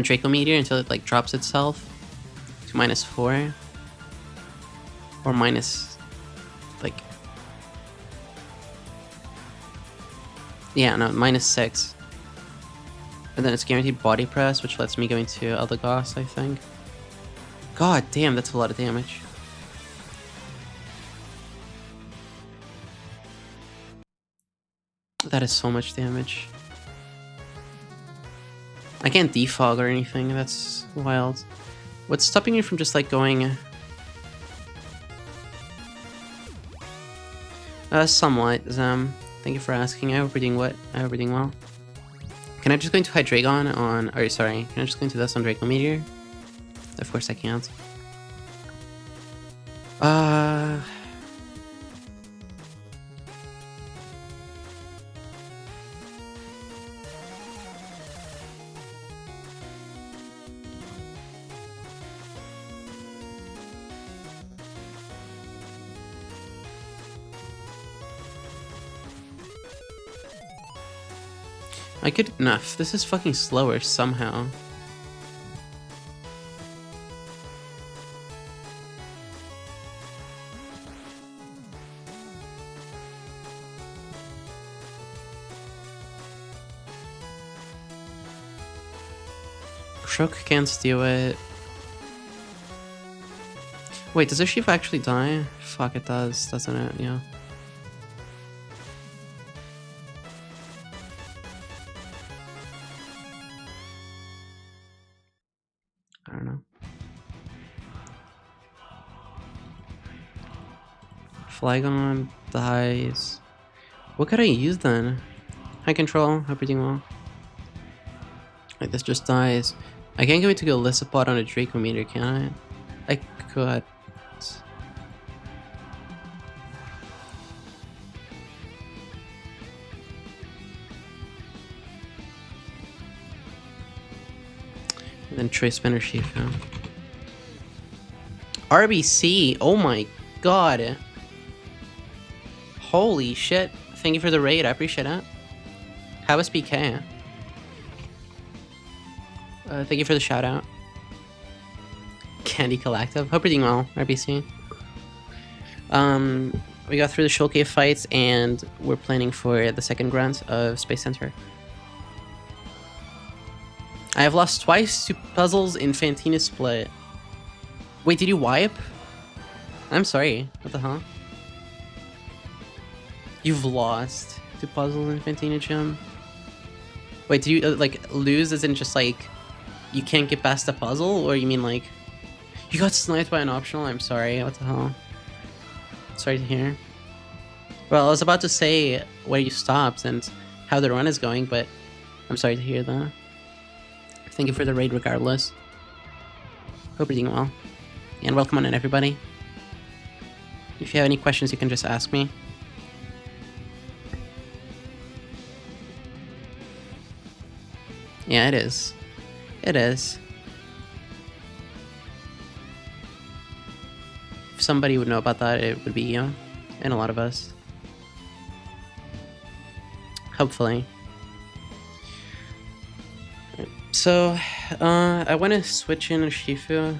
S1: Draco Meteor until it, like, drops itself to -4. Or minus, like... Yeah, no, -6. And then it's guaranteed Body Press, which lets me go into Eldegoss, I think. God damn, that's a lot of damage. That is so much damage. I can't defog or anything, that's wild. What's stopping you from just like going... somewhat, Zem. Thank you for asking. I hope we're doing what? I hope we're doing well. Can I just go into Hydreigon on... Or sorry, can I just go into this on Draco Meteor? Of course I can't. I could... Enough. This is fucking slower somehow. Croak can't do it. Wait, does Urshifu actually die? Fuck, it does, doesn't it? Yeah. I don't know. Flygon dies. What could I use then? High control, hope you're doing well. Like this just dies. I can't go into Golisopod on a Draco Meteor, can I? I could. And then Choice Spinner Shifu. RBC! Oh my god! Holy shit! Thank you for the raid, I appreciate it. How was BK? Thank you for the shout out. Candy Collective. Hope you're doing well, RBC. We got through the Shoal Cave fights and we're planning for the second grunt of Space Center. I have lost twice to puzzles in Fantina Split. Wait, did you wipe? I'm sorry. What the hell? You've lost to puzzles in Fantina Gym? Wait, did you like lose as in just like you can't get past the puzzle, or you mean like you got sniped by an optional? I'm sorry. What the hell? Sorry to hear. Well, I was about to say where you stopped and how the run is going, but I'm sorry to hear that. Thank you for the raid regardless. Hope you're doing well. And welcome on in, everybody. If you have any questions, you can just ask me. Yeah, it is. It is. If somebody would know about that, it would be you. And a lot of us. Hopefully. So, I want to switch in Shifu.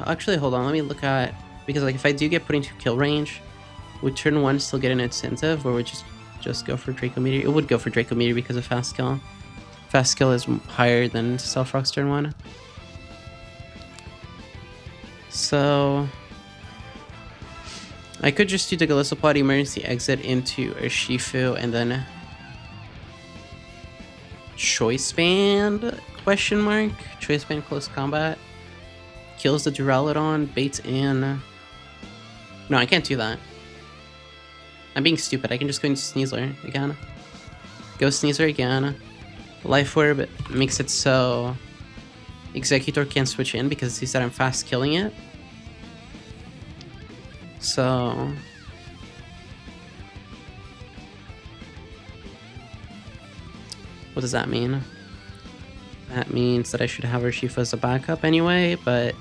S1: Actually, hold on. Let me look at... Because, like, if I do get put into kill range, would turn 1 still get an incentive? Or would just go for Draco Meteor? It would go for Draco Meteor because of fast kill. Fast kill is higher than Stealth Rock's turn 1. So... I could just do the Gallisopod emergency exit into Urshifu and then... Choice Band? Question mark? Choice Band close combat. Kills the Duraludon, baits in... No, I can't do that. I'm being stupid. I can just go into Sneasler again. Go Sneasler again. Life Orb makes it so... Executor can't switch in because he said I'm fast killing it. So... What does that mean? That means that I should have Urshifu as a backup anyway, but...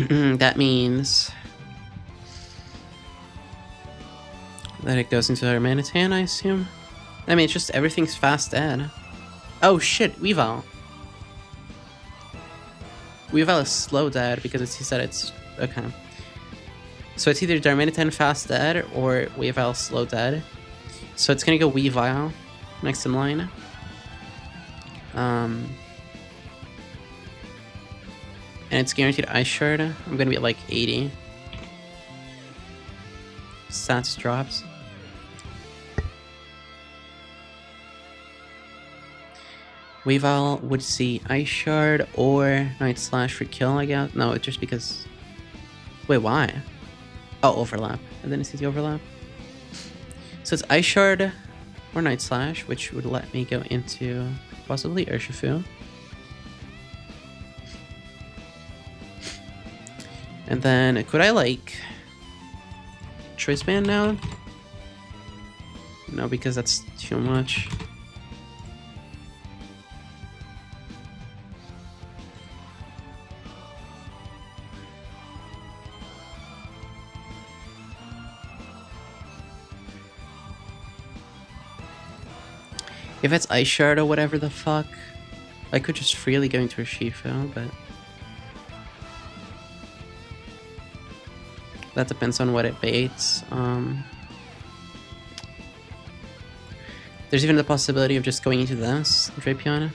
S1: that means... that it goes into our Manatan, I assume? I mean, it's just everything's fast dead. Oh shit, Weavile. Weavile is slow dead because he said it's... Okay. So it's either Darmanitan fast dead or Weavile slow dead. So it's gonna go Weavile next in line. And it's guaranteed Ice Shard. I'm gonna be at like 80. Stats drops. Weavile would see Ice Shard or Night Slash for kill, I guess. No, it's just because... Wait, why? Oh, overlap. And then it sees the overlap. So it's Ice Shard or Night Slash, which would let me go into possibly Urshifu. And then could I like Choice Band now? No, because that's too much. If it's Ice Shard or whatever the fuck, I could just freely go into Urshifu, but... That depends on what it baits. There's even the possibility of just going into this, Drapion.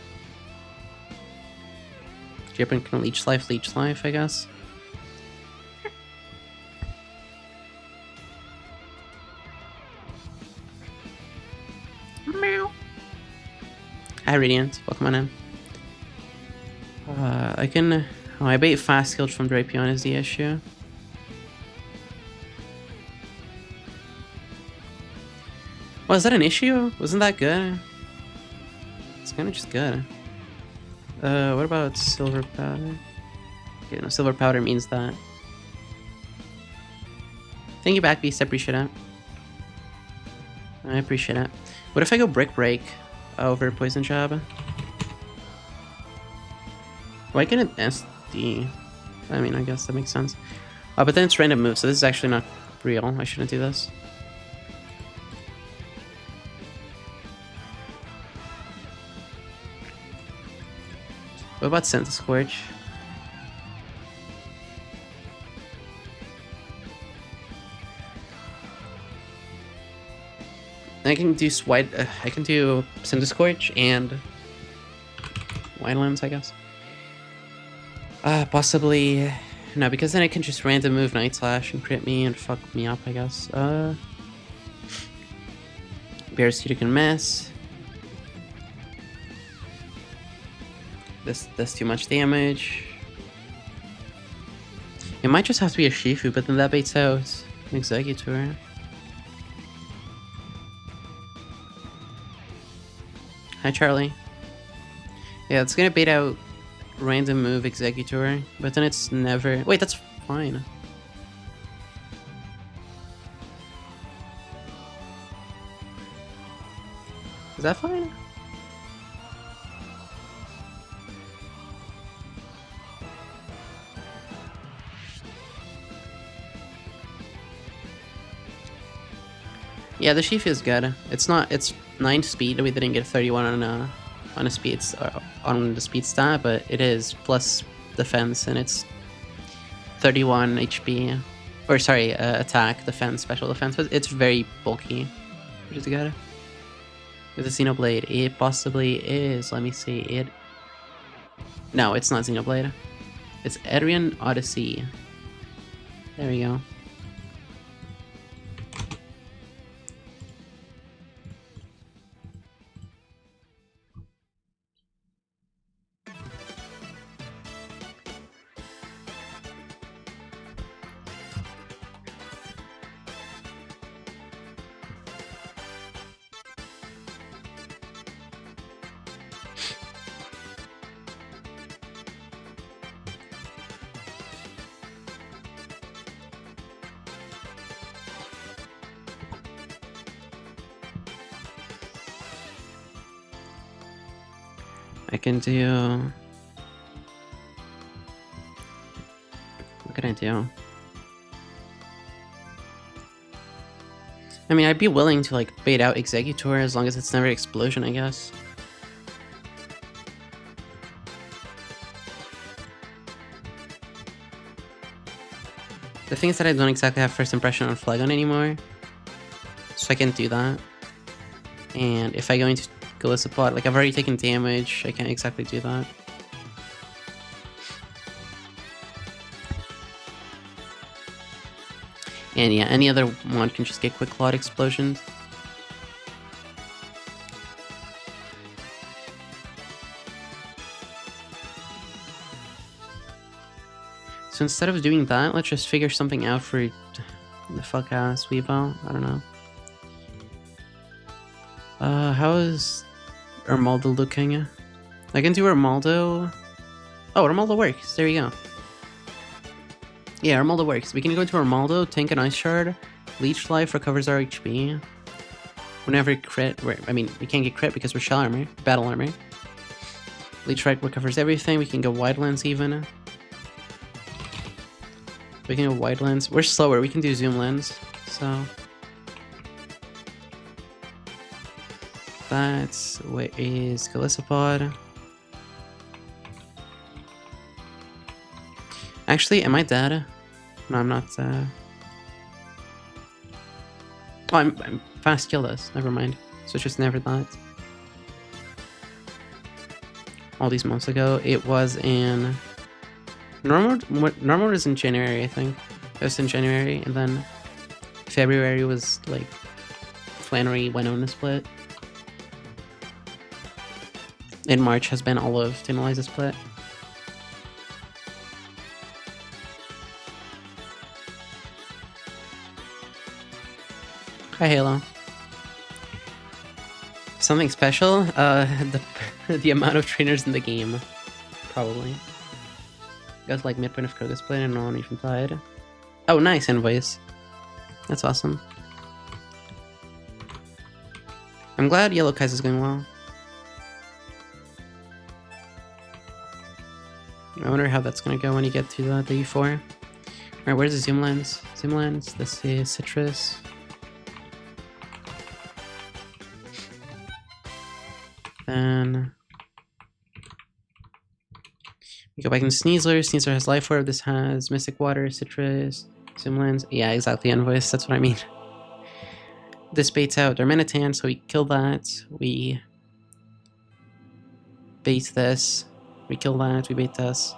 S1: Drapion can leech life, I guess. Meow. Hi, Radiant. Welcome on in. I can... Oh, I bait fast killed from Drapion is the issue. Well, is that an issue? Wasn't that good? It's kind of just good. What about Silver Powder? Okay, no, Silver Powder means that. Thank you, back beast. I appreciate it. I appreciate it. What if I go Brick Break over Poison Jab? Why can it SD? I mean, I guess that makes sense. But then it's random move, so this is actually not real. I shouldn't do this. What about Scent Scorch? I can do I can do Scent Scorch and Wide Limbs, I guess. Possibly no, because then I can just random move Night Slash and crit me and fuck me up, I guess. Barracuda can miss. This does too much damage. It might just have to be a Shifu, but then that baits out an Executor. Hi, Charlie. Yeah, it's gonna bait out random move Executor, but then it's never... Wait, that's fine. that fine? Yeah, the sheaf is good. It's 9 speed. We didn't get 31 on a speed on the speed stat, but it is plus defense, and it's 31 HP, or sorry, attack, defense, special defense. But it's very bulky, which is good. With a Xenoblade, it possibly is. Let me see it. No, it's not Xenoblade. It's Etrian Odyssey. There we go. I can do... What can I do? I mean, I'd be willing to, like, bait out Executor as long as it's never Explosion, I guess. The thing is that I don't exactly have first impression on Flagon anymore, so I can do that. And if I go into Golisopod, like, I've already taken damage, I can't exactly do that. And yeah, any other one can just get quick Cloud Explosions. So instead of doing that, let's just figure something out for the fuck ass Weebo. I don't know. How is Armaldo looking? I can do Armaldo. Oh, Armaldo works. There you go. Yeah, Armaldo works. We can go to Armaldo, tank an Ice Shard, Leech Life recovers our HP. Whenever crit, I mean, we can't get crit because we're Shell Armor, Battle Armor. Leech Life recovers everything. We can go Wide Lens even. We can go Wide Lens. We're slower. We can do Zoom Lens. So that's what is Golisopod. Actually, am I dead? No, I'm not. Oh, I'm fast kill this. Never mind. So it's just never that. All these months ago, it was in normal was in January, I think. It was in January, and then February was like Flannery Winona split. In March has been all of Timaliza split. Hi, Halo. Something special? The amount of trainers in the game, probably. Got like midpoint of Krogus play and no one even died. Oh, nice invoice. That's awesome. I'm glad Yellow Kai's going well. I wonder how that's gonna go when you get to the U4. Alright, where's the zoom lens? Zoom lens, this is Citrus. Then we go back into Sneasler. Sneasler has Life Orb. This has Mystic Water, Citrus, Zoom Lens. Yeah, exactly, Invoice. That's what I mean. This baits out Darmanitan, so we kill that. We bait this. We kill that. We bait this.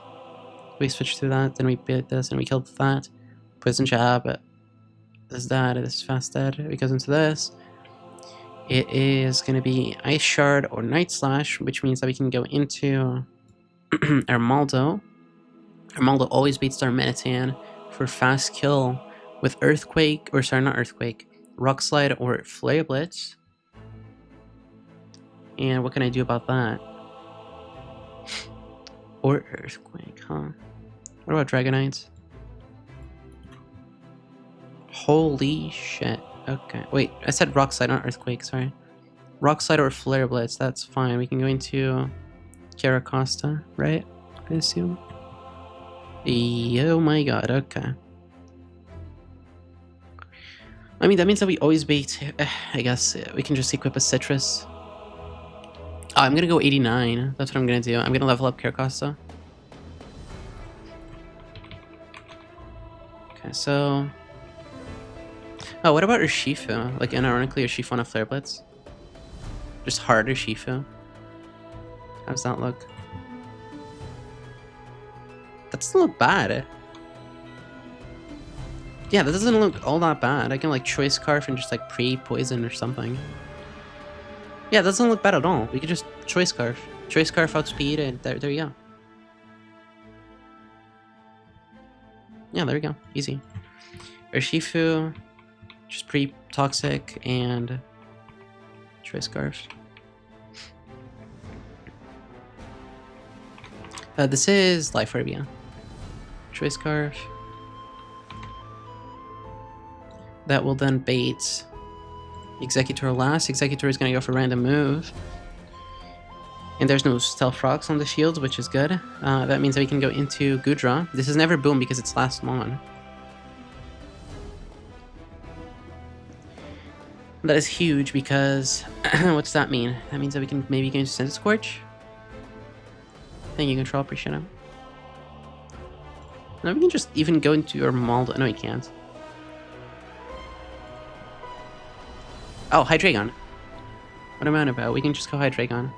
S1: We switch to that. Then we bait this, and we kill that. Poison Jab. This is that. This is Fast Dead. We goes into this. It is going to be Ice Shard or Night Slash, which means that we can go into Armaldo. Armaldo always beats Darmanitan for fast kill with Earthquake, or sorry, not Earthquake, Rock Slide or Flare Blitz. And what can I do about that? Or Earthquake, huh? What about Dragonite? Holy shit. Okay, wait, I said Rock Slide, not Earthquake, sorry. Rock Slide or Flare Blitz, that's fine. We can go into Caracosta, right? I assume. Oh my god, okay. I mean, that means that we always bait. I guess we can just equip a Citrus. Oh, I'm gonna go 89. That's what I'm gonna do. I'm gonna level up Caracosta. Okay, so... Oh, what about Urshifu? Like, unironically, Urshifu on a Flare Blitz? Just hard Urshifu. How's that look? That doesn't look bad. Yeah, that doesn't look all that bad. I can, like, Choice Scarf and just, like, pre-poison or something. Yeah, that doesn't look bad at all. We could just Choice Scarf. Choice Scarf, outspeed, and there you go. Yeah, there we go. Easy. Urshifu, just pre-toxic, and Choice Scarf. This is Life Orb, yeah. Choice Scarf. That will then bait Executor last. Executor is going to go for random move. And there's no Stealth Rocks on the shield, which is good. That means that we can go into Gudra. This is never Boom because it's last Mon. That is huge because... what does that mean? That means that we can maybe go into Sense Scorch. Thank you, Control. Appreciate it. Now we can just even go into your Maldo. No, we can't. Oh, Hydreigon. What am I on about? We can just go Hydreigon.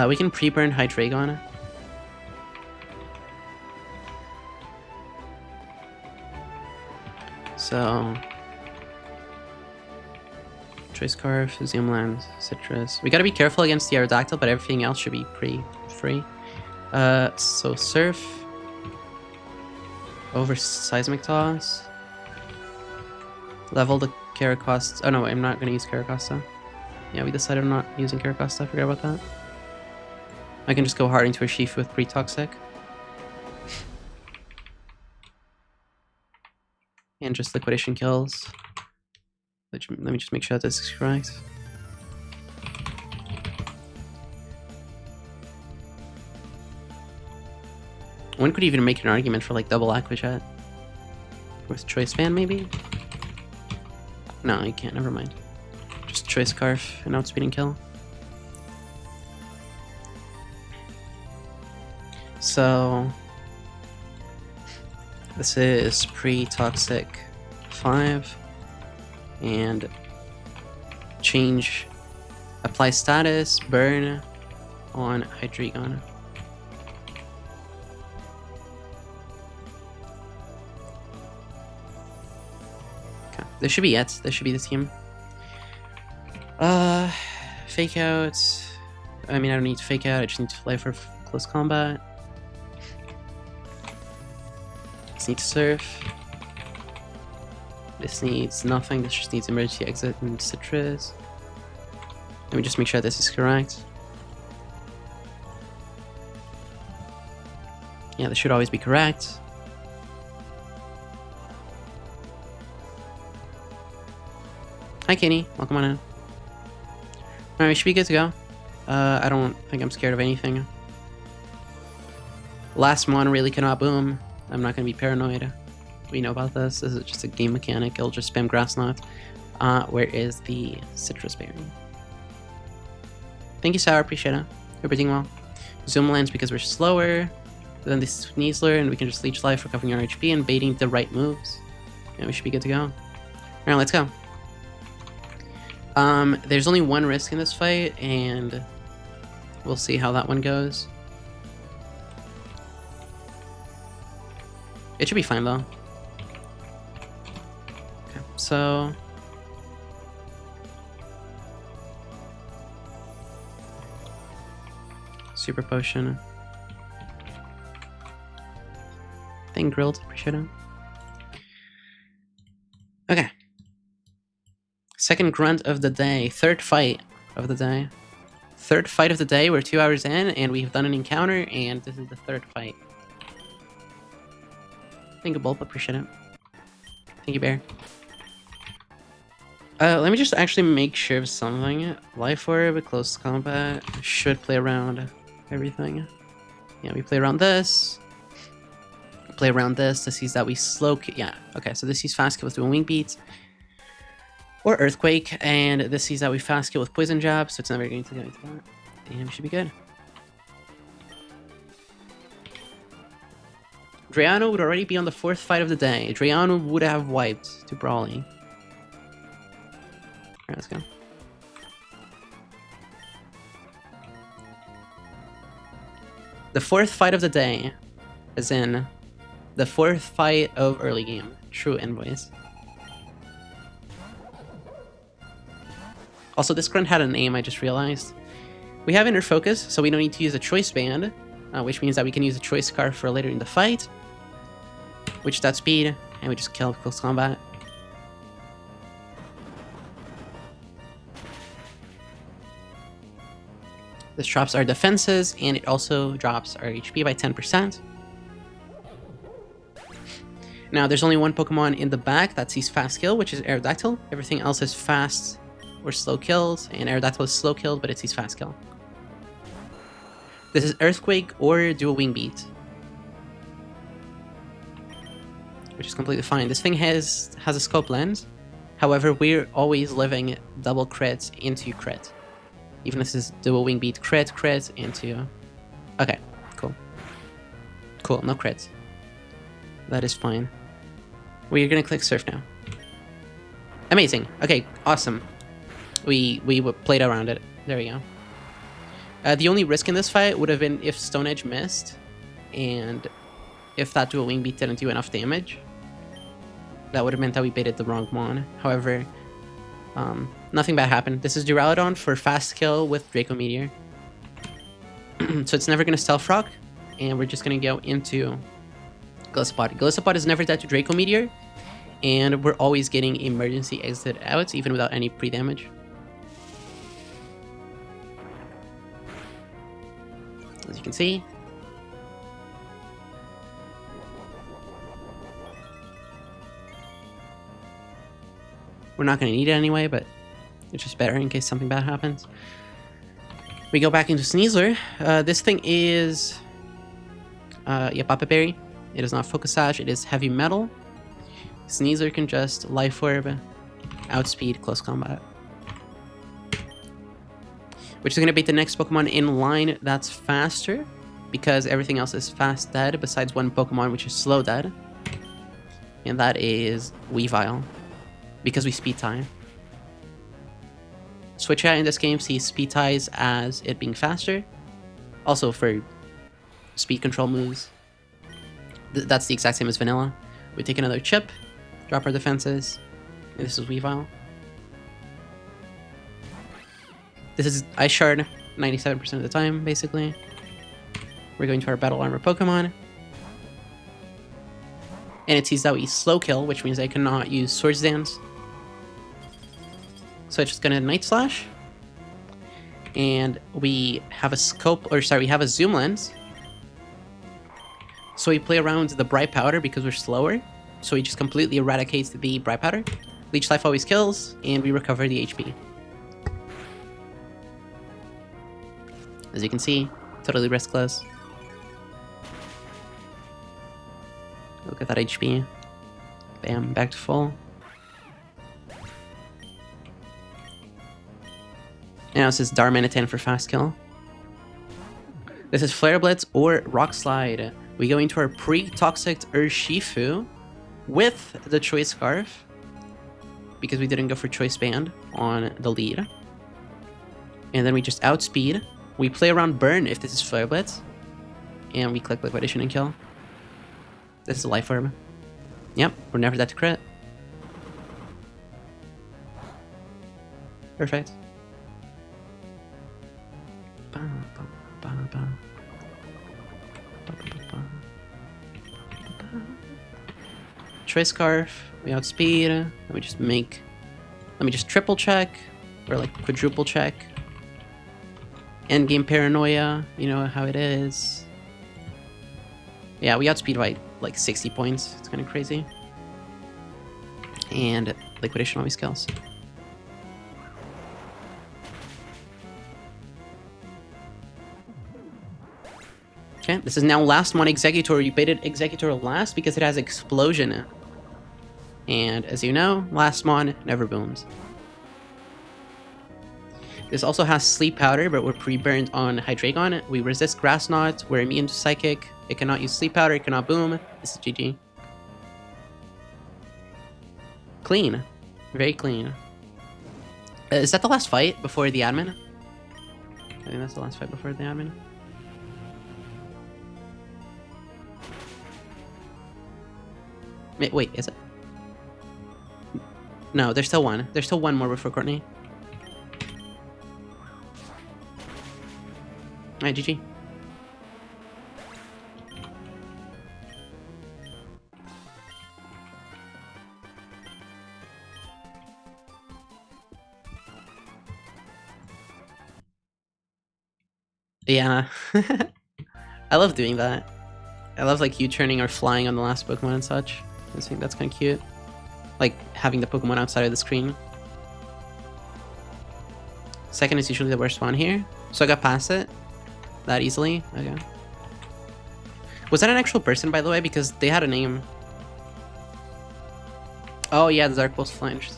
S1: We can pre-burn Hydreigon. So... Choice Scarf, Zoomland, Citrus. We gotta be careful against the Aerodactyl, but everything else should be pretty free. So Surf. Over Seismic Toss. Level the Caracosta. Oh no, I'm not gonna use Caracosta. Yeah, we decided on not using Caracosta. I forgot about that. I can just go hard into a Sheaf with pre-toxic. And just liquidation kills. Let me just make sure that this is correct. One could even make an argument for like double Aquajet. With Choice Band maybe? No, you can't, never mind. Just Choice Scarf and outspeed and kill. So... this is pre-toxic 5. And change, apply status, burn on Hydreigon. Okay, this should be it. This should be the team. Fake out. I mean, I don't need to fake out. I just need to fly for close combat. Just need to surf. This needs nothing, this just needs emergency exit and Citrus. Let me just make sure this is correct. Yeah, this should always be correct. Hi Kenny, welcome on in. Alright, we should be good to go. I don't think I'm scared of anything. Last Mon really cannot boom. I'm not gonna be paranoid. We know about this. This is just a game mechanic. It'll just spam Grass Knot. Where is the Citrus Berry? Thank you, Sour. Appreciate it. Hope you're doing well. Zoom lands because we're slower than the Sneasler, and we can just Leech Life, recovering our HP, and baiting the right moves. Yeah, we should be good to go. Alright, let's go. There's only one risk in this fight, and we'll see how that one goes. It should be fine, though. So Super Potion. Thing grilled, appreciate it. Okay. Second grunt of the day. Third fight of the day. Third fight of the day. We're 2 hours in and we've done an encounter and this is the third fight. Thank you, Bulb, appreciate it. Thank you, Bear. Let me just actually make sure of something. Life Orb, close combat, should play around everything. Yeah, we play around this. Play around this. This sees that we slow. Yeah, okay, so this sees fast kill with doing wing beats or earthquake, and this sees that we fast kill with poison jab, so it's never going to go into that. And we should be good. Drayano would already be on the 4th fight of the day. Drayano would have wiped to Brawly. Alright, let's go. The 4th fight of the day, as in the 4th fight of early game. True invoice. Also, this grunt had a name, I just realized. We have inner focus, so we don't need to use a choice band, which means that we can use a choice scarf for later in the fight. Which that speed, and we just kill close combat. This drops our defenses, and it also drops our HP by 10%. Now, there's only one Pokemon in the back that sees fast kill, which is Aerodactyl. Everything else is fast or slow kills, and Aerodactyl is slow killed, but it sees fast kill. This is Earthquake or Dual Wing Beat, which is completely fine. This thing has a scope lens. However, we're always living double crits into crit. Even if this is Dual Wing Beat crit into... Okay, cool. Cool, no crits. That is fine. We're gonna click Surf now. Amazing. Okay, awesome. We played around it. There we go. The only risk in this fight would have been if Stone Edge missed, and if that Dual Wing Beat didn't do enough damage. That would have meant that we baited the wrong Mon. However, nothing bad happened. This is Duraludon for fast kill with Draco Meteor. So it's never going to Stealth Rock, and we're just going to go into Golisopod. Golisopod is never dead to Draco Meteor, and we're always getting emergency exit out, even without any pre-damage. As you can see. We're not going to need it anyway, but it's just better in case something bad happens. We go back into Sneasler. This thing is... yeah, Papa Berry. It is not Focus Sash, it is Heavy Metal. Sneasler can just Life Orb, outspeed, close combat. Which is going to beat the next Pokemon in line that's faster, because everything else is fast dead, besides one Pokemon which is slow dead. And that is Weavile, because we speed tie. Switch out in this game sees speed ties as it being faster. Also for speed control moves. That's the exact same as Vanilla. We take another chip, drop our defenses, and this is Weavile. This is Ice Shard 97% of the time, basically. We're going to our Battle Armor Pokemon. And it sees that we slow kill, which means I cannot use Swords Dance. So it's just gonna Night Slash. And we have a scope, or sorry, we have a zoom lens. So we play around the Bright Powder because we're slower. So he just completely eradicates the Bright Powder. Leech Life always kills, and we recover the HP. As you can see, totally riskless. Look at that HP. Bam, back to full. Now this is Darmanitan for fast kill. This is Flare Blitz or Rock Slide. We go into our pre-Toxic Urshifu with the Choice Scarf, because we didn't go for Choice Band on the lead. And then we just outspeed. We play around Burn if this is Flare Blitz. And we click Liquidation and kill. This is a Life Orb. Yep, we're never dead to crit. Perfect. Choice Scarf, we outspeed, let me just triple check, or like quadruple check. Endgame Paranoia, you know how it is. Yeah, we outspeed by like 60 points, it's kind of crazy. And Liquidation always kills. Okay, this is now last Mon Executor. You baited Executor last because it has Explosion. And as you know, last Mon never booms. This also has Sleep Powder, but we're pre-burned on Hydreigon. We resist Grass Knot. We're immune to Psychic. It cannot use Sleep Powder. It cannot boom. This is GG. Clean. Very clean. Is that the last fight before the admin? I think that's the last fight before the admin. Wait, is it? No, there's still one. There's still one more before Courtney. Alright, GG. Yeah. I love doing that. I love like you turning or flying on the last Pokemon and such. I think that's kind of cute. Like having the Pokemon outside of the screen. Second is usually the worst one here. So I got past it that easily. Okay. Was that an actual person, by the way? Because they had a name. Oh yeah, the Dark Pulse flanged.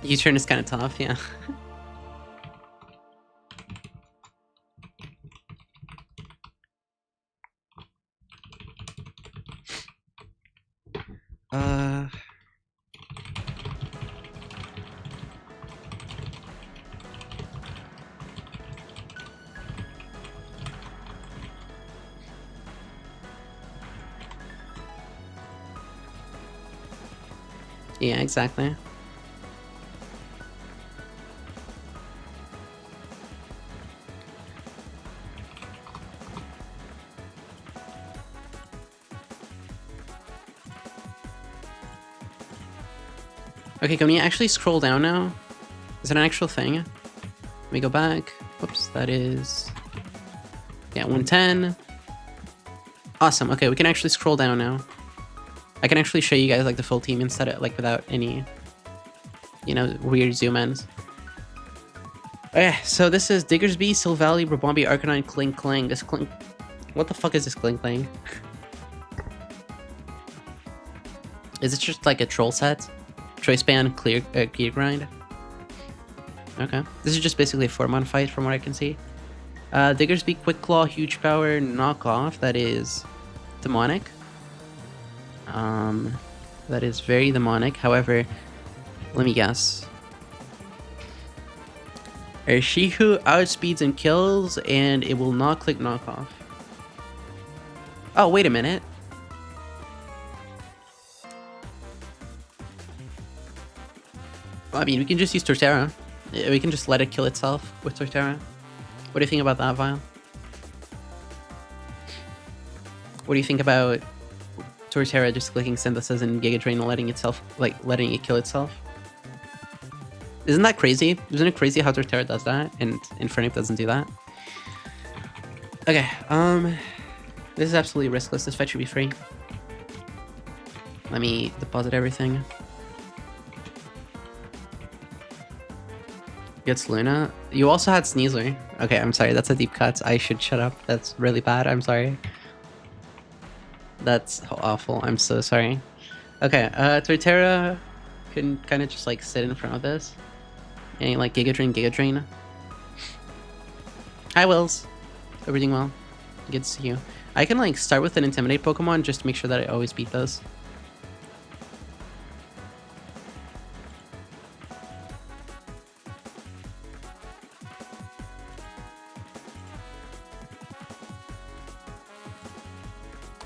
S1: U-turn is kind of tough, yeah. Yeah, exactly. Okay, can we actually scroll down now? Is that an actual thing? Let me go back. Whoops, that is... Yeah, 110. Awesome, okay, we can actually scroll down now. I can actually show you guys like the full team instead of like without any, you know, weird zoom ins. Okay, so this is Diggersby, Silvally, Rabombi, Arcanine, Kling Kling. This Kling... What the fuck is this Kling Kling? Is it just like a troll set? Choice Band, Gear Grind? Okay. This is just basically a 4-mon fight from what I can see. Diggersby, Quick Claw, Huge Power, Knockoff. That is demonic. That is very demonic. However, let me guess. Urshifu outspeeds and kills, and it will not click Knockoff. Oh, wait a minute. I mean, we can just use Torterra. We can just let it kill itself with Torterra. What do you think about that, Vile? What do you think about Torterra just clicking Synthesis and Giga Drain and letting it kill itself? Isn't that crazy? Isn't it crazy how Torterra does that and Infernape doesn't do that? Okay, this is absolutely riskless. This fight should be free. Let me deposit everything. Gets Luna. You also had Sneasler. Okay, I'm sorry. That's a deep cut. I should shut up. That's really bad. I'm sorry. That's awful. I'm so sorry. Okay, Torterra can kind of just like sit in front of this. And like Giga Drain. Hi, Wills. Everything well? Good to see you. I can like start with an Intimidate Pokemon just to make sure that I always beat those.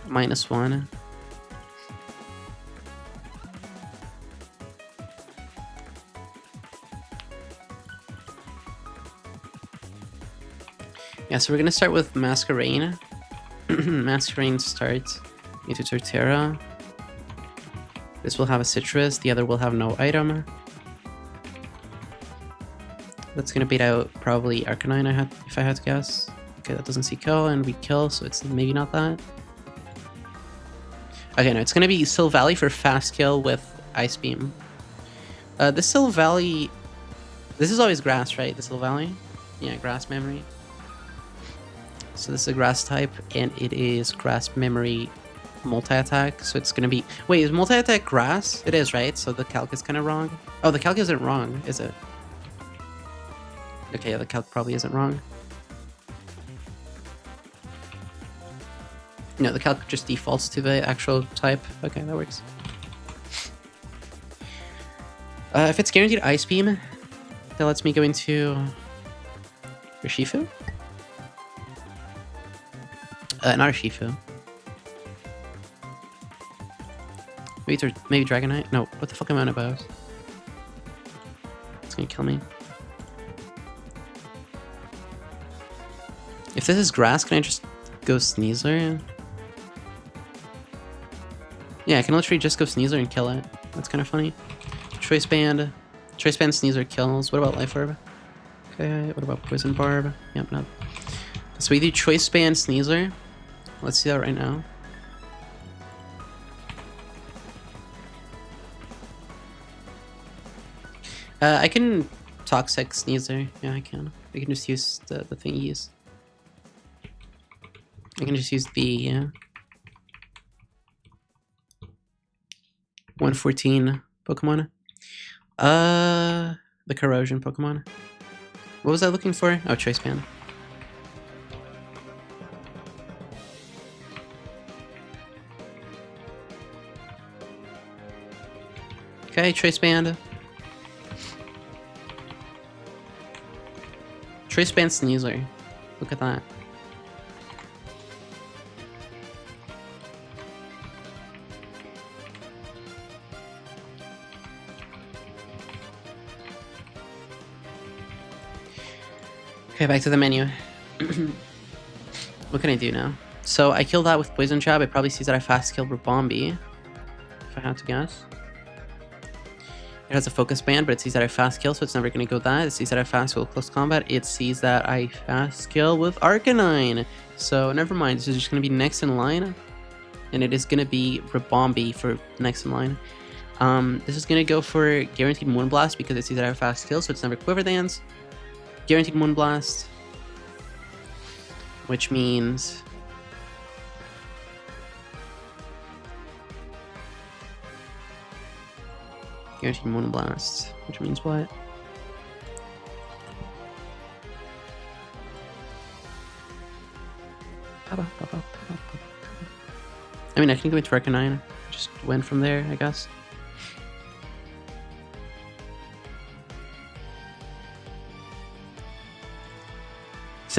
S1: -1. Yeah, so we're gonna start with Masquerain. Masquerain starts into Torterra. This will have a Citrus, the other will have no item. That's gonna beat out probably Arcanine if I had to guess. Okay, that doesn't see kill, and we kill, so it's maybe not that. Okay, no, it's gonna be Silvally for fast kill with Ice Beam. The Sill Valley... This is always grass, right? The Sill Valley? Yeah, grass memory. So this is a grass type, and it is grass memory multi-attack. So it's going to be... Wait, is multi-attack grass? It is, right? So the calc is kind of wrong. Oh, the calc isn't wrong, is it? Okay, yeah, the calc probably isn't wrong. No, the calc just defaults to the actual type. Okay, that works. If it's guaranteed Ice Beam, that lets me go into Urshifu? Not Urshifu. Maybe Dragonite? No, what the fuck am I on about? It's gonna kill me. If this is grass, can I just go Sneasler? Yeah, I can literally just go Sneasler and kill it. That's kind of funny. Choice Band. Choice Band, Sneasler kills. What about Life Orb? Okay, what about Poison Barb? Yep, no. So we do Choice Band, Sneasler. Let's see that right now. I can Toxic Sneasler. Yeah, I can. I can just use the thingies. I can just use the 114 Pokemon. The Corrosion Pokemon. What was I looking for? Oh, Choice Band. Okay, Choice Band. Choice Band Sneasler. Look at that. Okay, back to the menu. What can I do now? So I killed that with Poison Jab. It probably sees that I fast killed Rabombi, if I had to guess. It has a Focus Band, but it sees that I fast kill, so it's never going to go that. It sees that I fast kill with Close Combat. It sees that I fast kill with Arcanine. So never mind. This is just going to be next in line, and it is going to be Rabombi for next in line. This is going to go for Guaranteed Moonblast because it sees that I have fast kill, so it's never Quiver Dance. Guaranteed Moonblast, which means Guaranteed Moonblast, which means what? I mean, I can go into Arcanine, just win from there, I guess.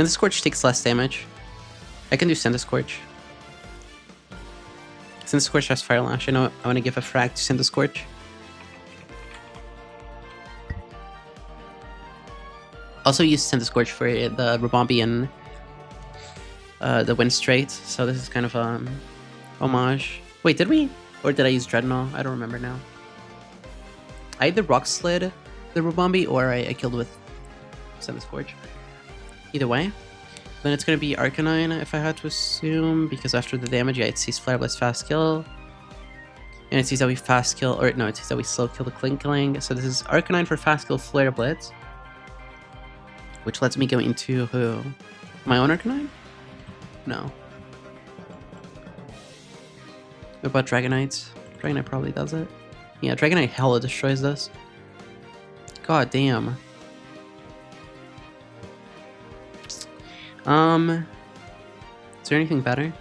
S1: Scorch takes less damage. I can do Scorch. Scorch has Fire Lash. I know I want to give a frag to Scorch. Also use Scorch for the Rabombi and the Wind Straight. So this is kind of homage. Wait, did we? Or did I use Dreadnought? I don't remember now. I either Rock Slid the Rabombi or I killed with Scorch. Either way. Then it's going to be Arcanine, if I had to assume, because after the damage, yeah, it sees Flare Blast fast kill. And it sees that we fast kill, or no, it sees that we slow kill the Klinkling. So this is Arcanine for fast kill Flare Blitz. Which lets me go into who? My own Arcanine? No. What about Dragonite? Dragonite probably does it. Yeah, Dragonite hella destroys this. God damn. Is there anything better?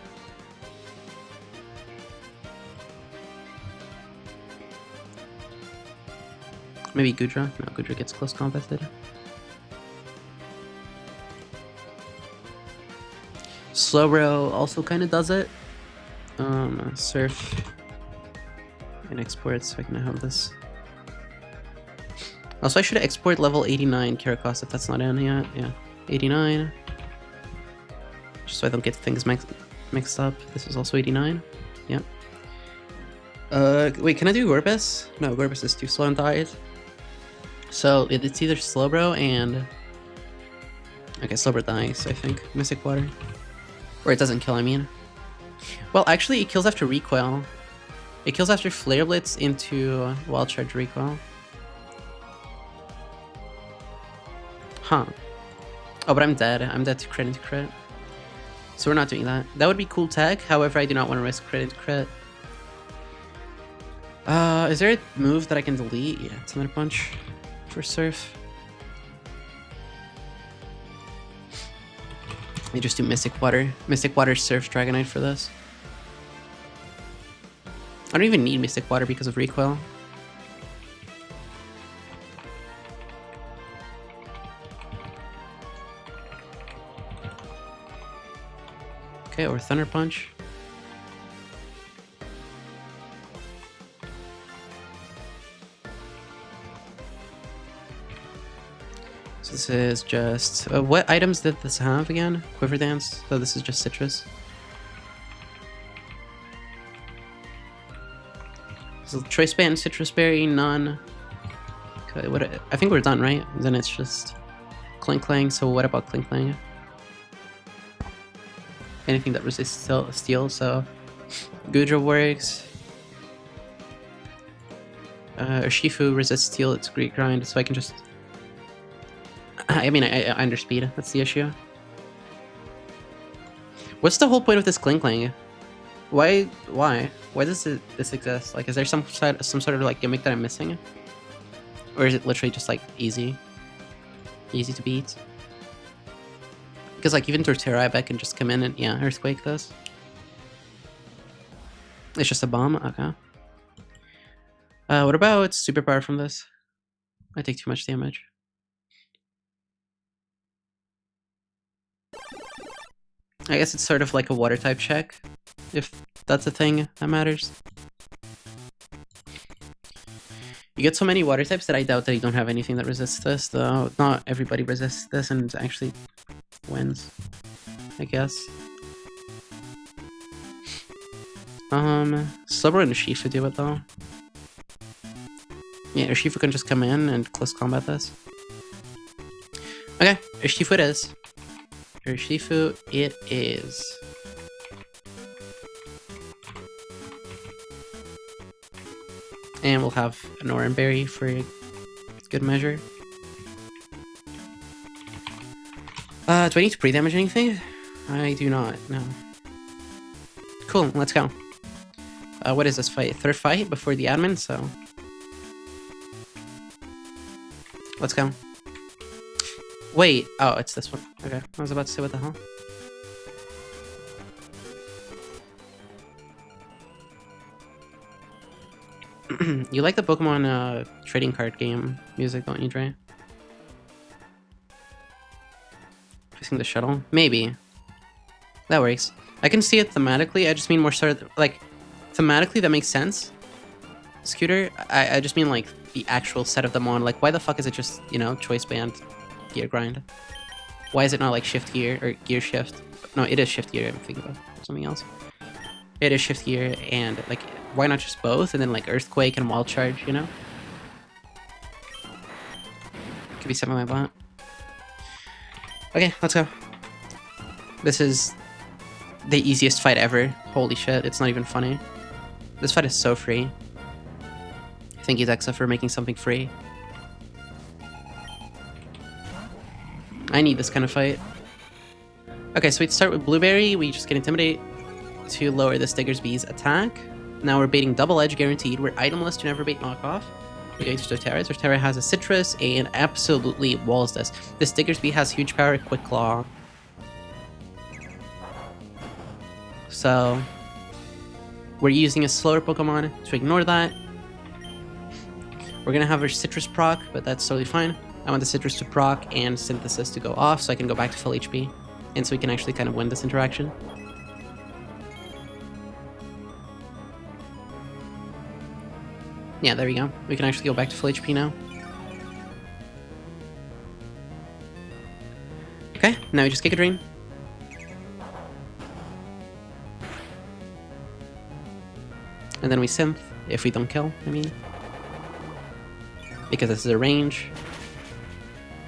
S1: Maybe Goodra? No, Goodra gets close combated. Slowbro also kind of does it. Surf and export so I can have this. Also, I should export level 89 Kirakoss if that's not in yet. Yeah, 89. Just so I don't get things mixed up. This is also 89. Yep. Wait, can I do Gorbis? No, Gorbis is too slow and died. So it's either Slowbro and... Okay, Slowbro dies, I think. Mystic Water. Or it doesn't kill, I mean. Well, actually, it kills after Recoil. It kills after Flare Blitz into Wild Charge Recoil. Huh. Oh, but I'm dead. I'm dead to crit into crit. So we're not doing that. That would be cool tech. However, I do not want to risk crit into crit. Is there a move that I can delete? Yeah, it's another punch for Surf. Let me just do Mystic Water. Mystic Water Surf Dragonite for this. I don't even need Mystic Water because of recoil. Okay, or Thunder Punch. So this is just... what items did this have again? Quiver Dance. So this is just Citrus. So Choice Band, Citrus Berry, none. Okay, I think we're done, right? Then it's just Clang. So what about Clang? Anything that resists steel, so Gudra works. Urshifu resists steel, it's Great Grind, so I can just... I mean, I underspeed, that's the issue. What's the whole point of this Clang? Why does this exist? Like, is there some sort of like gimmick that I'm missing? Or is it literally just like easy to beat? Because like even Torterra, I bet can just come in and yeah, Earthquake this. It's just a bomb. Okay. What about superpower from this? I take too much damage. I guess it's sort of like a water type check, if that's a thing that matters. You get so many water types that I doubt that you don't have anything that resists this, though not everybody resists this and actually wins, I guess. Slowbro and Urshifu do it though. Yeah, Urshifu can just come in and close combat this. Okay, Urshifu it is. Urshifu it is. And we'll have an Oran Berry for good measure. Do I need to pre-damage anything? I do not, no. Cool, let's go. What is this fight? Third fight before the admin, so... Let's go. Wait, oh, it's this one. Okay, I was about to say what the hell. You like the Pokemon trading card game music, don't you, Dre? Facing the shuttle? Maybe. That works. I can see it thematically, I just mean more sort of, like, thematically that makes sense. Scooter, I just mean, like, the actual set of them on. Like, why the fuck is it just, you know, Choice Band, Gear Grind? Why is it not, like, Shift Gear, or Gear Shift? No, it is Shift Gear, I'm thinking about something else. It is Shift Gear, and, like, why not just both? And then, like, Earthquake and Wild Charge, you know? Could be something like that. Okay, let's go. This is the easiest fight ever. Holy shit, it's not even funny. This fight is so free. Thank you, Dexa, for making something free. I need this kind of fight. Okay, so we start with Blueberry. We just get Intimidate to lower this Diggersby's attack. Now we're baiting Double Edge guaranteed. We're itemless to never bait knockoff. We go to Torterra. Torterra has a Citrus and absolutely walls this. This Diggersby has huge power, Quick Claw. So we're using a slower Pokemon to ignore that. We're gonna have our Citrus proc, but that's totally fine. I want the Citrus to proc and Synthesis to go off so I can go back to full HP. And so we can actually kind of win this interaction. Yeah, there we go. We can actually go back to full HP now. Okay, now we just kick a Drain. And then we Synth, if we don't kill, I mean. Because this is a range.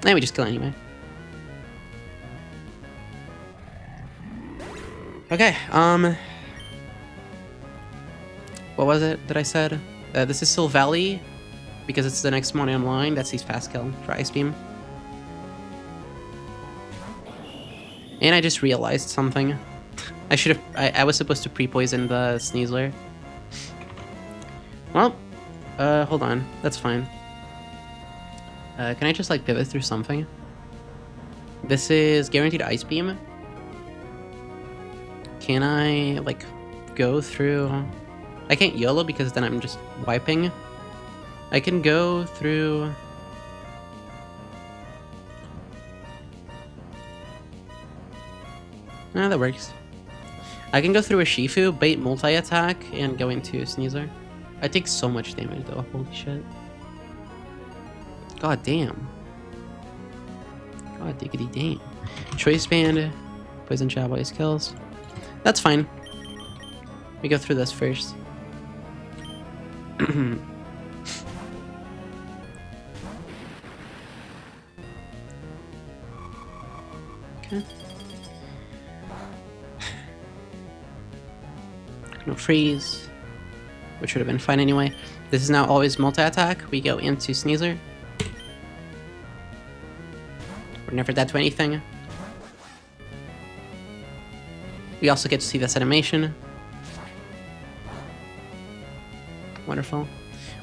S1: And we just kill anyway. Okay, what was it that I said? This is Silvally, because it's the next Mon online. That's his fast kill for Ice Beam. And I just realized something. I should have. I was supposed to pre-poison the Sneasler. Well, hold on. That's fine. Can I just like pivot through something? This is guaranteed Ice Beam. Can I like go through? I can't YOLO because then I'm just wiping. I can go through. Ah, that works. I can go through a Shifu, bait multi-attack, and go into Sneasler. I take so much damage though, holy shit. God damn. God diggity damn. Choice Band, Poison Jab always kills. That's fine. We go through this first. Okay. No freeze, which would have been fine anyway. This is now always multi-attack. We go into Sneasler. We're never dead to anything. We also get to see this animation. Wonderful.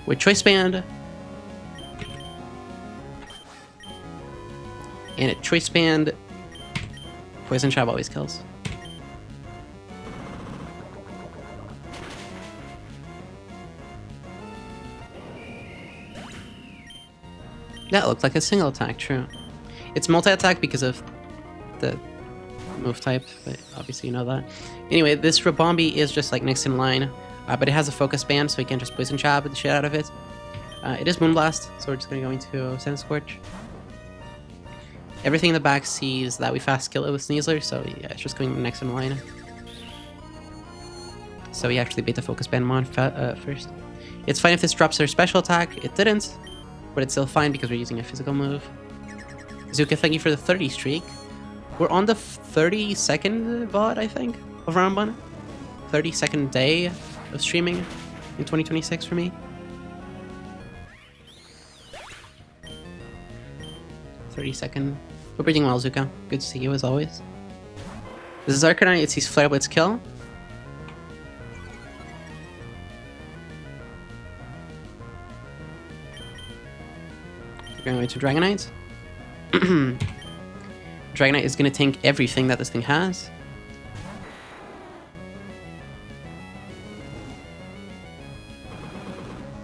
S1: With Choice Band. And at Choice Band, Poison Jab always kills. That looked like a single attack, true. It's multi-attack because of the move type, but obviously you know that. Anyway, this Rabombi is just like next in line, but it has a focus band, so you can just Poison Jab the shit out of it. It is Moonblast, so we're just going to go into Sand Scorch. Everything in the back sees that we fast kill it with Sneasler, so yeah, it's just going next in line. So we actually bait the focus band mod first. It's fine if this drops their special attack. It didn't, but it's still fine because we're using a physical move. Zuka, thank you for the 30 streak. We're on the 32nd VOD, I think, of round 1. 32nd day of streaming in 2026 for me. 32nd. We're breathing well, Zuka. Good to see you as always. This is Arcanine. It sees Flare Blitz kill. We're going to Dragonite. Dragonite is going to tank everything that this thing has.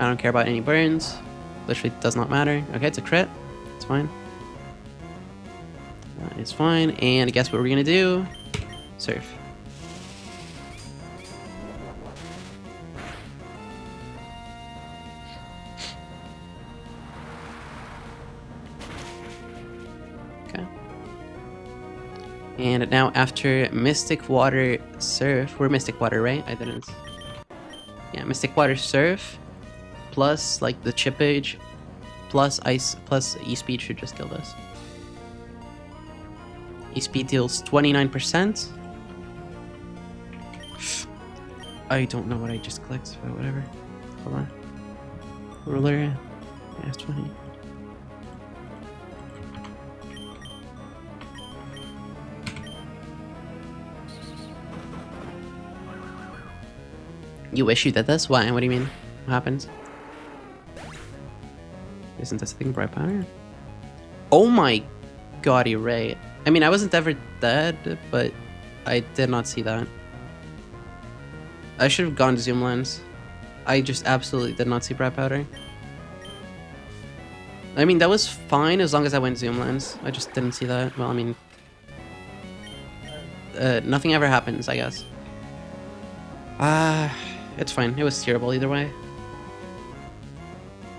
S1: I don't care about any burns. Literally does not matter. Okay, it's a crit. It's fine. It's fine. And guess what we're going to do? Surf. And now after Mystic Water Surf, we're Mystic Water, right? I didn't. Yeah, Mystic Water Surf, plus like the Chippage, plus Ice, plus E-Speed should just kill this. E-Speed deals 29%. I don't know what I just clicked, but whatever. Hold on. Ruler, yeah, 20. You wish you did this? Why? What do you mean? What happens? Isn't this thing bright powder? Oh my god, you're right. I mean, I wasn't ever dead, but I did not see that. I should have gone zoom lens. I just absolutely did not see bright powder. I mean, that was fine as long as I went zoom lens. I just didn't see that. Well, I mean, nothing ever happens, I guess. It's fine. It was terrible either way.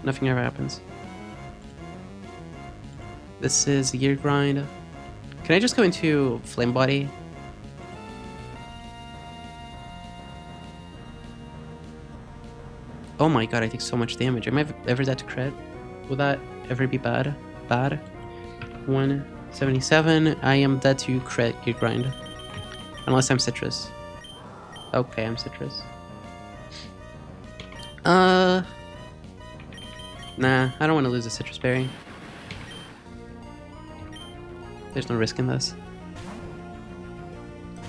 S1: Nothing ever happens. This is Gear Grind. Can I just go into Flame Body? Oh my god, I take so much damage. Am I ever dead to crit? Will that ever be bad? Bad. 177. I am dead to crit Gear Grind. Unless I'm Citrus. Okay, I'm Citrus. Nah, I don't want to lose a Citrus Berry. There's no risk in this.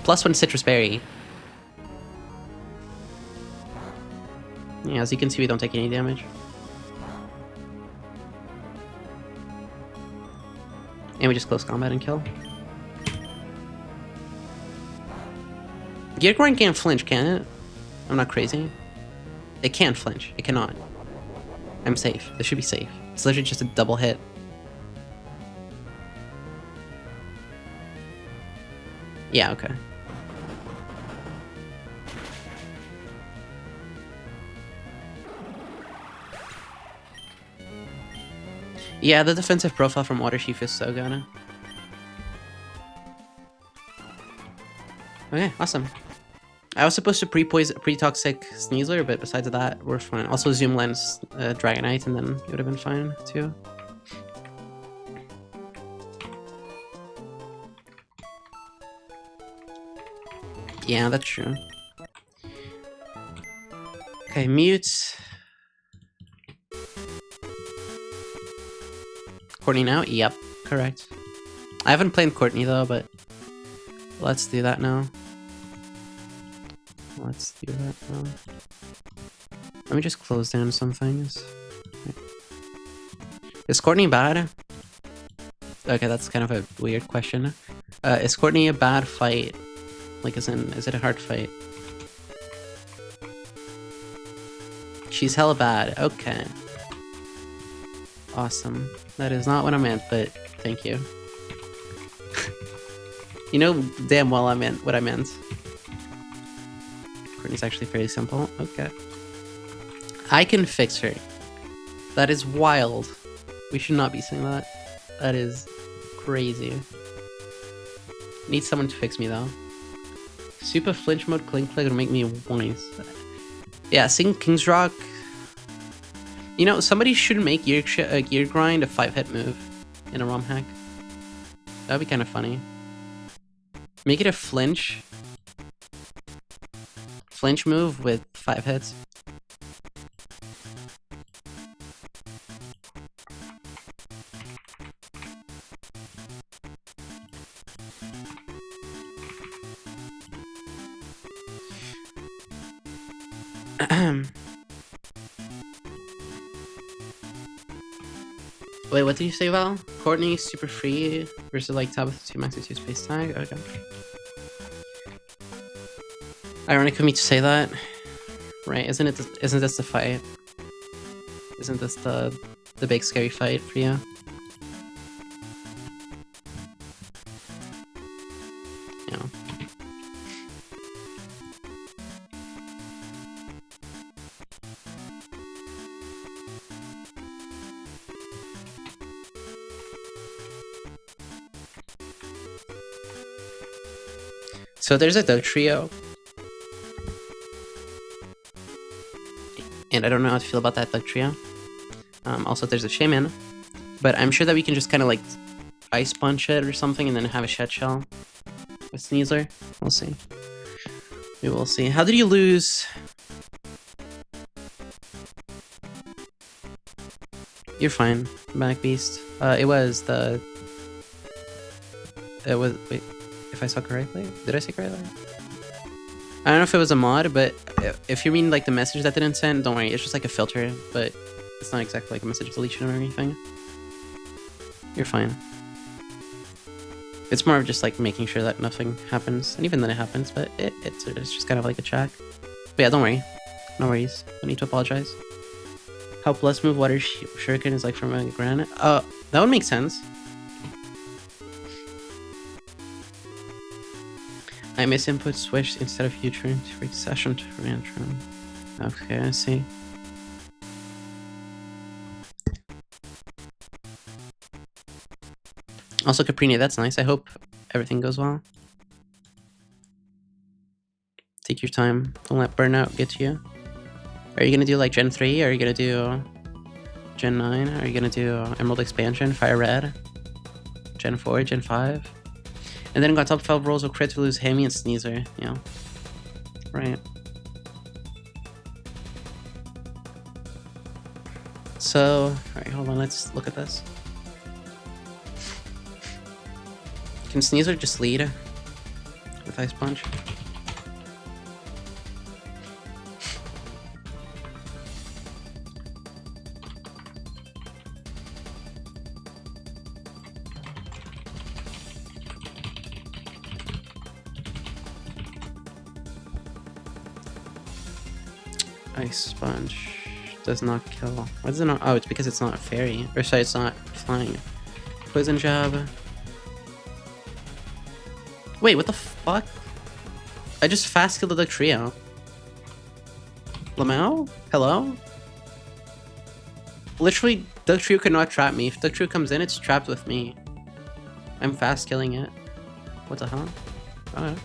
S1: +1 Citrus Berry. Yeah, as you can see, we don't take any damage. And we just close combat and kill. Gear Grind can't flinch, can it? I'm not crazy. It can't flinch. It cannot. I'm safe. This should be safe. It's literally just a double hit. Yeah, okay. Yeah, the defensive profile from Water Sheaf is so good. Okay, awesome. I was supposed to pre-toxic Sneasler, but besides that, we're fine. Also Zoom Lens Dragonite, and then it would have been fine too. Yeah, that's true. Okay, mute. Courtney now? Yep, correct. I haven't played Courtney though, but let's do that now. Let's do that now. Let me just close down some things. Is Courtney bad? Okay, that's kind of a weird question. Is Courtney a bad fight? Like, is it a hard fight? She's hella bad. Okay. Awesome. That is not what I meant, but thank you. You know damn well I meant what I meant. Courtney's actually fairly simple. Okay. I can fix her. That is wild. We should not be saying that. That is crazy. Need someone to fix me though. Super flinch mode Clink Click would make me wise. Yeah, seeing King's Rock. You know, somebody should make Gear Grind a 5-hit move in a ROM hack. That'd be kind of funny. Make it a flinch move with 5 hits. Wait, what did you say, Val? Courtney, super free versus like top of 2 max 2 space tag? Okay. Ironic of me to say that, right? Isn't this the fight? Isn't this the big scary fight for you? Yeah. So there's a Doug trio. And I don't know how to feel about that Doug trio. Also, there's a Shaman. But I'm sure that we can just kind of like Ice Punch it or something and then have a Shed Shell with Sneasler. We'll see. We will see. How did you lose? You're fine, Manic Beast. It was... Wait, if I saw correctly? Did I say correctly? I don't know if it was a mod, but if you mean like the message that didn't send, don't worry. It's just like a filter, but it's not exactly like a message deletion or anything. You're fine. It's more of just like making sure that nothing happens, and even then it happens, but it's just kind of like a check. But yeah, don't worry. No worries. Don't need to apologize. How plus move water shuriken is like from a granite? That would make sense. I miss input switch instead of U-turn to recession to random. Okay, I see. Also, Caprini, that's nice. I hope everything goes well. Take your time. Don't let burnout get to you. Are you gonna do like Gen 3? Are you gonna do Gen 9? Are you gonna do Emerald Expansion, Fire Red? Gen 4, Gen 5? And then got top 12 rolls of crit to lose Hammy and Sneasler. Yeah. Right. So, alright, hold on, let's look at this. Can Sneasler just lead with with Ice Punch. Ice Sponge does not kill. Why does it not? Oh, it's because it's not a fairy. Or sorry, it's not flying. Poison Jab. Wait, what the fuck? I just fast killed the trio. Lamau? Hello? Literally, the trio could not trap me. If the trio comes in, it's trapped with me. I'm fast killing it. What the hell? Alright.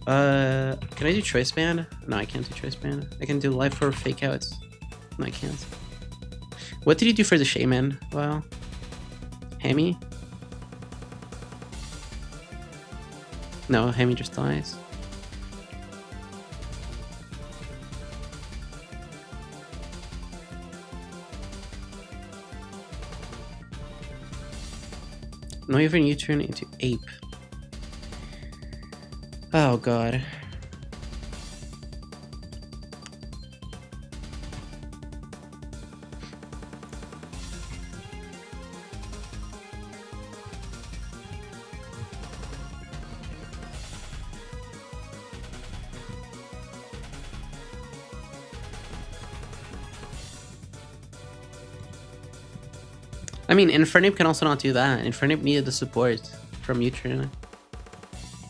S1: Can I do Choice Band? No, I can't do Choice Band. I can do Life or Fake Outs. No, I can't. What did you do for the Shaman? Well, Hammy? No, Hammy just dies. No, even you turn into Ape. Oh god. I mean, Infernape can also not do that. Infernape needed the support from U-turn.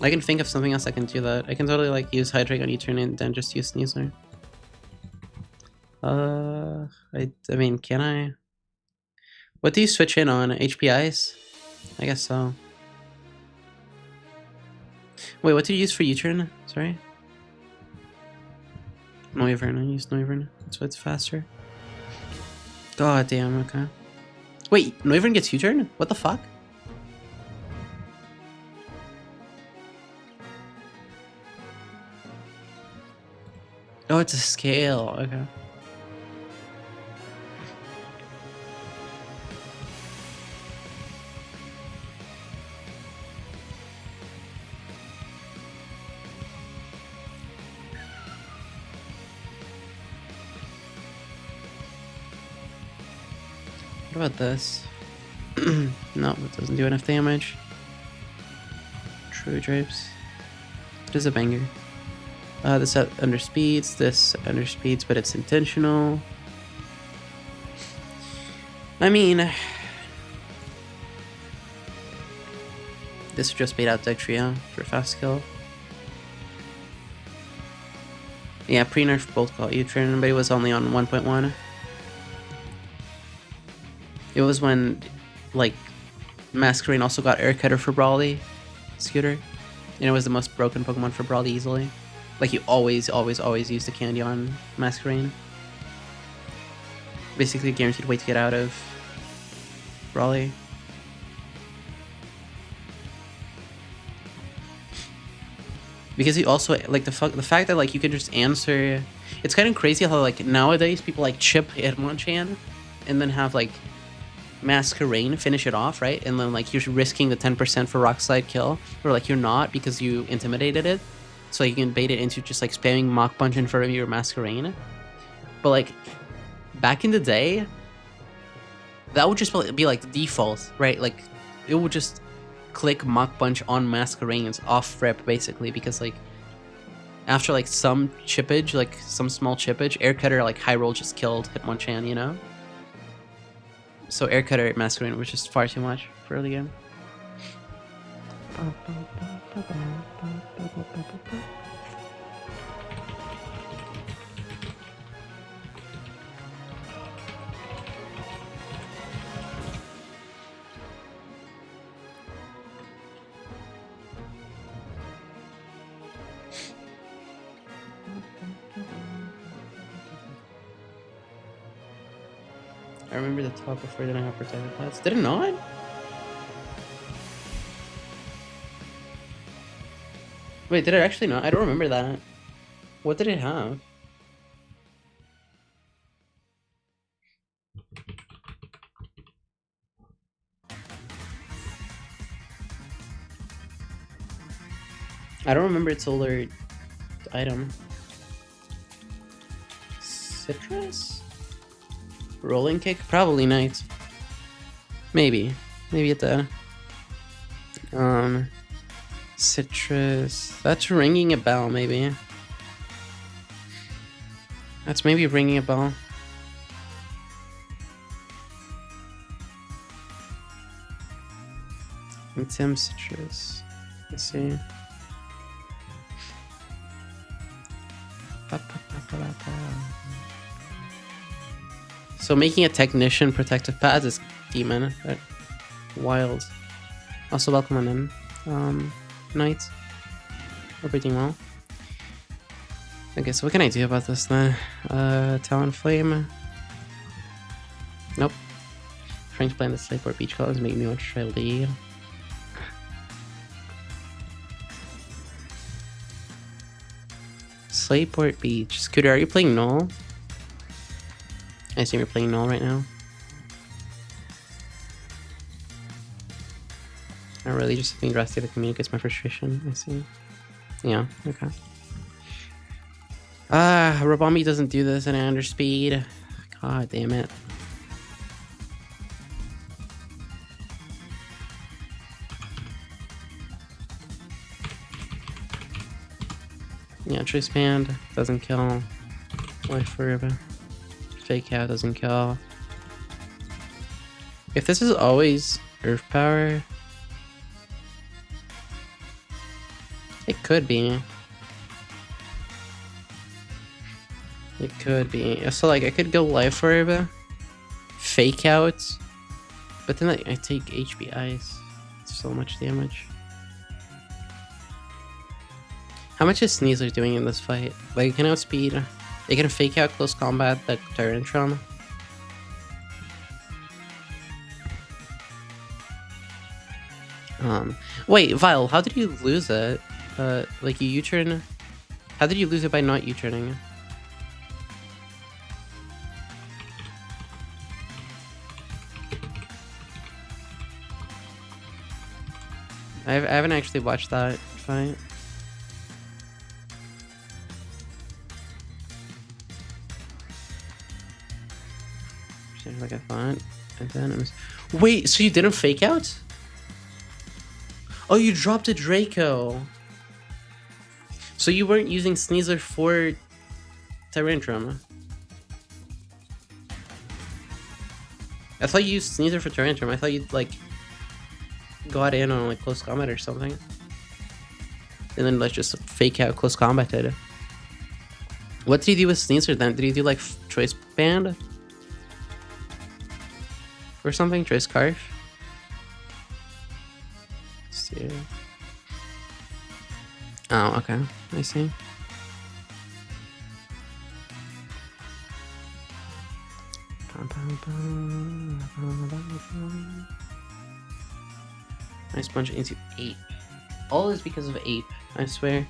S1: I can think of something else I can do that. I can totally like use Hydrate on U-turn and then just use Sneasler. I mean, can I? What do you switch in on? HPIs? I guess so. Wait, what do you use for U-turn? Sorry? Noivern. I use Noivern. That's why it's faster. God damn, okay. Wait, Noivern gets U-turn? What the fuck? Oh, it's a scale. Okay. What about this? No, it doesn't do enough damage. True Drapes. It is a banger. This underspeeds, this underspeeds, but it's intentional. I mean, this would just bait out deck trio for fast kill. Yeah, pre-nerf bolt call U-turn, but it was only on 1.1. It was when, like, Masquerain also got Air Cutter for Brawly Scooter, and it was the most broken Pokemon for Brawly easily. Like, you always use the candy on Masquerain. Basically a guaranteed way to get out of Brawly. Because you also, like, the fact that, like, you can just answer... It's kind of crazy how, like, nowadays people, like, chip Hitmonchan and then have, like, Masquerain finish it off, right? And then, like, you're risking the 10% for Rock Slide kill, or, like, you're not because you intimidated it. So you can bait it into just, like, spamming Mach Punch in front of your Masquerain. But, like, back in the day, that would just be, like, the default, right? Like, it would just click Mach Punch on Masquerains off rip, basically, because, like, after, like, some chippage, like, some small chippage, Air Cutter, like, high roll just killed Hitmonchan, you know? So Air Cutter at Masquerain was just far too much for the game. I remember the top before didn't have protected class. Did it not? Wait, did it actually not? I don't remember that. What did it have? I don't remember its older item. Citrus? Rolling kick? Probably knight. Maybe. Maybe at the citrus. That's ringing a bell, maybe. That's maybe ringing a bell. And Tim citrus. Let's see. So making a technician protective pads is demon. Right? Wild. Also welcome on in. Knight. Everything well. Okay, so what can I do about this then? Talon Flame. Nope. Frank's playing the Slayport Beach colors make me want to try lead. Slayport Beach. Scooter, are you playing Null? I assume you're playing Null right now. I'm really just being rusty that communicates my frustration. I see. Yeah, okay. Rabami doesn't do this and I underspeed. God damn it. Yeah, Choice Band doesn't kill. Life Forever. Fake Out doesn't kill. If this is always Earth Power, it could be. It could be. So like I could go Life Forever, Fake Out, but then I take HP Ice. It's so much damage. How much is Sneasler doing in this fight? Like, it can outspeed. It can fake out close combat the Tyrantrum. Wait, Vile, how did you lose it? Like you U-turn? How did you lose it by not U-turning? I haven't actually watched that fight. Like I thought, and then it was. Wait, so you didn't fake out? Oh, you dropped a Draco. So you weren't using Sneasler for Tyrantrum. I thought you used Sneasler for Tyrantrum. I thought you'd like got in on like close combat or something, and then like just fake out close combated. What did you do with Sneasler then? Did you do like Choice Band? Or something? Choice Scarf? Let's see. Oh, okay. I see. Nice bunch into 8. All is because of Ape, I swear.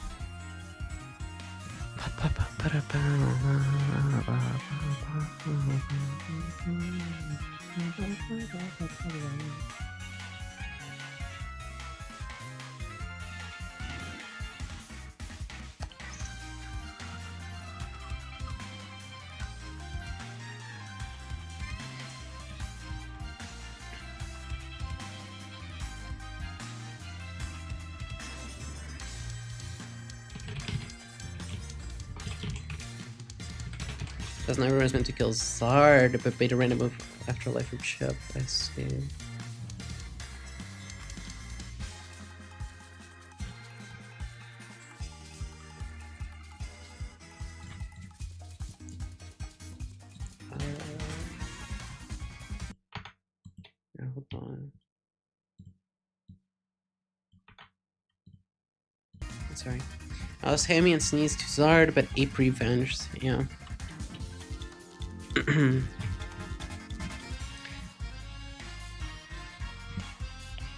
S1: Because not everyone's meant to kill Zard, but beta random move Afterlife or Chip. I see. Yeah, hold on. Sorry. I was Hammy and Sneeze to Zard, but Ape revenged. Yeah.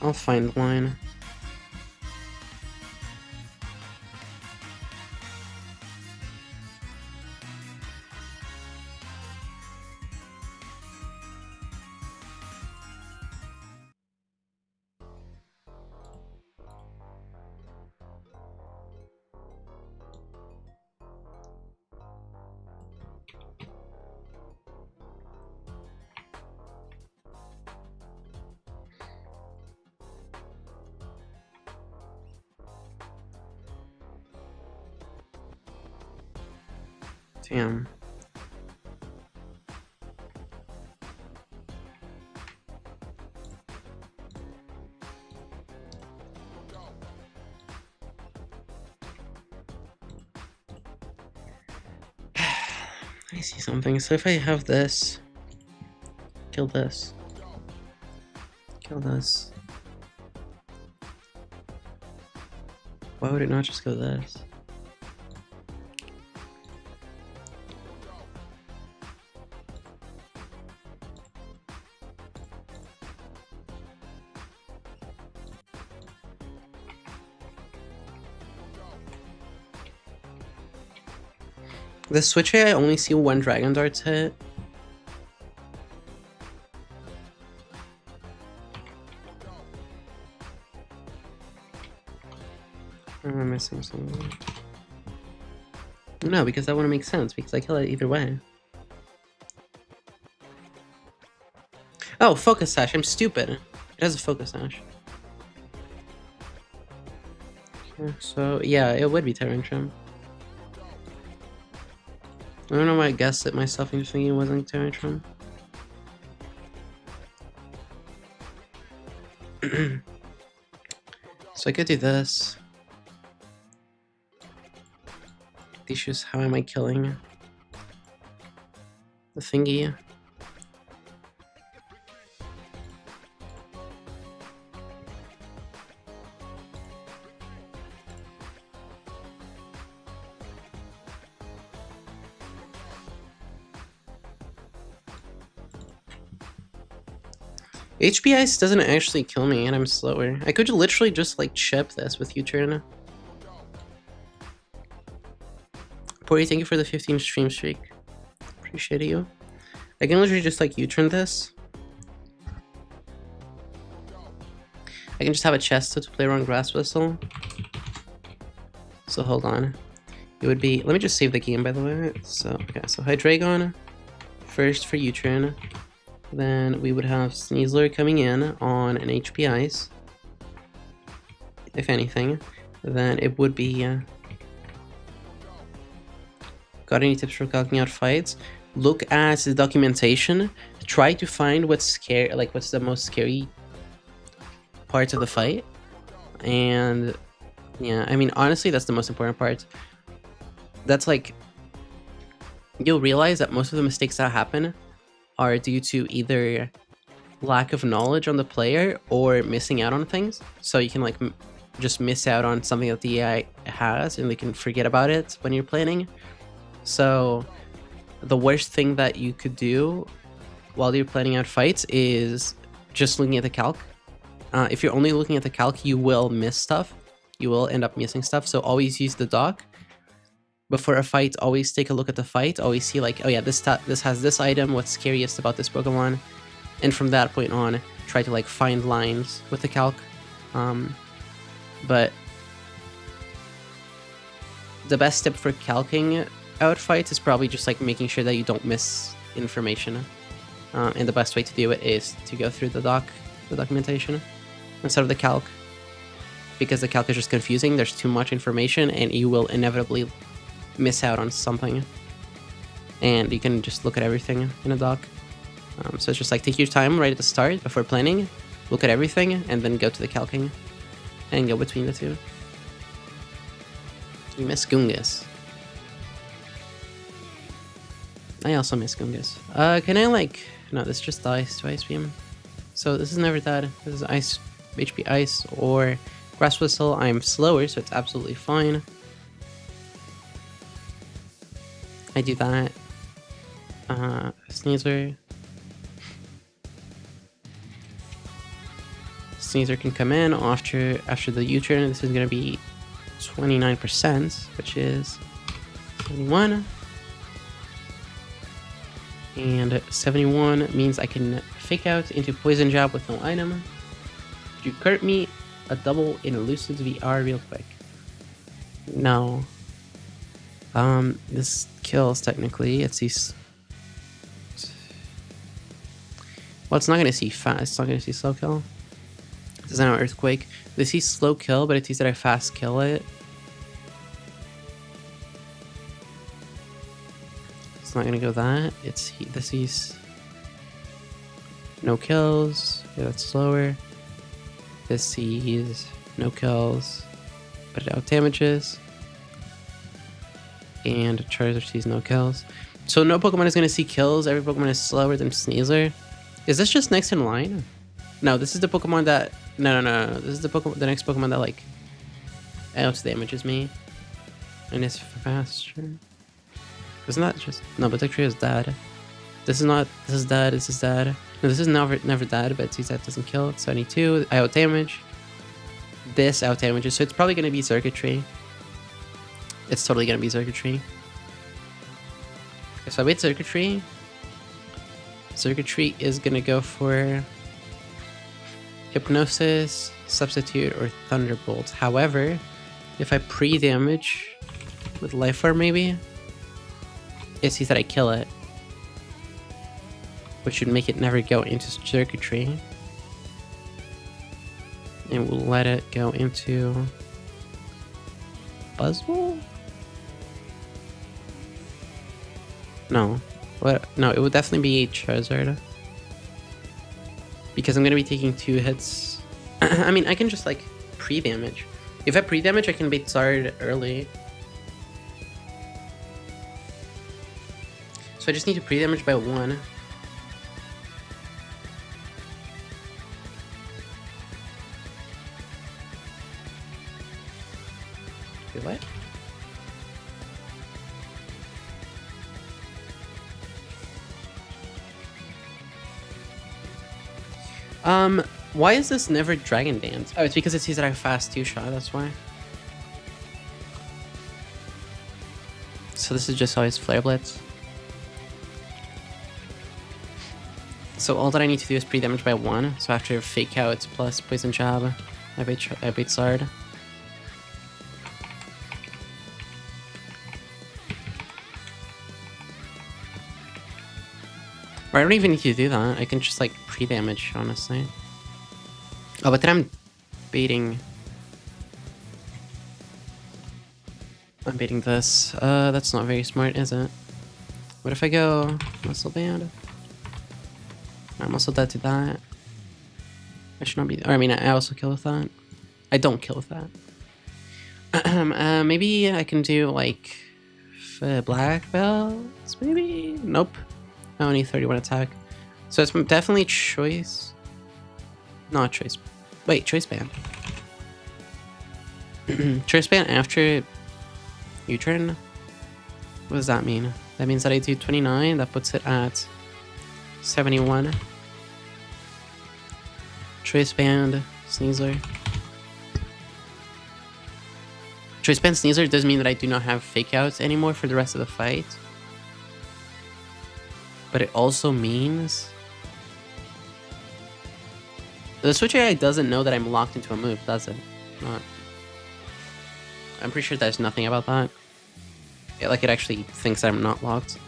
S1: I'll find line. Damn. I see something. So if I have this, kill this, kill this. Why would it not just go this? The switch I only see one Dragon Darts hit. Or am I missing something? No, because that wouldn't make sense, because I kill it either way. Oh, Focus Sash, I'm stupid. It has a Focus Sash. Okay, so, yeah, it would be Tyrantrum. I don't know why I guessed it myself into thinking it wasn't Tyrantrum. So I could do this. The issue is, how am I killing the thingy? HP Ice doesn't actually kill me, and I'm slower. I could literally just like chip this with U-turn. Pori, thank you for the 15 stream streak. Appreciate you. I can literally just like U-turn this. I can just have a chest to play around Grass Whistle. So hold on. It would be, let me just save the game by the way. So okay, so Hydreigon first for U-turn. Then we would have Sneasler coming in on an HP Ice. If anything. Then it would be got any tips for calculating out fights? Look at the documentation. Try to find what's scary, like what's the most scary parts of the fight. And yeah, I mean honestly that's the most important part. That's like, you'll realize that most of the mistakes that happen are due to either lack of knowledge on the player or missing out on things. So you can like just miss out on something that the AI has and they can forget about it when you're planning. So the worst thing that you could do while you're planning out fights is just looking at the calc. If you're only looking at the calc, you will miss stuff. You will end up missing stuff. So always use the doc. Before a fight, always take a look at the fight. Always see like, oh yeah, this has this item. What's scariest about this Pokemon? And from that point on, try to like find lines with the calc. But the best tip for calcing out fights is probably just like making sure that you don't miss information. And the best way to do it is to go through the documentation instead of the calc. Because the calc is just confusing, there's too much information, and you will inevitably miss out on something. And you can just look at everything in a doc. So it's just like, take your time right at the start before planning, look at everything, and then go to the calcing. And go between the two. You miss Gungus. I also miss Gungus. Can I like... No, this just dies to Ice Beam. So this is never that. This is Ice, HP Ice, or Grass Whistle. I'm slower, so it's absolutely fine. I do that. Sneasler. Sneasler can come in after the U-turn. This is going to be 29%, which is 71. And 71 means I can fake out into Poison Jab with no item. Could you curt me a double in Elusive VR real quick? No. This kills technically. It sees. Well, it's not gonna see fast. It's not gonna see slow kill. This is an Earthquake. They see slow kill, but it sees that I fast kill it. It's not gonna go that. This is no kills. Yeah, that's slower. This sees no kills, but it out damages. And Charizard sees no kills. So no Pokemon is gonna see kills. Every Pokemon is slower than Sneasler. Is this just next in line? No, this is the Pokemon that no. This is the next Pokemon that like out damages me. And it's faster. Isn't that just no, but Victory is dead. This is not dead, this is dead. No, this is never dead, but sees that doesn't kill. It's 72. I out damage. This out damages, so it's probably gonna be Circuitry. It's totally gonna be Circuitry. Okay, so I wait Circuitry. Circuitry is gonna go for Hypnosis, Substitute, or Thunderbolt. However, if I pre-damage with Life Orb maybe, it sees that I kill it, which should make it never go into Circuitry. And we'll let it go into Buzzwole? No. What? No, it would definitely be Charizard. Because I'm going to be taking 2 hits. I mean, I can just like pre-damage. If I pre-damage, I can beat Zard early. So I just need to pre-damage by 1. Wait, what? Why is this never Dragon Dance? Oh, it's because it sees that I have fast 2-shot, that's why. So this is just always Flare Blitz. So all that I need to do is pre-damage by 1. So after Fake Out plus Poison Jab, I beat Zard. Or I don't even need to do that. I can just like pre-damage, honestly. Oh, but then I'm baiting this. That's not very smart, is it? What if I go Muscle Band? I'm also dead to that. I should not be. Or I mean, I also kill with that. I don't kill with that. Maybe I can do like Black Belts. Maybe. Nope. I only 31 attack. So it's definitely Choice. Not Choice. Wait, Choice Band. Choice Band after U-turn? What does that mean? That means that I do 29. That puts it at 71. Choice Band, Sneasler. Choice Band, Sneasler does mean that I do not have Fake Outs anymore for the rest of the fight. But it also means the Switch AI doesn't know that I'm locked into a move, does it? Not. I'm pretty sure there's nothing about that. Yeah, like it actually thinks I'm not locked.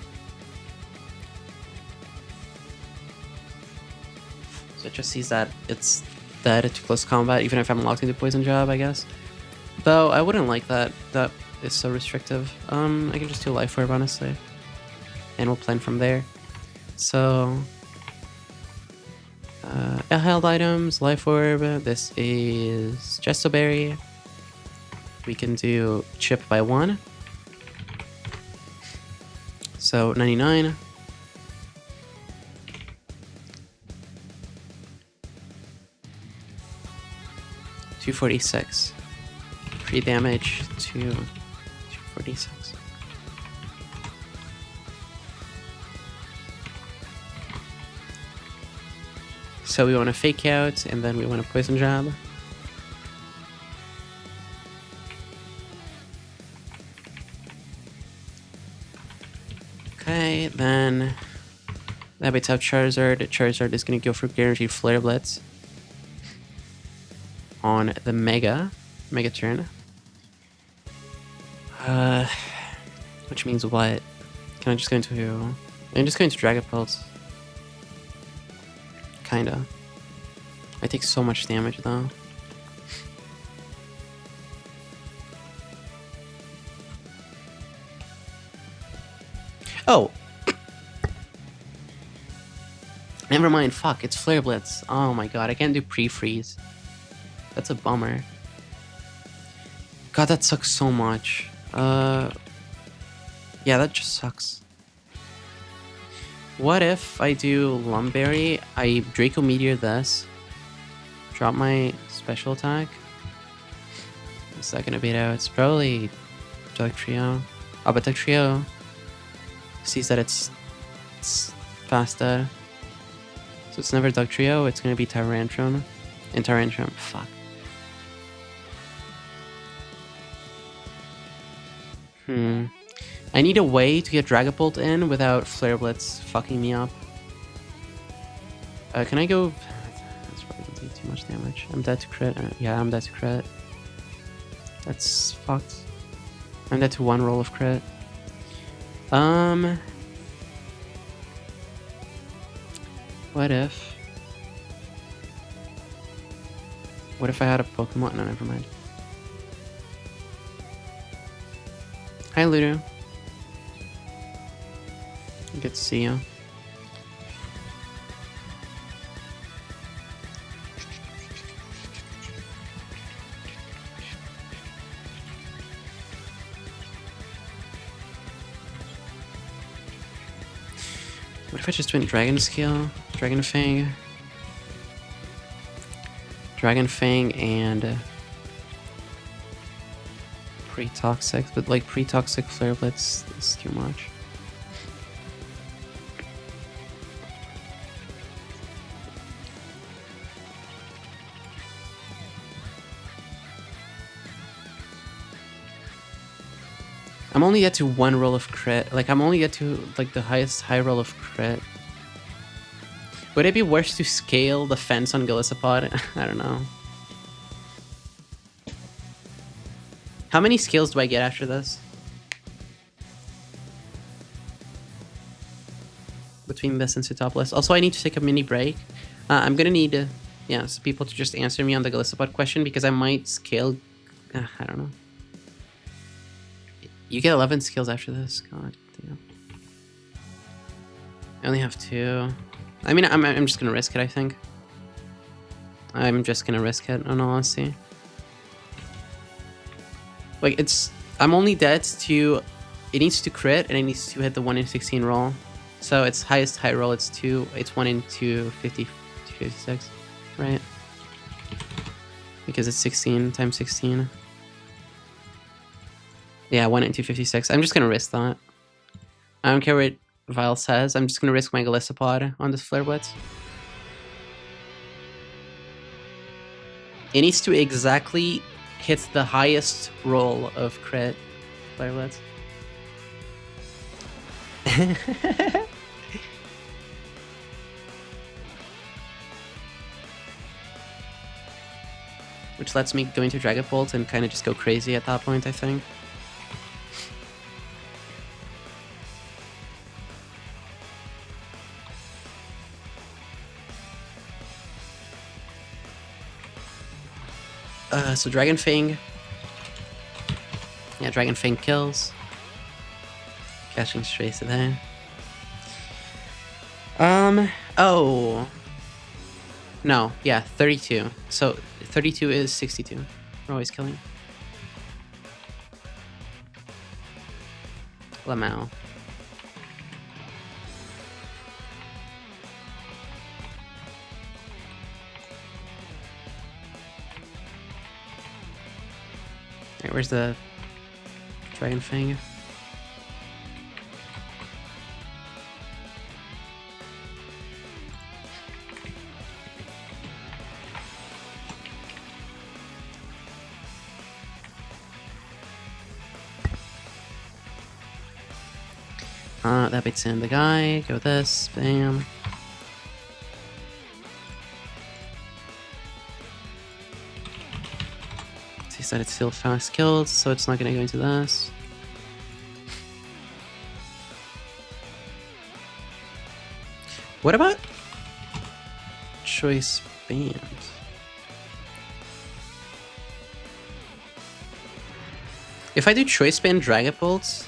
S1: So it just sees that it's dead to close combat, even if I'm locked into Poison Jab, I guess. Though I wouldn't like that. That is so restrictive. I can just do Life Orb, honestly, and we'll plan from there. So, held items, Life Orb. This is Gesto Berry. We can do Chip by 1. So 99. $246. Free damage to 246. So we want to Fake Out, and then we want to Poison Jab. Okay, then that beats out Charizard. Charizard is going to go for guaranteed Flare Blitz on the Mega turn. Which means what? Can I just go into... I'm just going to Dragon Pulse. Kinda. I take so much damage though. Oh, Never mind, fuck, it's Flare Blitz. Oh my god, I can't do pre-freeze. That's a bummer. God, that sucks so much. Yeah, that just sucks. What if I do Lumberry, I Draco Meteor this, drop my special attack? What's that gonna beat out? It's probably Dugtrio. Oh, but Dugtrio sees that it's fast dead. So it's never Dugtrio, it's gonna be Tyrantrum. And Tyrantrum, fuck. I need a way to get Dragapult in without Flare Blitz fucking me up. Can I go... That's probably gonna do too much damage. I'm dead to crit. Yeah, I'm dead to crit. That's fucked. I'm dead to one roll of crit. What if... What if I had a Pokemon? No, never mind. Hi, Ludo. Good to see you. What if I just went Dragon Scale, Dragon Fang, and pre-toxic, but like pre-toxic Flare Blitz is too much. I'm only yet to one roll of crit. Like, I'm only yet to, like, the highest high roll of crit. Would it be worse to scale the fence on Golisopod? I don't know. How many skills do I get after this? Between this and Sootopolis. Also, I need to take a mini break. I'm gonna need, some people to just answer me on the Golisopod question, because I might scale... I don't know. You get 11 skills after this. God damn. I only have 2. I mean, I'm just gonna risk it, I think. I'm just gonna risk it, in all honesty. Like, I'm only dead to... It needs to crit, and it needs to hit the 1 in 16 roll. So its highest high roll, it's 1 in 256, right? Because it's 16 times 16. Yeah, 1 in 256. I'm just gonna risk that. I don't care what Vile says. I'm just gonna risk my Golisopod on this Flare Blitz. It needs to exactly hit the highest roll of crit Flare Blitz. Which lets me go into Dragapult and kind of just go crazy at that point, I think. So Dragon Fang. Yeah, Dragon Fang kills. Catching straight to there. Oh. No, yeah, 32. So 32 is 62. We're always killing. Lamau. Alright, where's the Dragon Fang? That beats in the guy. Go this. Bam. He said it's still fast killed, so it's not gonna go into this. What about Choice Band? If I do Choice Band Dragapult,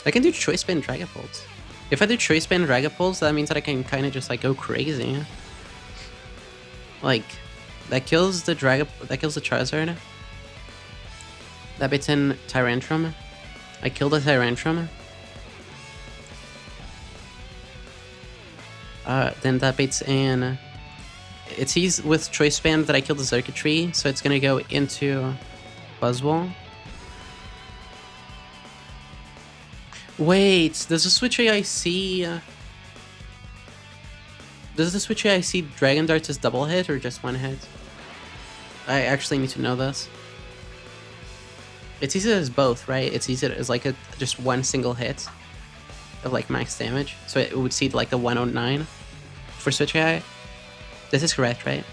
S1: I can do Choice Band Dragapult. If I do choice band Dragapults, that means that I can kind of just like go crazy. Like, that kills the Charizard. That bits in Tyrantrum. I killed a Tyrantrum. Then that baits in... It sees with Choice Band that I killed the Circuitry, so it's gonna go into Buzzwole. Wait, does the Switch AI see... Does the Switch AI see Dragon Darts as double hit or just one hit? I actually need to know this. It sees it as both, right? It sees it as like just one single hit of like max damage. So it would see like the 109 for Switch AI. This is correct, right?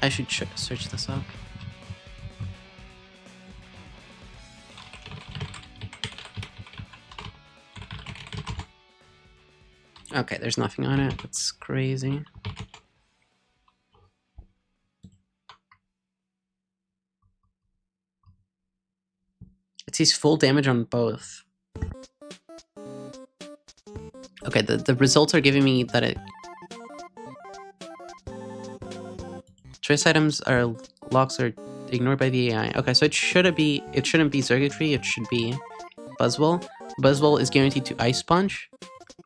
S1: I should search this up. Okay, there's nothing on it. That's crazy. It sees full damage on both. Okay, the results are giving me that it... Choice items are locks are ignored by the AI. Okay, so it shouldn't be Circuitry, it should be Buzzwole. Buzzwole is guaranteed to Ice Punch,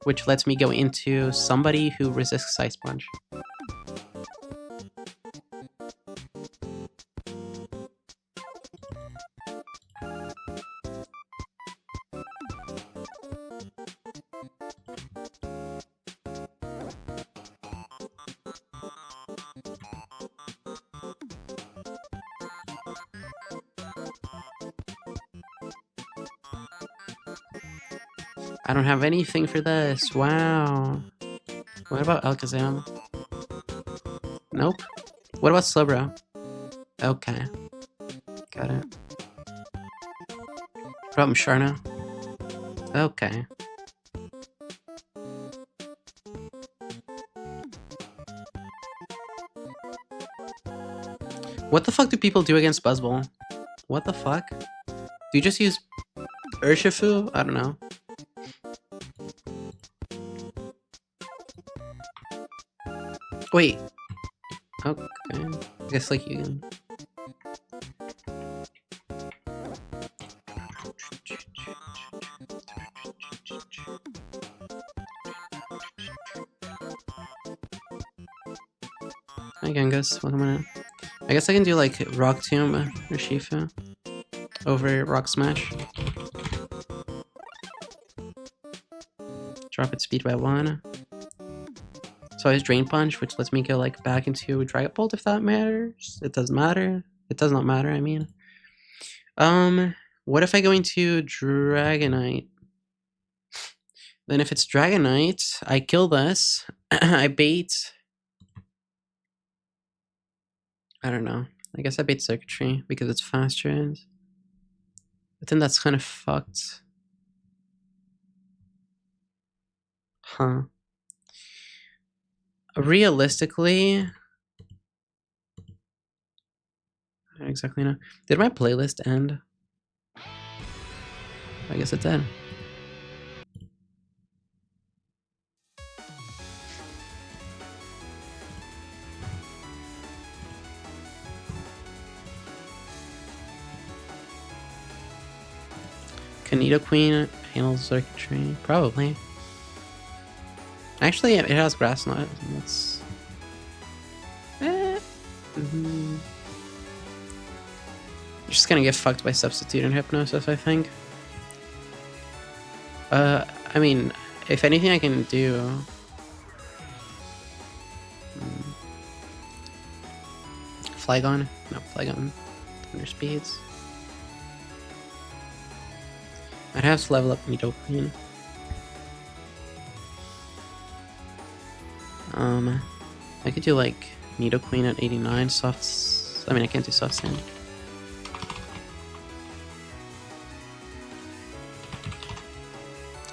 S1: which lets me go into somebody who resists Ice Punch. I don't have anything for this. Wow. What about Alakazam? Nope. What about Slowbro? Okay. Got it. What about Musharna? Okay. What the fuck do people do against Buzzwole? What the fuck? Do you just use Urshifu? I don't know. Wait. Okay. I guess like you can... Hi Genghis, welcome in. I guess I can do like Rock Tomb or Shifu over Rock Smash. Drop its speed by 1. So I use Drain Punch, which lets me go like back into Dragon Bolt if that matters. It doesn't matter. It does not matter, I mean. What if I go into Dragonite? Then if it's Dragonite, I kill this. I bait... I don't know. I guess I bait Circuitry because it's faster. But then that's kind of fucked. Huh. Realistically... I don't exactly know. Did my playlist end? I guess it did. Nidoqueen handles Circuitry? Probably. Actually, it has Grass Knot. That's... Just gonna get fucked by Substitute and Hypnosis, I think. I mean, if anything I can do... Flygon? No, Flygon. Thunder Speeds. I'd have to level up Nidoqueen. I could do like Nido Queen at 89, I mean, I can't do soft sand.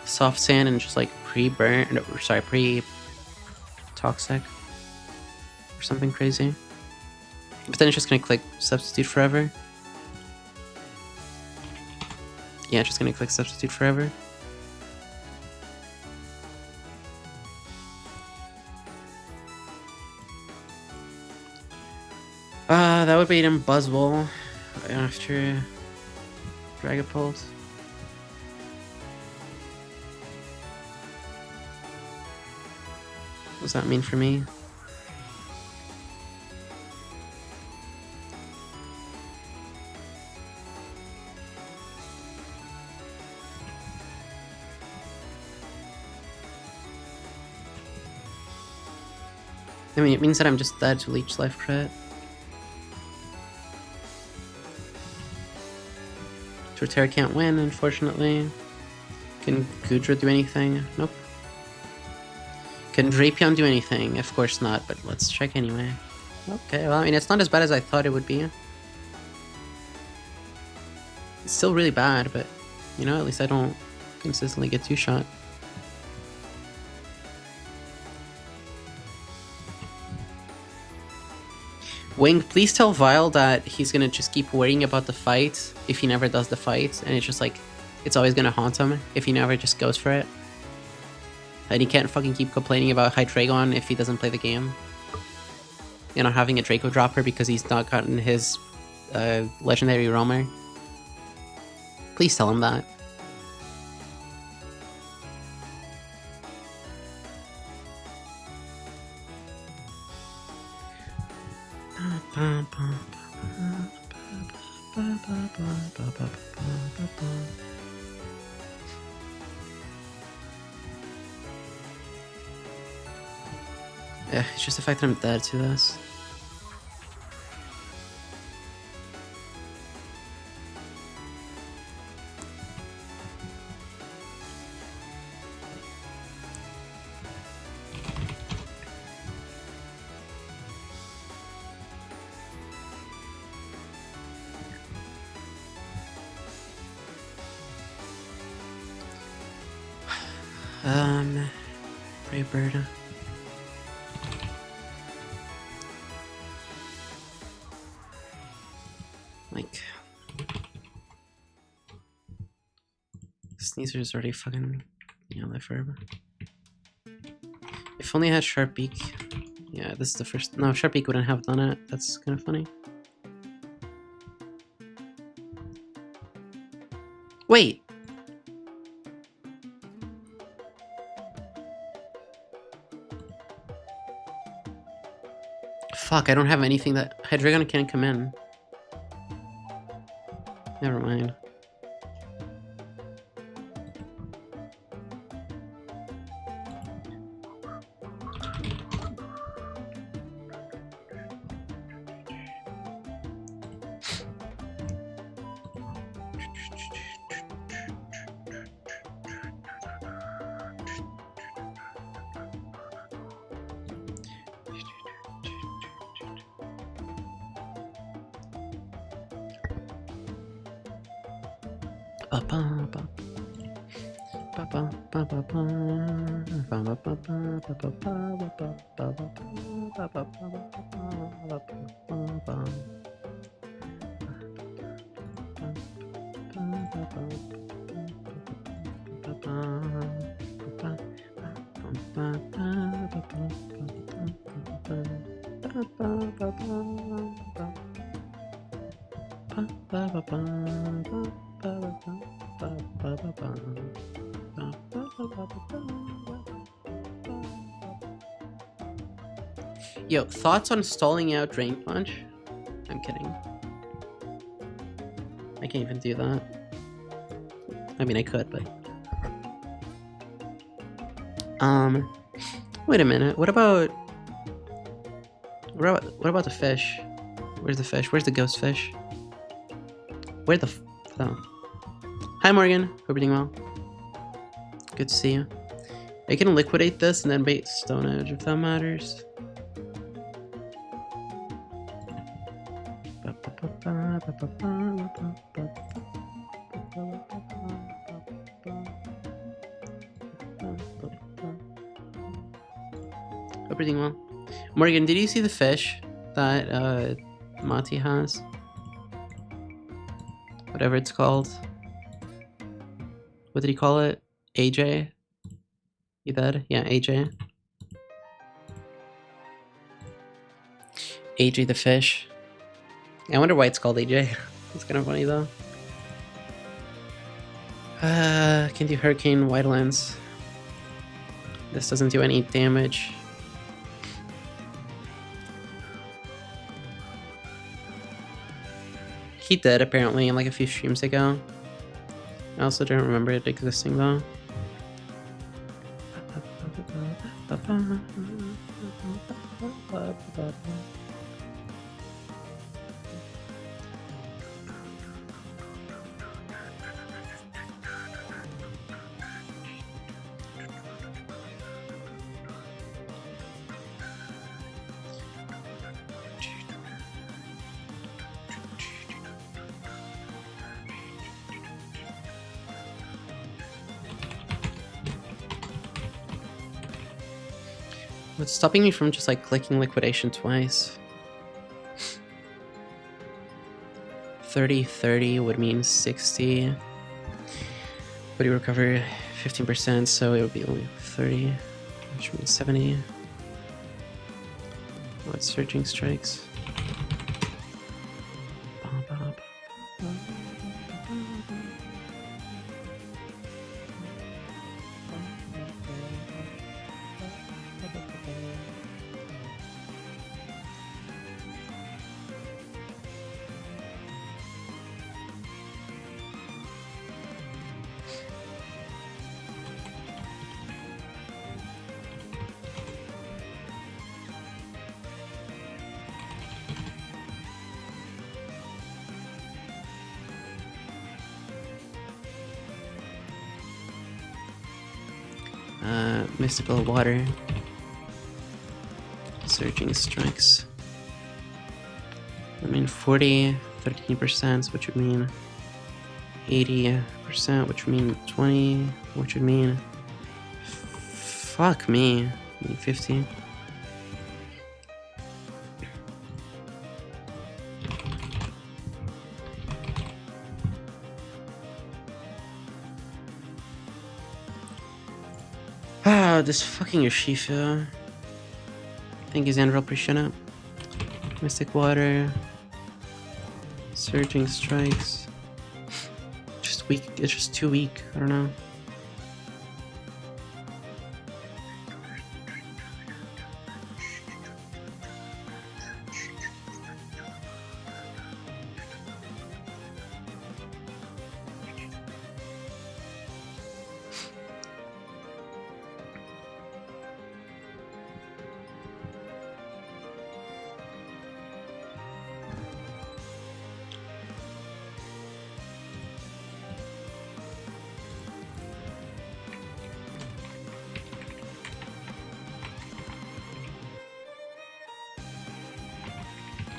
S1: Soft sand and just like pre-burn, no, sorry, pre-toxic or something crazy. But then it's just gonna click substitute forever. Yeah, it's just gonna click substitute forever. That would bait him Buzzwole after Dragapult. What does that mean for me? I mean, it means that I'm just dead to Leech Life crit. Torterra can't win, unfortunately. Can Goodra do anything? Nope. Can Drapion do anything? Of course not, but let's check anyway. Okay, well, I mean, it's not as bad as I thought it would be. It's still really bad, but, you know, at least I don't consistently get two-shot. Wing, please tell Vile that he's gonna just keep worrying about the fight if he never does the fight, and it's just like, it's always gonna haunt him if he never just goes for it. And he can't fucking keep complaining about Hydreigon if he doesn't play the game. You know, having a Draco Dropper because he's not gotten his Legendary Roamer. Please tell him that. Yeah, it's just the fact that I'm dead to this. Brave Bird. Like, Sneezer's already fucking, you know, live forever. If only I had Sharp Beak. Yeah, this is the first. No, Sharp Beak wouldn't have done it. That's kind of funny. Wait. Fuck, I don't have anything that Hydreigon can't come in. Never mind. Yo, thoughts on stalling out Drain Punch? I'm kidding. I can't even do that. I mean, I could, but... Wait a minute. What about the fish? Where's the fish? Where's the ghost fish? Where the oh. Hi Morgan, hope you're doing well. Good to see you. I can liquidate this and then bait Stone Edge if that matters. Everything well. Morgan, did you see the fish that Mati has? Whatever it's called. What did he call it? AJ? You dead? Yeah, AJ. AJ the fish. I wonder why it's called AJ. It's kind of funny though. Can do Hurricane Wildlands. This doesn't do any damage. He did apparently like a few streams ago. I also don't remember it existing though. What's stopping me from just like clicking liquidation twice? 30-30 would mean 60. But you recover 15%, so it would be only 30, which means 70. Oh, it's Surging Strikes. Mystical Water. Surging Strikes. I mean 40, 13%, which would mean 80%, which would mean 20, which would mean fuck me, 50. This fucking Yoshifa. Thank you, Xandrel, appreciate it. Mystic Water. Surging Strikes. Just weak. It's just too weak. I don't know.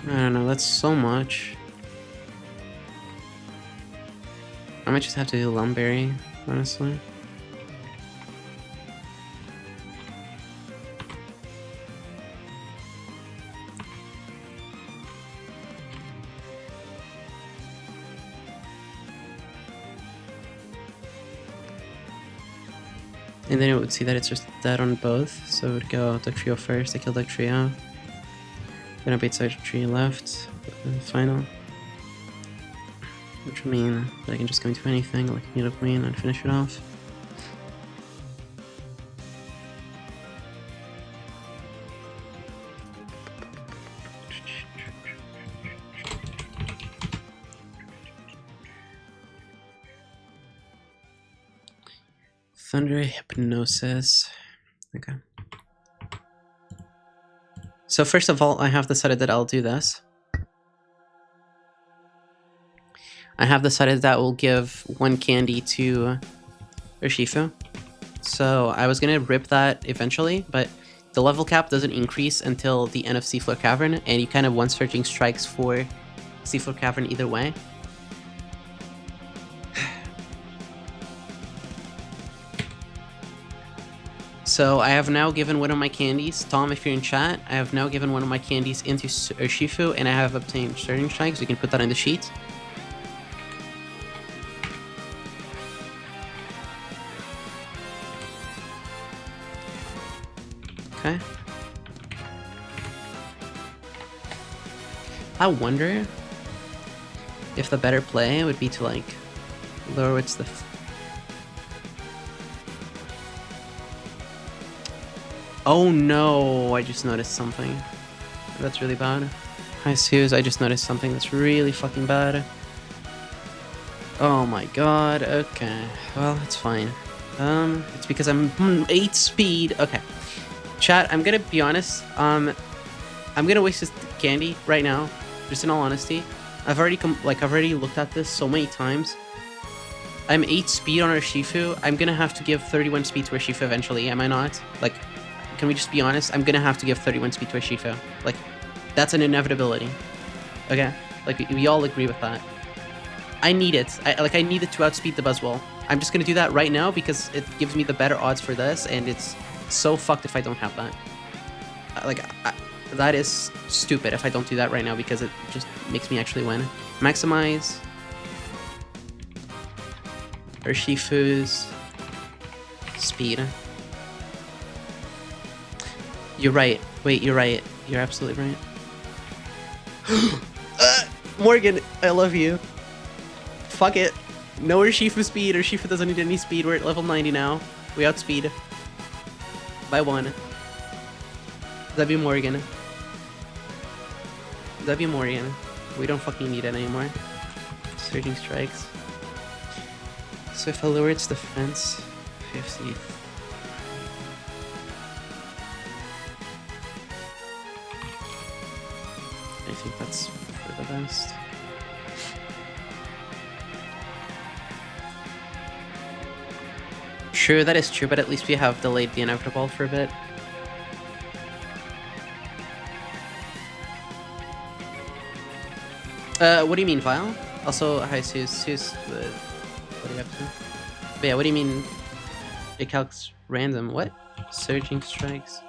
S1: I don't know, that's so much. I might just have to do Lumberry, honestly. And then it would see that it's just dead on both, so it would go Duck Trio first, I kill Duck Trio. Then I bait Side Tree left, and final. Which would mean that I can just go into anything, like Needle Queen, and finish it off. Thunder Hypnosis. Okay. So first of all, I have decided that I'll do this. I have decided that we'll give one candy to Urshifu. So I was gonna rip that eventually, but the level cap doesn't increase until the end of Seafloor Cavern, and you kind of want Surging Strikes for Seafloor Cavern either way. So I have now given one of my candies, Tom, if you're in chat, I have now given one of my candies into Shifu, and I have obtained Surging Strikes. You can put that in the sheet. Okay. I wonder if the better play would be to, like, lower its the... Oh no, I just noticed something. That's really bad. Hi Suze, I just noticed something that's really fucking bad. Oh my god, okay. Well, it's fine. It's because I'm 8 speed. Okay. Chat, I'm gonna be honest. I'm gonna waste this candy right now. Just in all honesty. I've already looked at this so many times. I'm 8 speed on our Shifu. I'm gonna have to give 31 speed to our Shifu eventually, am I not? Like, can we just be honest? I'm gonna have to give 31 speed to our Shifu. Like, that's an inevitability. Okay? Like, we all agree with that. I need it. I need it to outspeed the Buzzwole. I'm just gonna do that right now because it gives me the better odds for this, and it's so fucked if I don't have that. That is stupid if I don't do that right now because it just makes me actually win. Maximize Urshifu's speed. You're right. Wait, you're right. You're absolutely right. Morgan, I love you. Fuck it. No Urshifu speed. Urshifu doesn't need any speed. We're at level 90 now. We outspeed by 1. W Morgan. W Morgan. We don't fucking need it anymore. Surging Strikes. So if I lower its defense, 50. I think that's for the best. True, that is true, but at least we have delayed the inevitable for a bit. What do you mean, Vile? Also, hi, Suze, what are you up to? But yeah, what do you mean it calcs random? What? Surging Strikes.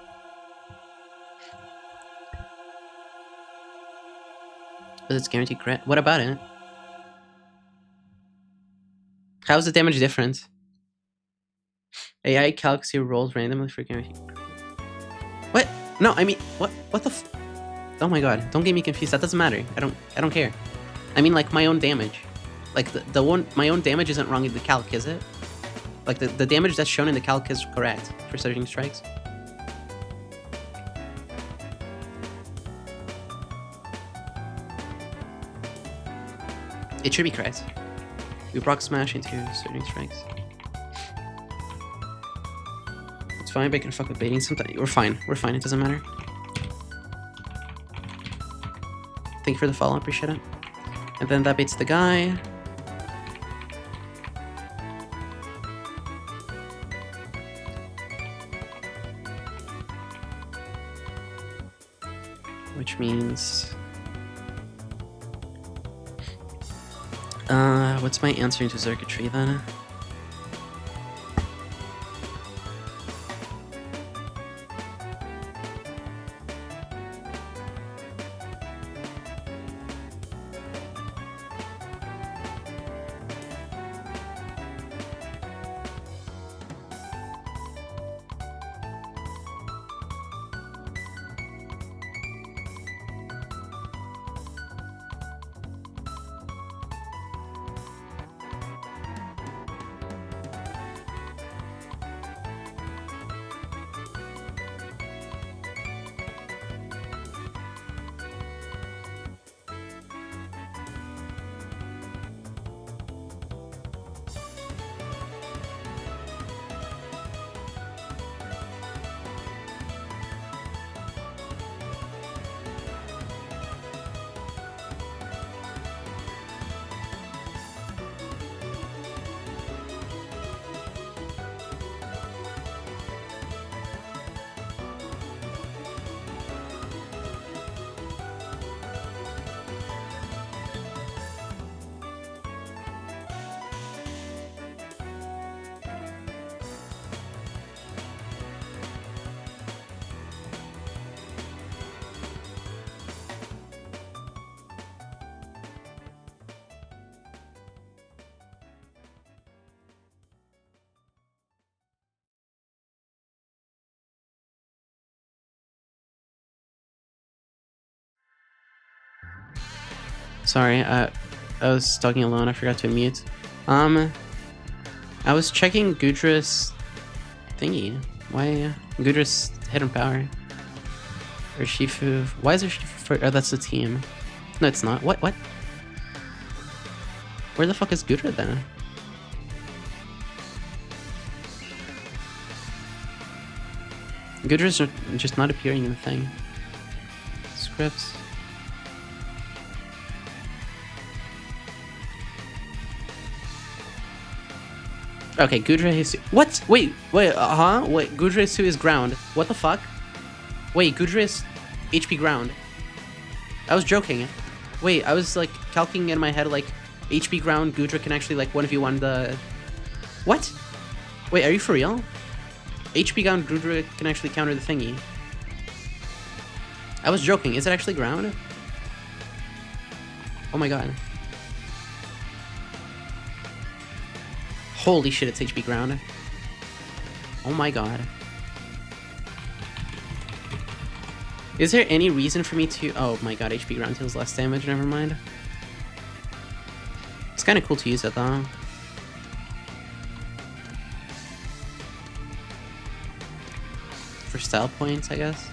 S1: But it's guaranteed crit. What about it? How is the damage different? AI calcs your rolls randomly for guaranteed crit. What? No, I mean, what the f- Oh my god, don't get me confused. That doesn't matter. I don't care. I mean, like, my own damage. Like, my own damage isn't wrong in the calc, is it? Like, the damage that's shown in the calc is correct for Surging Strikes. It should be correct. We proc smash into Surging Strikes. It's fine, but I can fuck with baiting sometimes. We're fine. We're fine. It doesn't matter. Thank you for the follow. Appreciate it. And then that baits the guy. Which means... what's my answer into circuitry then? Sorry, I was talking alone. I forgot to unmute. I was checking Gudra's thingy. Why Gudra's hidden power? Or Shifu? Why is there Shifu? Oh, that's the team. No, it's not. What? Where the fuck is Gudra then? Gudra's just not appearing in the thing. Scripts. Okay, Gudra is... What? Wait, Wait, Gudra is to his ground. What the fuck? Wait, Gudra is HP ground. I was joking. Wait, I was like calculating in my head like HP ground Gudra can actually like 1v1 the... What? Wait, are you for real? HP ground Gudra can actually counter the thingy. I was joking. Is it actually ground? Oh my god. Holy shit, it's HP ground. Oh my god. Is there any reason for me to... Oh my god, HP ground deals less damage, never mind. It's kind of cool to use it though. For style points, I guess.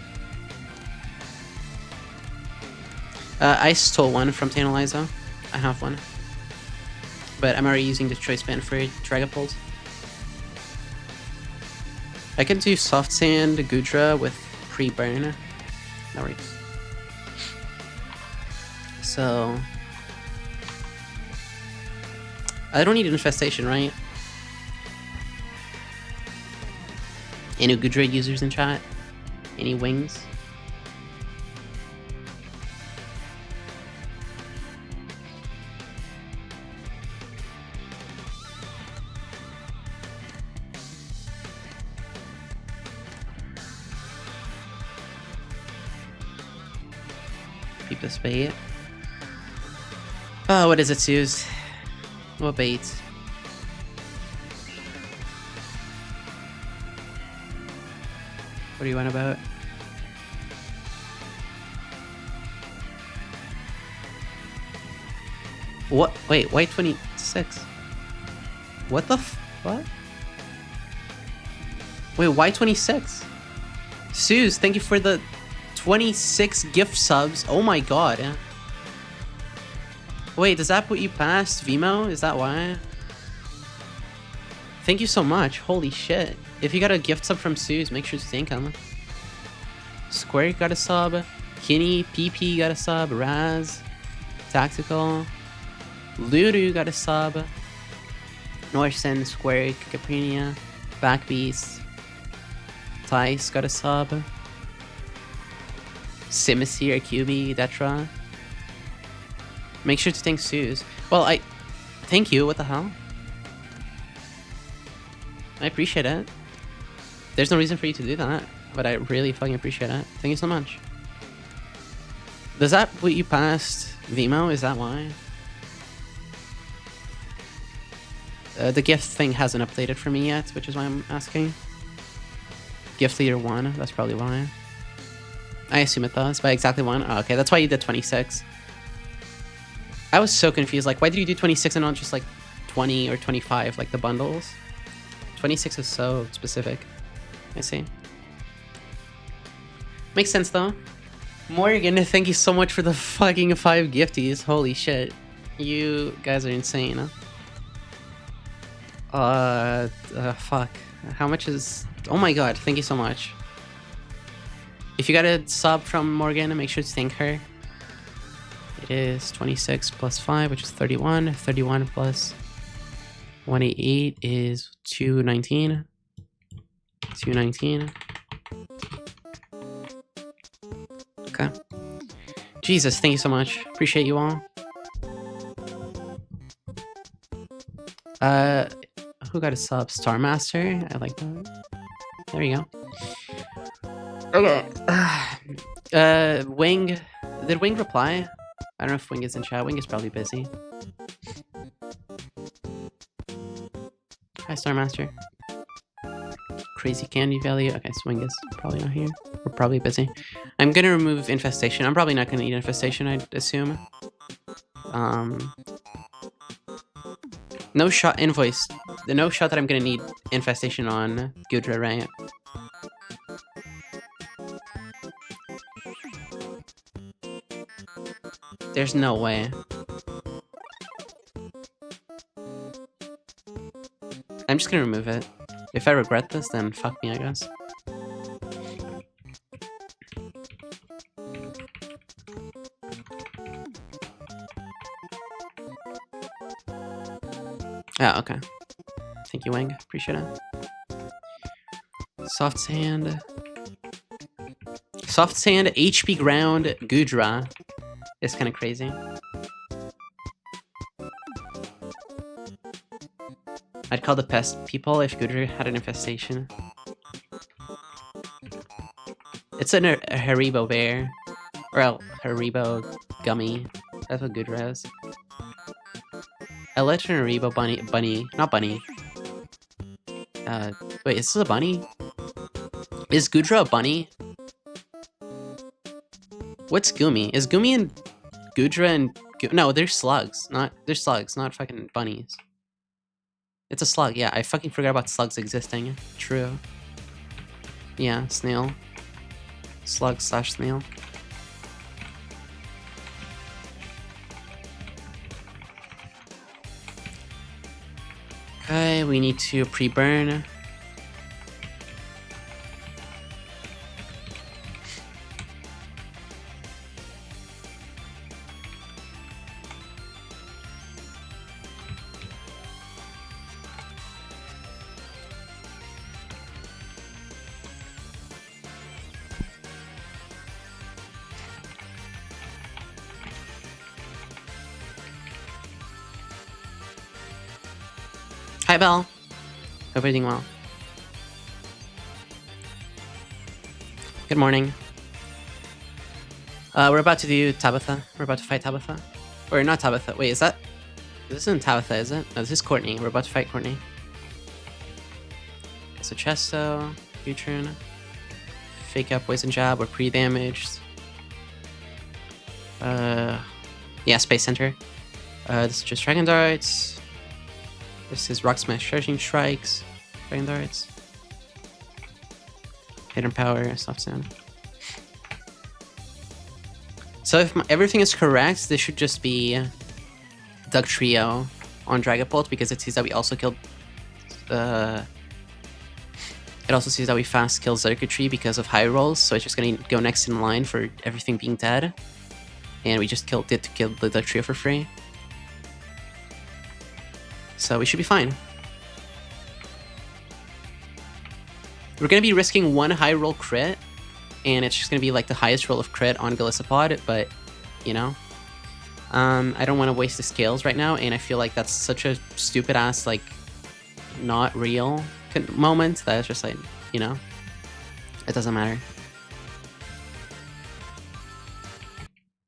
S1: I stole one from Tantaliza. I have one. But I'm already using the choice band for Dragapult. I can do Soft Sand Gudra with pre-burn. That works. So... I don't need Infestation, right? Any Gudra users in chat? Any wings? Keep this bait. Oh, what is it, Suze? What bait? What do you want about? What? Wait, white 26. What the what? Wait, why 26? Suze, thank you for the 26 gift subs. Oh my god. Wait, does that put you past Vimo? Is that why? Thank you so much. Holy shit. If you got a gift sub from Suze, make sure to thank him. Square got a sub. Kinney, PP got a sub. Raz. Tactical. Luru got a sub. Norsen, Square, Caprinia. Backbeast. Tice got a sub. Simisir, QB, Detra. Make sure to thank Suze. Well, thank you. What the hell? I appreciate it. There's no reason for you to do that, but I really fucking appreciate it. Thank you so much. Does that put you past Vimo? Is that why? The gift thing hasn't updated for me yet, which is why I'm asking. Gift leader 1, that's probably why. I assume it does, by exactly 1. Oh, okay, that's why you did 26. I was so confused, like, why did you do 26 and not just, like, 20 or 25, like the bundles? 26 is so specific. I see. Makes sense, though. Morgan, thank you so much for the fucking 5 gifties. Holy shit. You guys are insane, huh? Fuck. How much is... Oh my god, thank you so much. If you got a sub from Morgan, make sure to thank her. It is 26 plus 5, which is 31. 31 plus 188 is 219. 219. Okay. Jesus, thank you so much. Appreciate you all. Who got a sub? Star Master. I like that. There you go. Okay. Wing. Did Wing reply? I don't know if Wing is in chat. Wing is probably busy. Hi, Star Master. Crazy candy value. Okay, Swing is probably not here. We're probably busy. I'm gonna remove Infestation. I'm probably not gonna eat Infestation, I'd assume. No shot invoice. The no shot that I'm gonna need infestation on Gudra, right? There's no way. I'm just gonna remove it. If I regret this, then fuck me, I guess. Oh, okay. Thank you, Wang. Appreciate it. Soft sand. Soft sand, HP ground, Gudra. It's kind of crazy. I'd call the pest people if Gudra had an infestation. It's a Haribo bear. Or a Haribo gummy. That's what Gudra is. I let an Haribo bunny. Not bunny. Wait, is this a bunny? Is Gudra a bunny? What's Gumi? Is Gumi and Gudra and... No, they're slugs. They're slugs, not fucking bunnies. It's a slug, yeah. I fucking forgot about slugs existing. True. Yeah, snail. Slug / snail. Okay, we need to pre-burn. Hi, Belle. Hope everything well. Good morning. We're about to do Tabitha. We're about to fight Tabitha. Or not Tabitha. Wait, is that... This isn't Tabitha, is it? No, this is Courtney. We're about to fight Courtney. So Chesto, U-turn. Fake out poison jab. We're pre-damaged. Yeah, Space Center. This is just Dragon Darts. This is Rock Smash Charging Strikes. Dragon Darts. Hidden Power, Soft Sand. So if everything is correct, this should just be Doug Trio on Dragapult because it sees that we also killed it also sees that we fast kill Circuitry because of high rolls, so it's just gonna go next in line for everything being dead. And we just killed it to kill the Doug Trio for free. So we should be fine. We're gonna be risking one high roll crit, and it's just gonna be like the highest roll of crit on Golisopod, but you know. I don't want to waste the scales right now, and I feel like that's such a stupid ass, like, not real moment that it's just like, you know, it doesn't matter.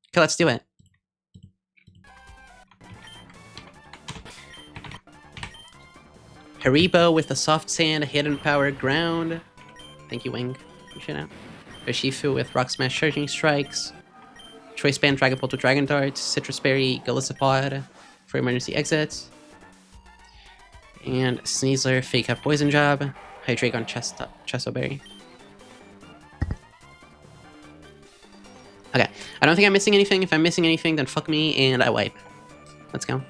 S1: Okay, let's do it. Haribo with the soft sand, hidden power, ground. Thank you, Wing. Appreciate it. Urshifu with rock smash, charging strikes. Choice band, Dragapult with dragon darts. Citrus berry, Golisopod for emergency exits. And Sneasler, fake up poison jab. Hydreigon, Chesto berry. Okay, I don't think I'm missing anything. If I'm missing anything, then fuck me and I wipe. Let's go.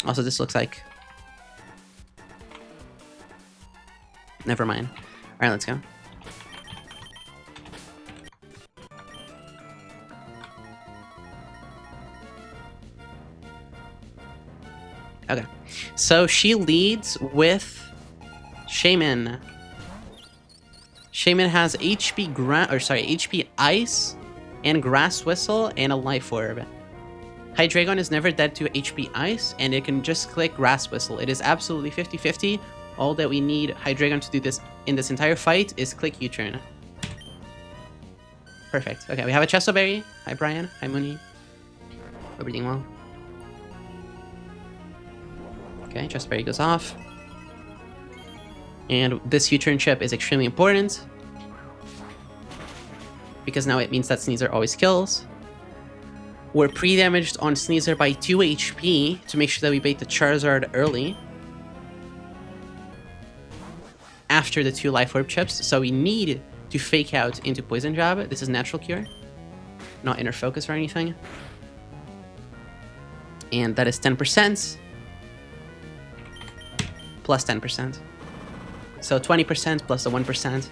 S1: Also, this looks like... Never mind. Alright, let's go. Okay. So she leads with Shaman. Shaman has HP Ice and Grass Whistle and a Life Orb. Hydreigon is never dead to HP Ice, and it can just click Grass Whistle. It is absolutely 50-50. All that we need Hydreigon to do this in this entire fight is click U-turn. Perfect. Okay, we have a Chesto Berry. Hi, Brian. Hi, Mooney. Everything well? Okay, Chesto Berry goes off. And this U-turn chip is extremely important. because now it means that Sneasler always kills. We're pre-damaged on Sneasler by 2 HP to make sure that we bait the Charizard early after the 2 Life Orb chips. So we need to fake out into Poison Jab. This is Natural Cure, not Inner Focus or anything. And that is 10% plus 10%. So 20% plus the 1%.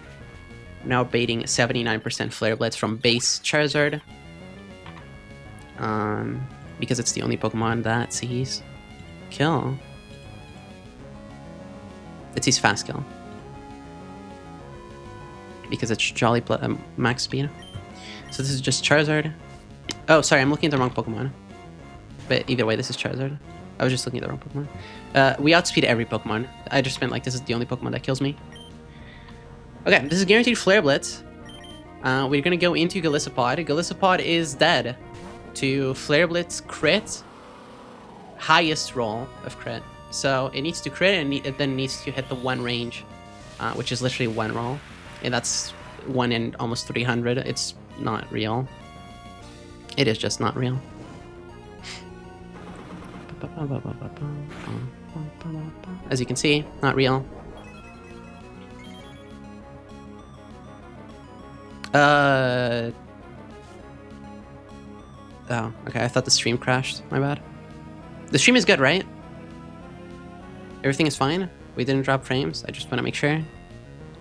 S1: Now baiting 79% Flare Blitz from base Charizard. Because it's the only Pokemon that sees kill. It sees fast kill. Because it's Jolly max speed. So this is just Charizard. Oh, sorry, I'm looking at the wrong Pokemon. But either way, this is Charizard. I was just looking at the wrong Pokemon. We outspeed every Pokemon. I just meant like this is the only Pokemon that kills me. Okay, this is guaranteed Flare Blitz. We're gonna go into Golisopod. Golisopod is dead to Flare Blitz crit, highest roll of crit. So it needs to crit and it then needs to hit the 1 range, which is literally 1 roll. And that's 1 in almost 300. It's not real. It is just not real. As you can see, not real. Oh, okay, I thought the stream crashed. My bad. The stream is good, right? Everything is fine? We didn't drop frames? I just want to make sure.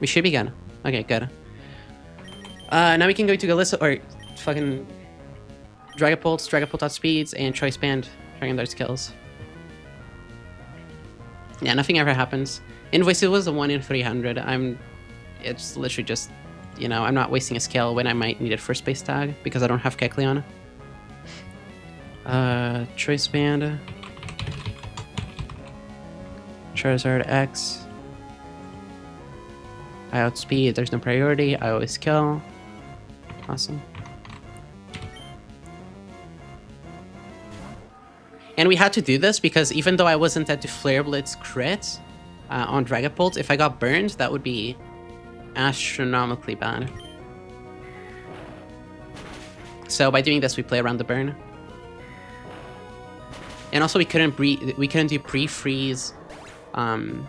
S1: We should be good. Okay, good. Now we can go to Galissa, or fucking Dragapult, Dragapult outspeeds, and Choice Band, Dragon Dart skills. Yeah, nothing ever happens. Invoice, it was a 1 in 300. It's literally just, you know, I'm not wasting a skill when I might need a first base tag because I don't have Kecleon. Choice Band. Charizard X. I outspeed, there's no priority, I always kill. Awesome. And we had to do this because even though I wasn't at the Flare Blitz crit on Dragapult, if I got burned, that would be astronomically bad. So by doing this, we play around the burn. And also we couldn't do pre-freeze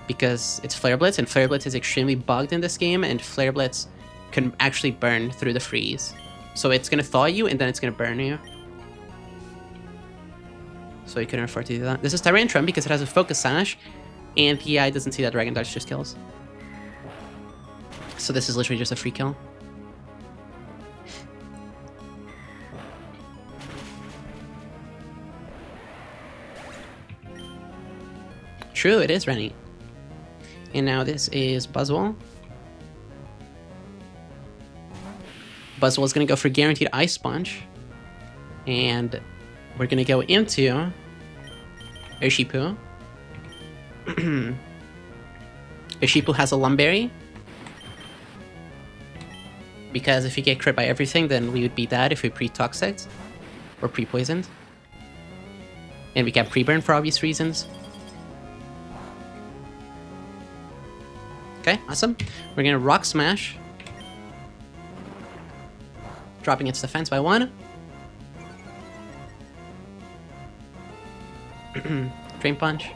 S1: because it's Flare Blitz, and Flare Blitz is extremely bugged in this game, and Flare Blitz can actually burn through the freeze. So it's gonna thaw you, and then it's gonna burn you. So you couldn't afford to do that. This is Tyrantrum because it has a Focus Sash, and the AI doesn't see that Dragon Dart just kills. So this is literally just a free kill. True, it is Rennie. And now this is Buzzwole. Buzzwole is going to go for guaranteed Ice Punch. And we're going to go into Urshifu. Urshifu has a Lumberry. Because if you get crit by everything, then we would be dead if we pre-toxic or pre-poisoned. And we can pre-burn for obvious reasons. Okay, awesome. We're gonna Rock Smash. Dropping its defense by 1. Drain Punch.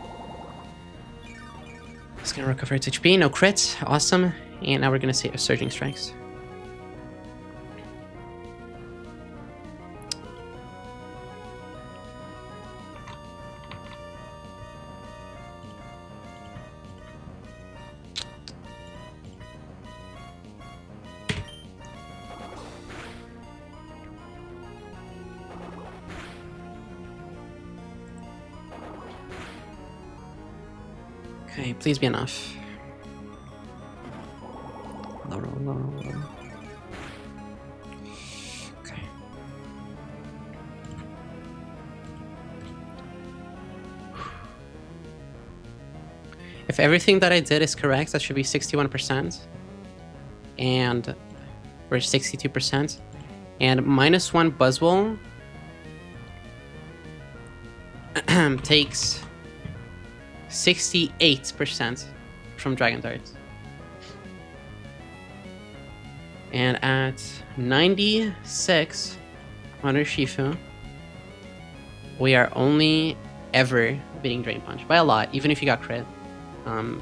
S1: It's gonna recover its HP, no crits, awesome. And now we're gonna say Surging Strikes. Okay, please be enough. Low roll, low roll, low roll. Okay. If everything that I did is correct, that should be 61%. And we're 62%. And -1 Buzzwole takes 68% from Dragon Dart. And at 96 on our Shifu, we are only ever beating Drain Punch. By a lot, even if you got crit.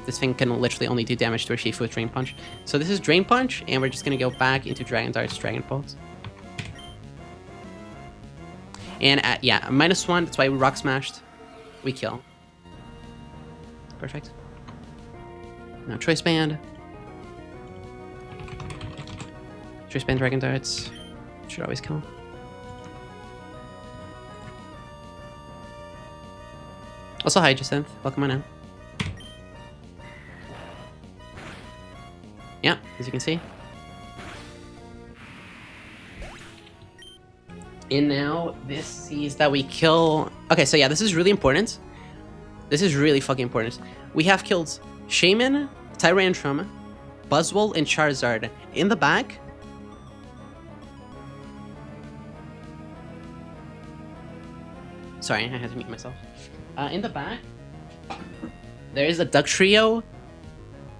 S1: This thing can literally only do damage to our Shifu with Drain Punch. So this is Drain Punch, and we're just going to go back into Dragon Darts, Dragon Pulse. And at, yeah, -1, that's why we Rock Smashed. We kill. Perfect. Now Choice Band. Choice Band, Dragon Darts. Should always kill. Also, hi, Jacinth. Welcome on in. Yeah, as you can see. And now this sees that we kill... Okay, so yeah, this is really important. This is really fucking important. We have killed Shaman, Tyrantrum, Buzzwole, and Charizard. In the back... Sorry, I had to mute myself. In the back, there is a Duck Trio.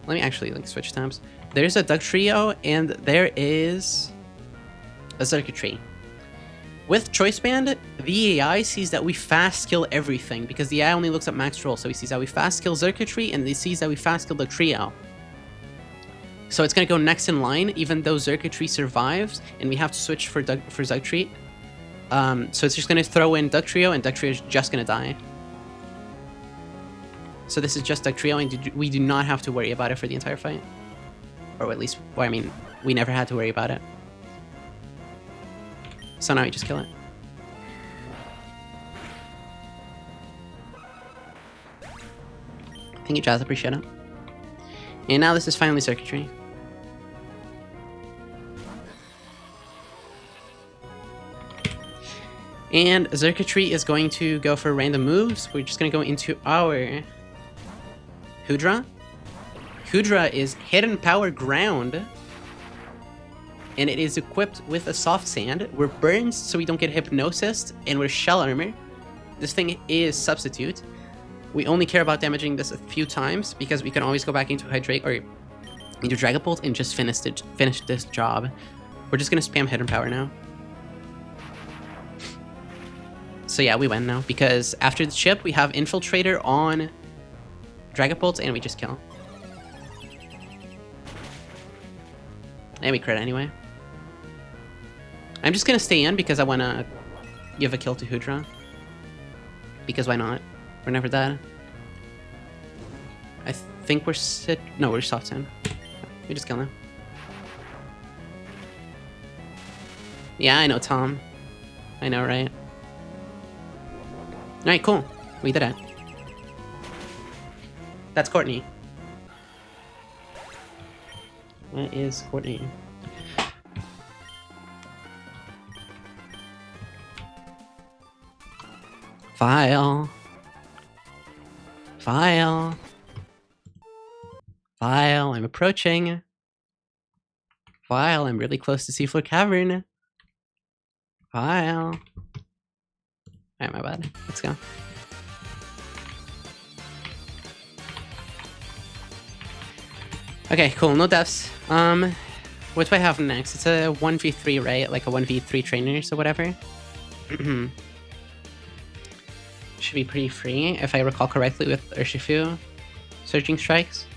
S1: Let me actually switch tabs. There's a Duck Trio, and there is a Circuitry. With Choice Band, the AI sees that we fast kill everything, because the AI only looks at max roll, so he sees that we fast kill Circuitry, and he sees that we fast kill the Trio. So it's going to go next in line, even though Circuitry survives, and we have to switch for Zugtree. So it's just going to throw in Duck Trio, and Duck Trio is just going to die. So this is just Duck Trio, and we do not have to worry about it for the entire fight. Or at least, well, I mean, we never had to worry about it. So now we just kill it. Thank you, Jazz. Appreciate it. And now this is finally Circuitry. And Circuitry is going to go for random moves. We're just going to go into our Hoodra. Hoodra is Hidden Power Ground. And it is equipped with a Soft Sand. We're burned so we don't get Hypnosis. And we're Shell Armor. This thing is Substitute. We only care about damaging this a few times because we can always go back into Hydrate or into Dragapult and just finish this job. We're just going to spam Hidden Power now. So yeah, we win now because after the chip, we have Infiltrator on Dragapult and we just kill. And we crit anyway. I'm just going to stay in because I want to give a kill to Hoodra. Because why not? We're never dead. I think we're No, we're Soft Sand. We just kill him. Yeah, I know, Tom. I know, right? Alright, cool. We did it. That's Courtney. That is Courtney. File. File. File. I'm approaching. File. I'm really close to Seafloor Cavern. File. Alright, my bad. Let's go. Okay, cool. No deaths. What do I have next? It's a 1v3, right? Like a 1v3 trainers or whatever. Should be pretty free, if I recall correctly, with Urshifu Surging Strikes.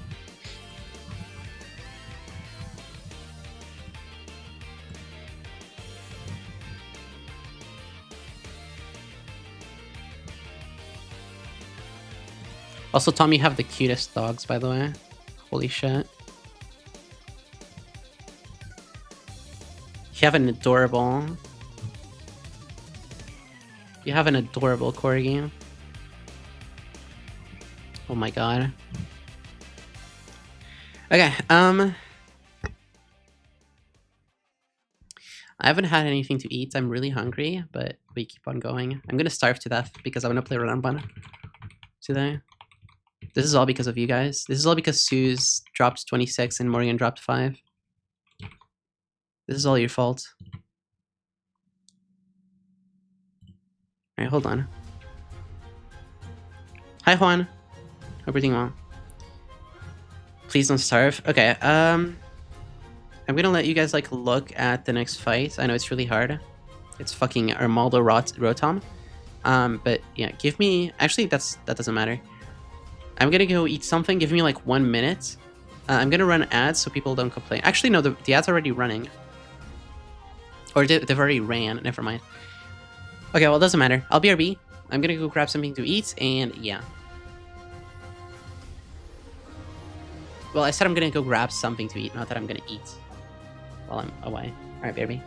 S1: Also, Tom, you have the cutest dogs, by the way. Holy shit. You have an adorable... You have an adorable corgi. Oh my god. Okay, I haven't had anything to eat. I'm really hungry, but we keep on going. I'm gonna starve to death because I want to play Ramban today. This is all because of you guys. This is all because Suze dropped 26 and Morgan dropped 5. This is all your fault. Alright, hold on. Hi, Juan. Hope you're doing well. Please don't starve. Okay, I'm gonna let you guys like look at the next fight. I know it's really hard. It's fucking Armaldo Rotom. But yeah, give me. Actually, that doesn't matter. I'm gonna go eat something. Give me like 1 minute. I'm gonna run ads so people don't complain. Actually, no, the ads are already running. Or they've already ran. Never mind. Okay, well, it doesn't matter. I'll BRB. I'm gonna go grab something to eat, and yeah. Well, I said I'm gonna go grab something to eat, not that I'm gonna eat while I'm away. Alright, BRB.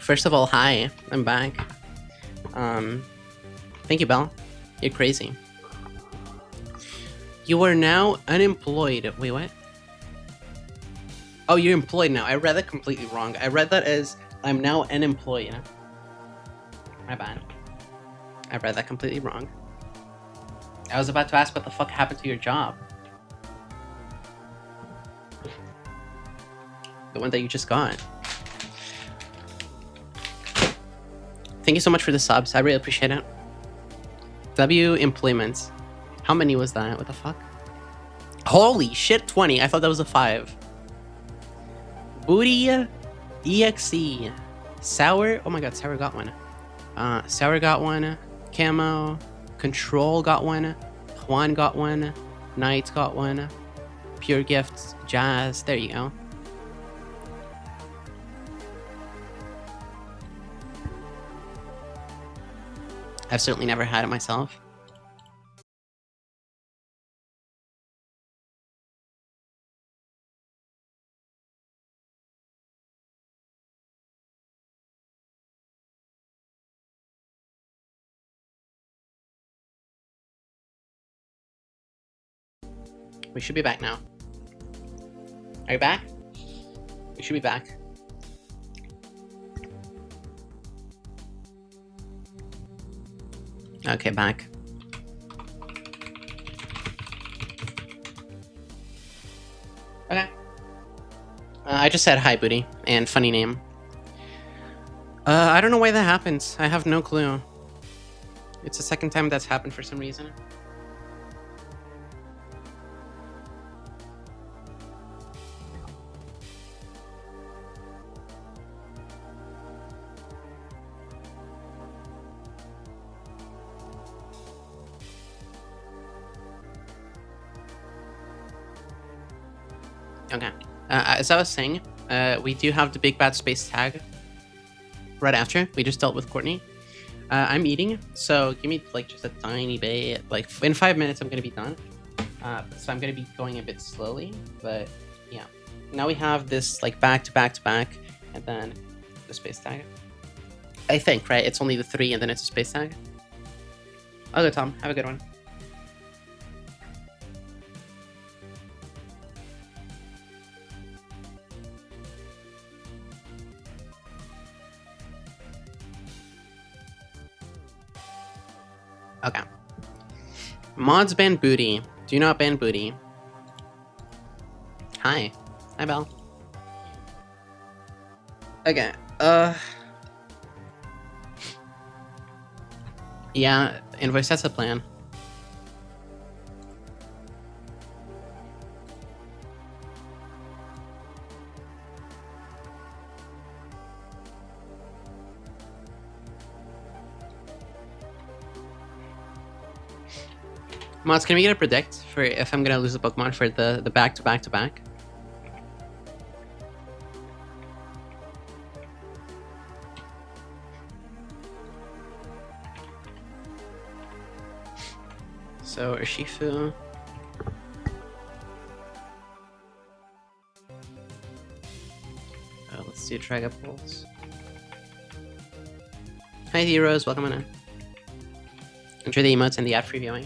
S1: First of all, hi, I'm back. Thank you, Belle. You're crazy. You are now unemployed. Wait, what? Oh, you're employed now. I read that completely wrong. I read that as I'm now unemployed. My bad. I read that completely wrong. I was about to ask what the fuck happened to your job. The one that you just got. Thank you so much for the subs. I really appreciate it. W employments. How many was that? What the fuck? Holy shit, 20. I thought that was a 5. Booty EXE. Sour. Oh my god, Sour got one. Sour got one. Camo. Control got one. Juan got one. Knight got one. Pure Gifts. Jazz. There you go. I've certainly never had it myself. We should be back now. Are you back? We should be back. Okay, back. Okay. I just said hi, Booty, and funny name. I don't know why that happens. I have no clue. It's the second time that's happened for some reason. Okay. As I was saying, we do have the big bad space tag right after. We just dealt with Courtney. I'm eating, so give me like just a tiny bit. Like in 5 minutes, I'm gonna be done. So I'm gonna be going a bit slowly, but yeah. Now we have this like back to back to back, and then the space tag. I think, right? It's only the 3, and then it's a space tag. I'll go, Tom. Have a good one. Okay. Mods ban Booty. Do not ban Booty. Hi. Hi, Belle. Okay. Yeah, Invoice, that's a plan. Mods, can we get a predict for if I'm gonna lose a Pokemon for the back to back to back? So Urshifu. Let's do Dragapult. Hi Heroes, welcome on in. Enjoy the emotes and the ad previewing.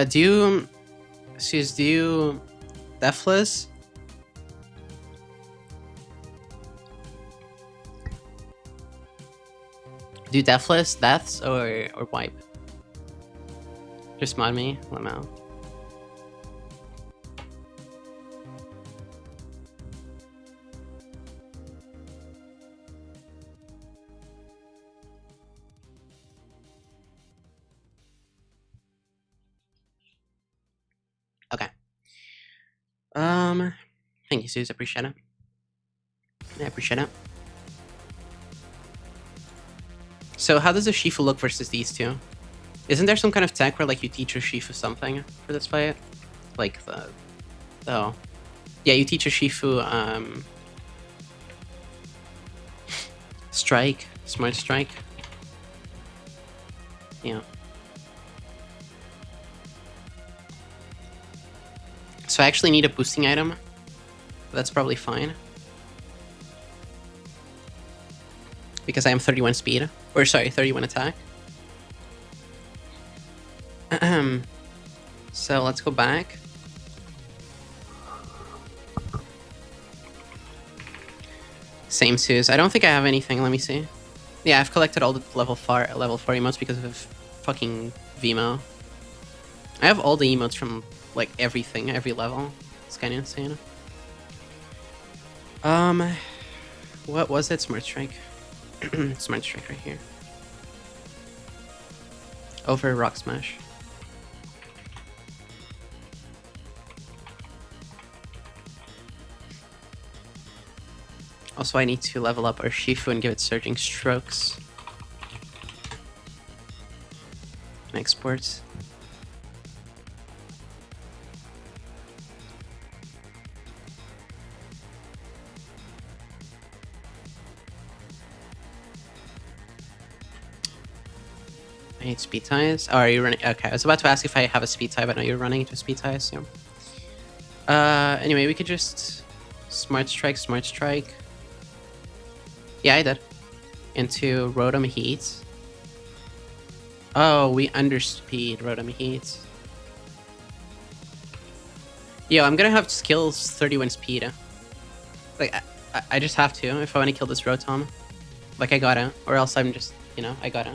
S1: Do you Deathless? Do Deathless, Deaths, or Wipe? Just mod me, let me out. Okay. Thank you, Suze. I appreciate it. I appreciate it. So how does a Shifu look versus these two? Isn't there some kind of tech where like you teach a Shifu something for this fight? Like the... Oh. Yeah, you teach a Shifu, strike. Smart strike. Yeah. So I actually need a boosting item. That's probably fine. Because I am 31 speed. Or sorry, 31 attack. So let's go back. Same Suze. I don't think I have anything. Let me see. Yeah, I've collected all the level 4 emotes because of fucking Vimo. I have all the emotes from like everything, every level. It's kind of insane. What was it? Smart Strike. Smart Strike right here. Over Rock Smash. Also, I need to level up our Shifu and give it Surging Strokes. Exports. I need speed ties. Oh, are you running? Okay, I was about to ask if I have a speed tie, but no, you're running into speed ties, so. Anyway, we could just Smart Strike, Smart Strike. Yeah, I did. Into Rotom Heat. Oh, we underspeed Rotom Heat. Yo, I'm gonna have skills 31 speed. Like, I just have to if I want to kill this Rotom. Like, I gotta. Or else I'm just, you know, I gotta.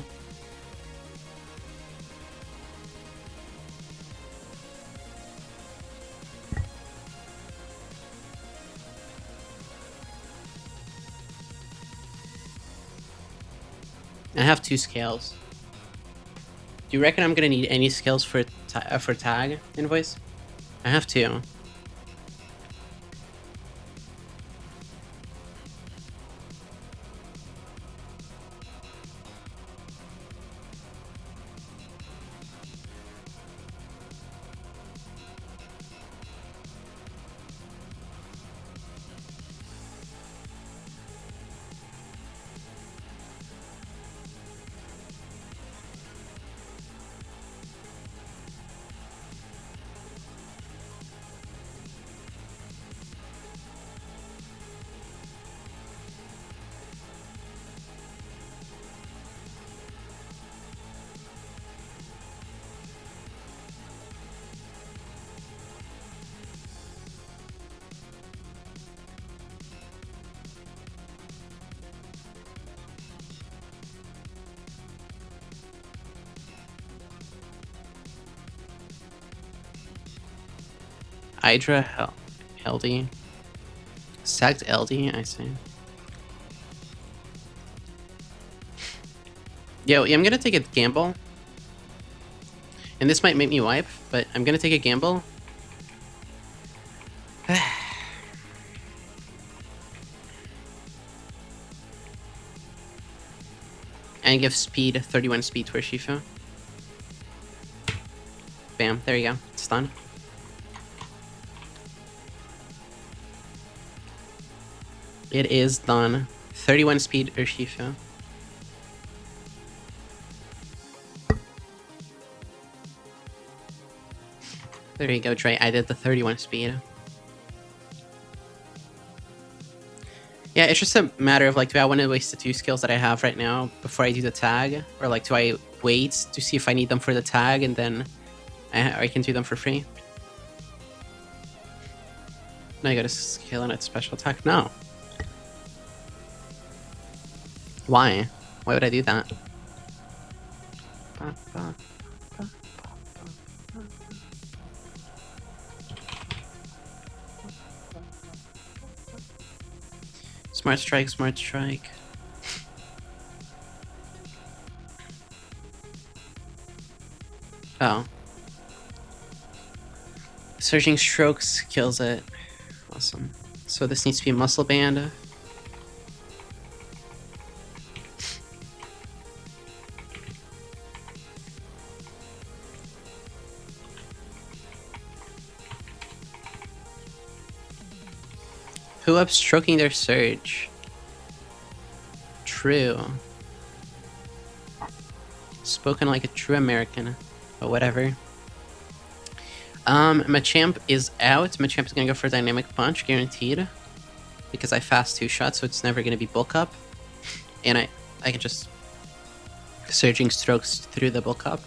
S1: I have 2 scales. Do you reckon I'm gonna need any skills for tag invoice? I have 2. Hydra, LD. Sacked LD, I see. Yo, I'm gonna take a gamble. And this might make me wipe, but I'm gonna take a gamble. And give speed, 31 speed to Urshifu. Bam, there you go. It's done. It is done. 31 speed Urshifu. There you go, Dre. I did the 31 speed. Yeah, it's just a matter of like, do I want to waste the 2 skills that I have right now before I do the tag? Or like, do I wait to see if I need them for the tag and then I can do them for free? Now you gotta scale on its special attack? No. Why? Why would I do that? Smart Strike, Smart Strike. Oh. Surging Strokes kills it. Awesome. So this needs to be Muscle Band. Who up stroking their surge? True. Spoken like a true American, but whatever. Machamp is out. Machamp is gonna go for Dynamic Punch, guaranteed. Because I fast 2-shot, so it's never gonna be bulk up. And I can just Surging Strokes through the bulk up.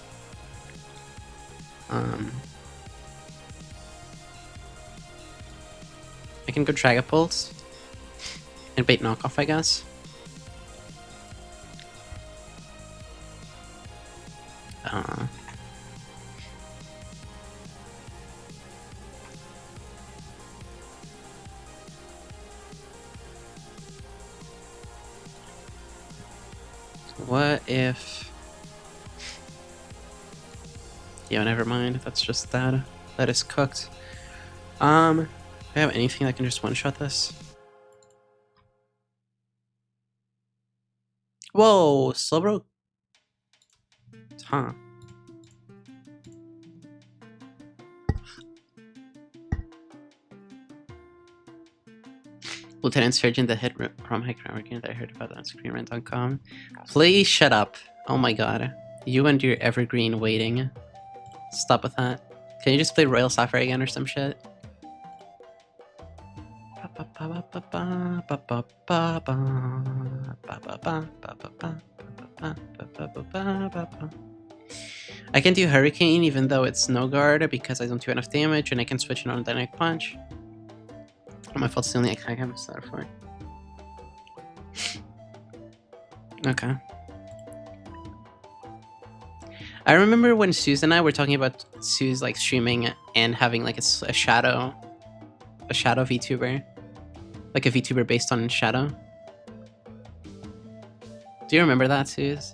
S1: I can go Dragapult and bait knockoff, I guess. What if... Yeah, never mind. That's just that. That is cooked. Do I have anything that can just one-shot this? Whoa! Slowbro? Huh. Lieutenant Surgeon, the head prom hiker that I heard about that on screenrant.com. Please shut up. Oh my god. You and your evergreen waiting. Stop with that. Can you just play Royal Sapphire again or some shit? I can do Hurricane even though it's no guard because I don't do enough damage, and I can switch it on Dynamic Punch. Oh, my fault, it's the only attack I have started for. Okay. I remember when Suze and I were talking about Suze like streaming and having like a shadow VTuber, like a VTuber based on Shadow. Do you remember that, Suze?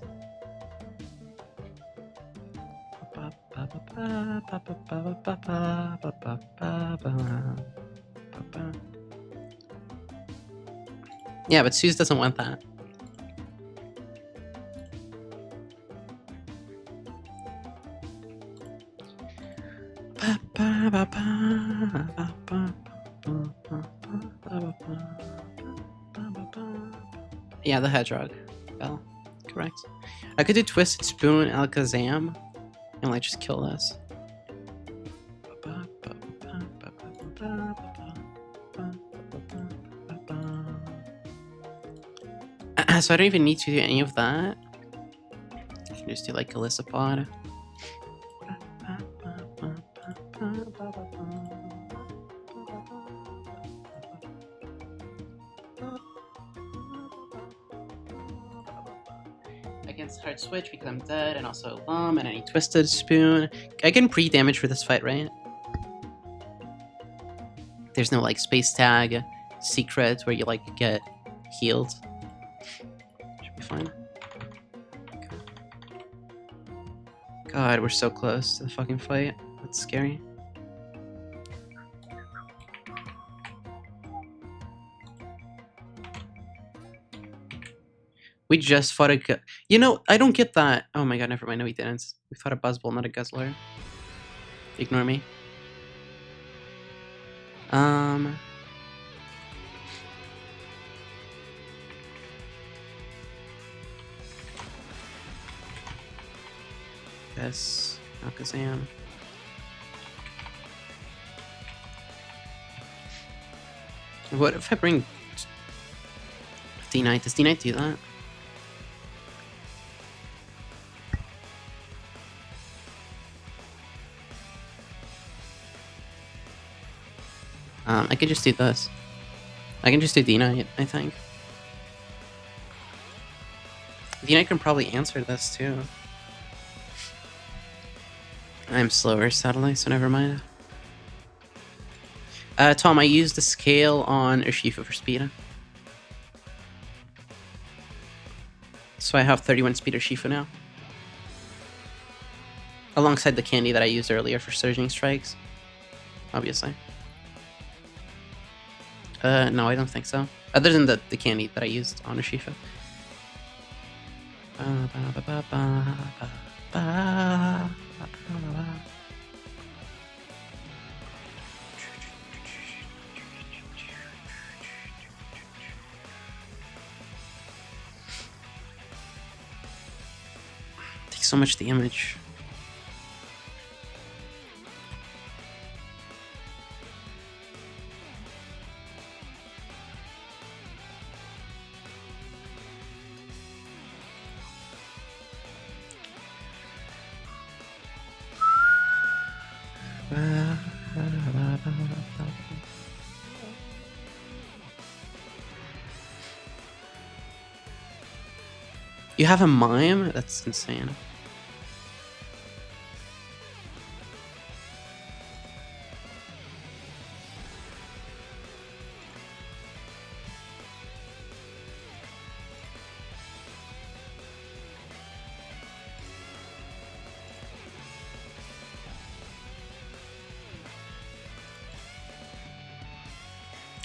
S1: Yeah, but Suze doesn't want that. Yeah, the Hedgehog. Bell. Correct. I could do Twisted Spoon, Alakazam, and like just kill this. So I don't even need to do any of that. I can just do like Golisopod. Against Hard Switch because I'm dead, and also and any Twisted Spoon. I can pre-damage for this fight, right? There's no like space tag secret where you like get healed. Should be fine. God, we're so close to the fucking fight. That's scary. We just fought a... You know, I don't get that. Oh my god, never mind. No, we didn't. We fought a Buzzball, not a Guzzler. Ignore me. Yes, Alakazam. What if I bring D-Knight? Does D-Knight do that? I could just do this. I can just do D-Knight, I think. D-Knight can probably answer this too. I'm slower, sadly, so never mind. Tom, I used the scale on Urshifu for speed. So I have 31 speed Urshifu now. Alongside the candy that I used earlier for Surging Strikes. Obviously. No, I don't think so. Other than the candy that I used on Urshifu. so much damage. You have a mime? That's insane.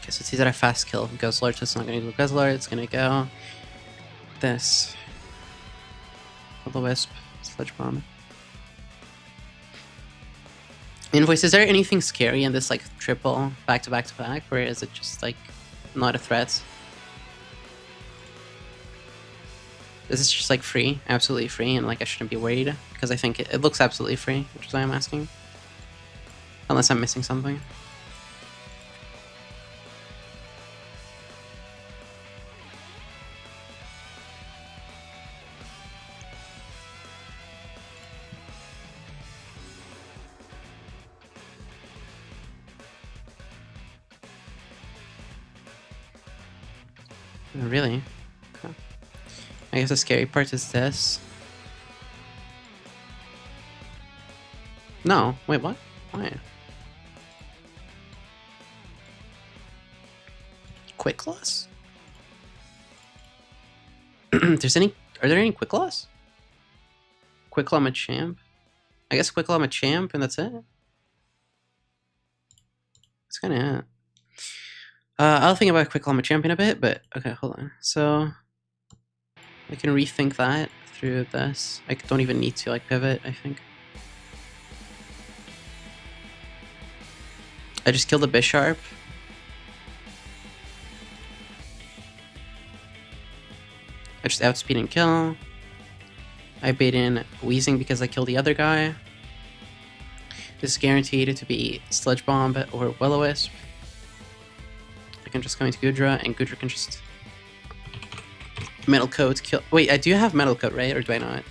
S1: Okay, so it's either a fast kill Guzzler, so it's not gonna go Guzzler, it's gonna go this. Will-O-Wisp, Sludge Bomb. Invoice, is there anything scary in this like triple back to back to back, or is it just like not a threat? Is this just like free, absolutely free, and like I shouldn't be worried? Because I think it looks absolutely free, which is why I'm asking. Unless I'm missing something. Really? Okay. I guess the scary part is this. No, wait, what? Why? Quick loss? Are there any quick loss? Quick Claw, I'm a champ. I guess Quick Claw, I'm a champ, and that's it. That's kind of it. I'll think about Quick Claw, I'm a champion a bit, but okay, hold on. So I can rethink that through this. I don't even need to like pivot, I think. I just killed a Bisharp. I just outspeed and kill. I bait in Wheezing because I killed the other guy. This is guaranteed to be Sludge Bomb or Will-O-Wisp. I can just go into Goodra, and Goodra can just Metal Coat kill. Wait, I do have Metal Coat, right? Or do I not?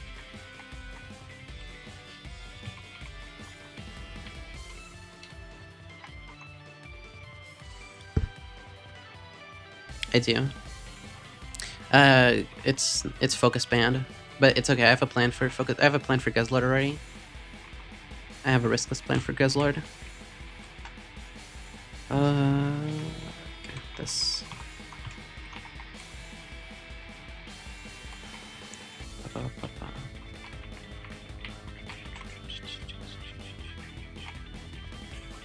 S1: I do. It's Focus Band, but it's okay. I have a plan for Focus. I have a plan for Guzzlord already. I have a riskless plan for Guzzlord. Okay, this.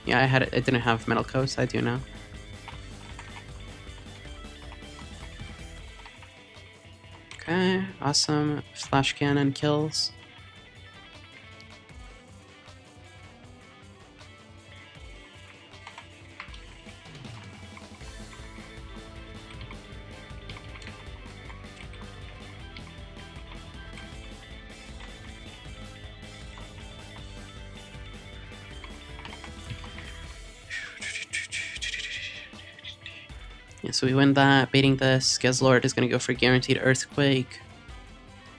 S1: Yeah, I didn't have Metal Coats. I do now. Okay, awesome. Flash Cannon kills. Yeah, so we win that. Baiting this. Guzzlord is going to go for guaranteed Earthquake.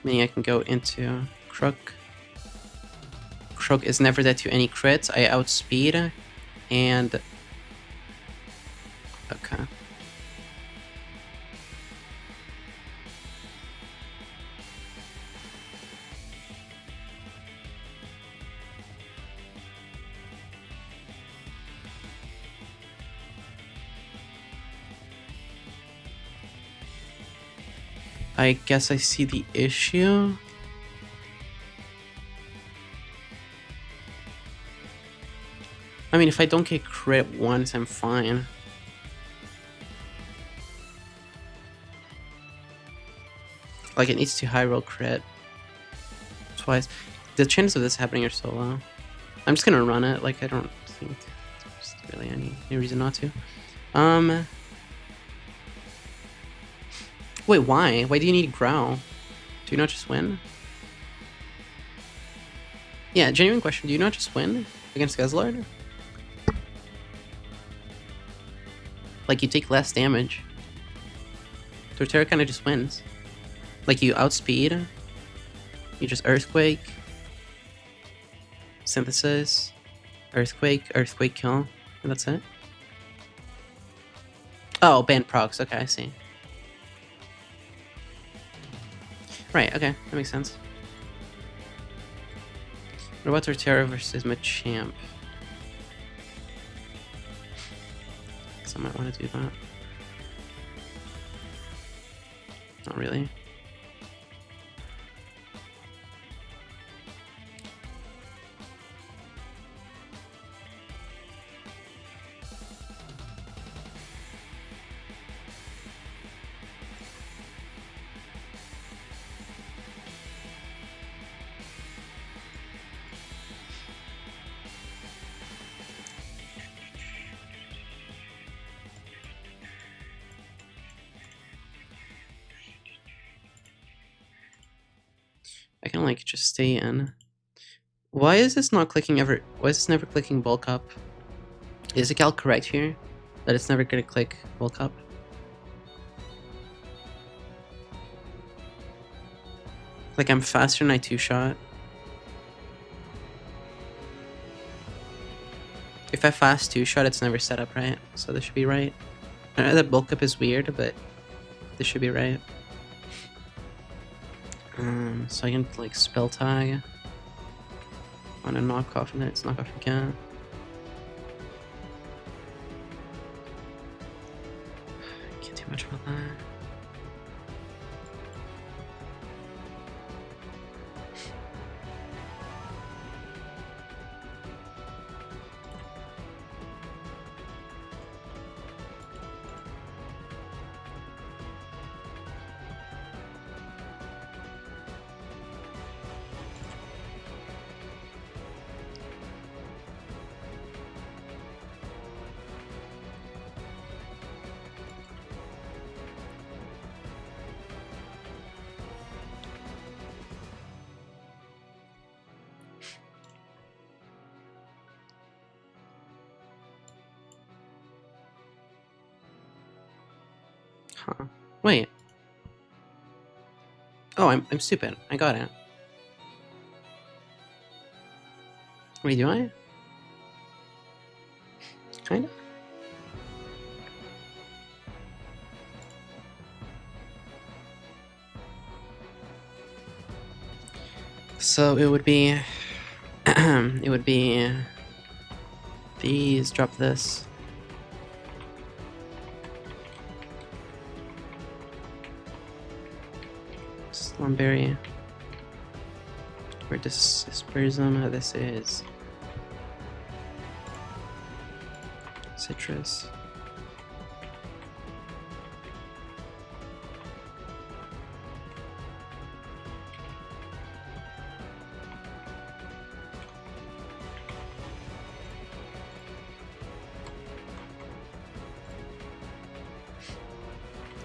S1: Meaning I can go into Crook. Crook is never dead to any crits. I outspeed. And... okay. I guess I see the issue. I mean, if I don't get crit once, I'm fine. Like, it needs to high roll crit twice. The chances of this happening are so low. I'm just gonna run it. Like, I don't think there's really any reason not to. Wait, why? Why do you need Growl? Do you not just win? Yeah, genuine question. Do you not just win against Guzzlord? Like, you take less damage. Torterra kind of just wins. Like, you outspeed. You just Earthquake. Synthesis. Earthquake. Earthquake kill. And that's it. Oh, ban procs. Okay, I see. Right, okay. That makes sense. What about Torterra versus Machamp? Guess I might want to do that. Not really. I can like just stay in. Why is this not clicking ever? Why is this never clicking bulk up? Is the cal correct here? That it's never gonna click bulk up? Like I'm faster than I two-shot. If I fast two-shot, it's never set up right. So this should be right. I know that bulk up is weird, but this should be right. So I can like spell tag. Want to knock off and it's knock off again. Can't do much about that. Huh. Wait. Oh, I'm stupid. I got it. Wait, do I? Kinda? So it would be... it would be... These, drop this. Slumberry. Or Dispersum, this is... Citrus.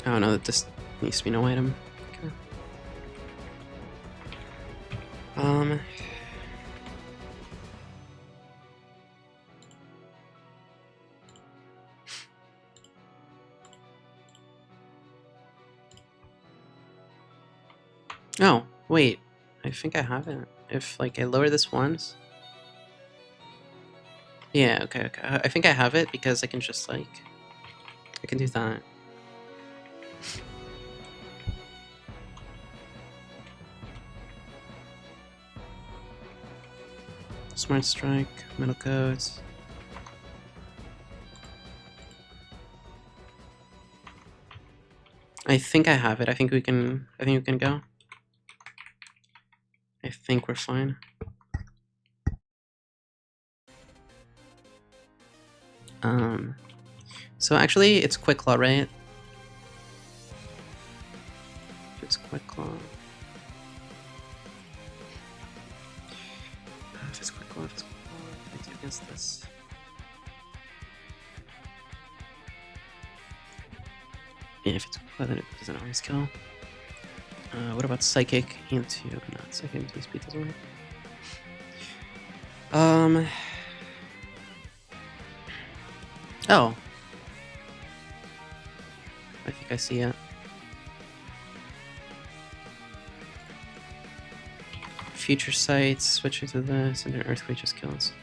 S1: Oh no, this needs to be no item. Okay. Oh, wait. I think I have it. If, like, I lower this once... Yeah, okay. I think I have it because I can just, like... I can do that. Smart Strike, Metal Coats. I think I have it. I think we can go. I think we're fine. So actually it's Quick Claw, right? It's Quick Claw. If it's Quick Claw, what can I do against this? Yeah, if it's Quick Claw, then it doesn't always kill. What about Psychic into... No, Psychic into speed doesn't work. Oh. I think I see it. Future sights, switch it to this, and an earthquake just kills.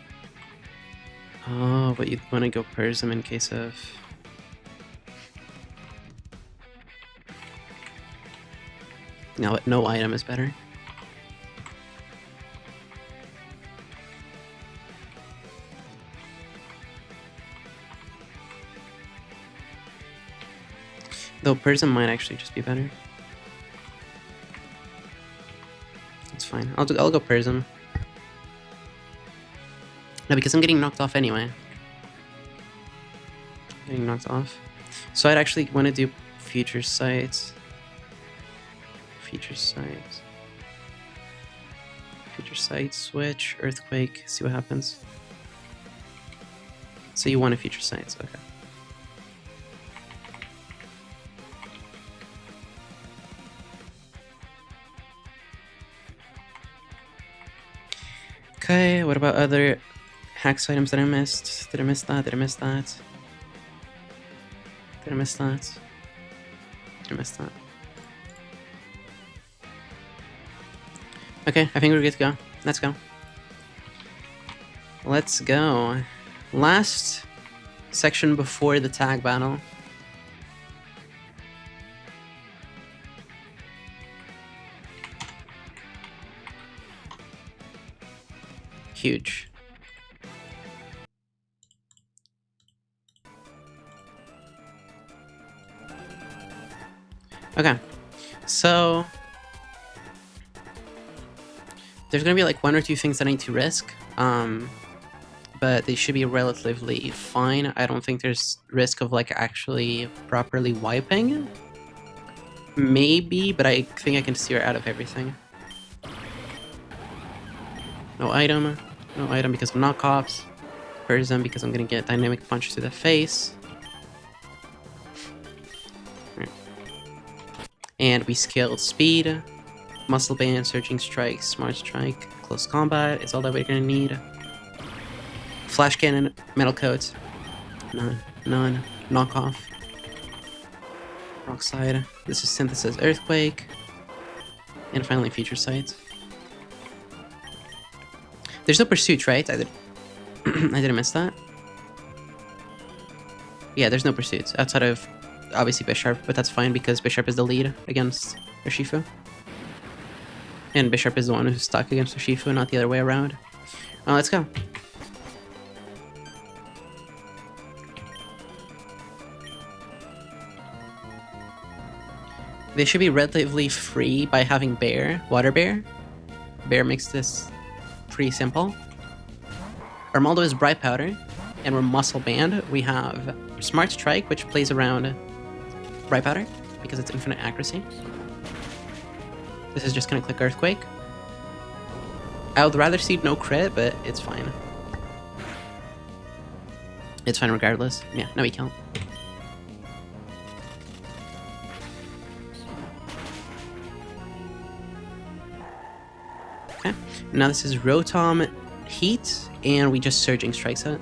S1: Oh, but you'd want to go Prism in case of... No, no item is better. Though Prism might actually just be better. It's fine. I'll go Prism. No, because I'm getting knocked off anyway. Getting knocked off. So I'd actually want to do Future Sights. Future Sights. Future Sights, switch, Earthquake, see what happens. So you want a Future Sights, okay. Okay, what about other hacks items that I missed? Did I miss that? Did I miss that? Did I miss that? Did I miss that? Okay, I think we're good to go. Let's go. Let's go. Last section before the tag battle. Huge. Okay, so there's gonna be like one or two things that I need to risk, but they should be relatively fine. I don't think there's risk of like actually properly wiping. Maybe, but I think I can steer out of everything. No item because of knockoffs. Prism because I'm gonna get dynamic punch to the face. Right. And we scaled speed, muscle band, surging strike, smart strike, close combat is all that we're gonna need. Flash cannon, metal coat, none, knockoff. Rock side. This is synthesis, earthquake, and finally future sight. There's no pursuit, right? I didn't miss that. Yeah, there's no pursuits outside of obviously Bishop, but that's fine because Bishop is the lead against Urshifu. And Bishop is the one who's stuck against Urshifu, not the other way around. Let's go. They should be relatively free by having Bear, Water Bear. Bear makes this pretty simple. Armaldo is Bright Powder, and we're Muscle Band. We have Smart Strike, which plays around Bright Powder, because it's infinite accuracy. This is just gonna click Earthquake. I would rather see no crit, but it's fine. It's fine regardless. Yeah, no we can't. Okay, now this is Rotom Heat, and we just Surging Strikes it.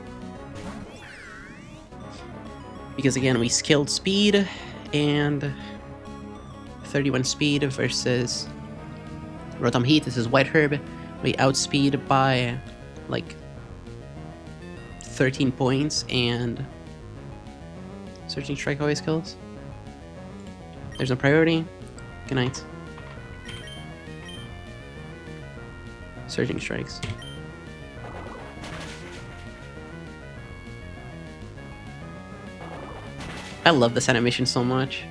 S1: Because again, we skilled speed, and 31 speed versus Rotom Heat. This is White Herb. We outspeed by like 13 points, and Surging Strike always kills. There's no priority. Good night. Surging Strikes. I love this animation so much.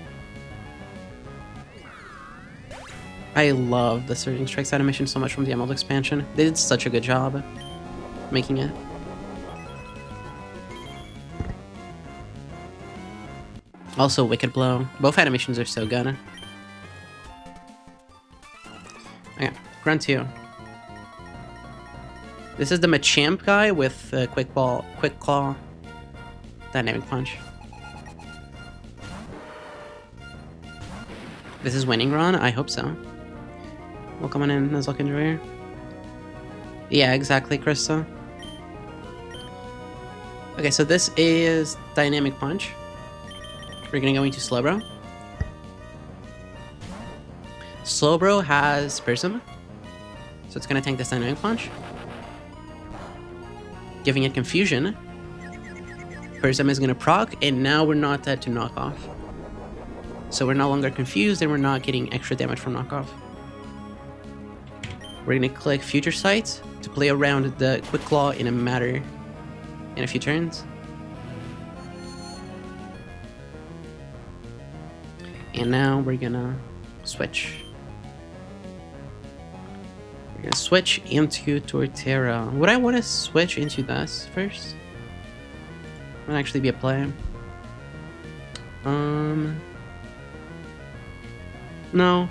S1: I love the Surging Strikes animation so much from the Emerald expansion. They did such a good job making it. Also, Wicked Blow. Both animations are so good. Okay, Grunt 2. This is the Machamp guy with Quick Claw, Dynamic Punch. This is winning run? I hope so. Welcome on in, Nuzlocke Enjoyer. Yeah, exactly, Krista. Okay, so this is Dynamic Punch. We're gonna go into Slowbro. Slowbro has Prism, so it's gonna tank this Dynamic Punch, giving it Confusion. Prism is gonna proc, and now we're not dead to knockoff. So we're no longer confused, and we're not getting extra damage from knockoff. We're gonna click Future Sight to play around the Quick Claw in a few turns. And now we're gonna switch. We're gonna switch into Torterra. Would I want to switch into this first? Might actually be a play. No.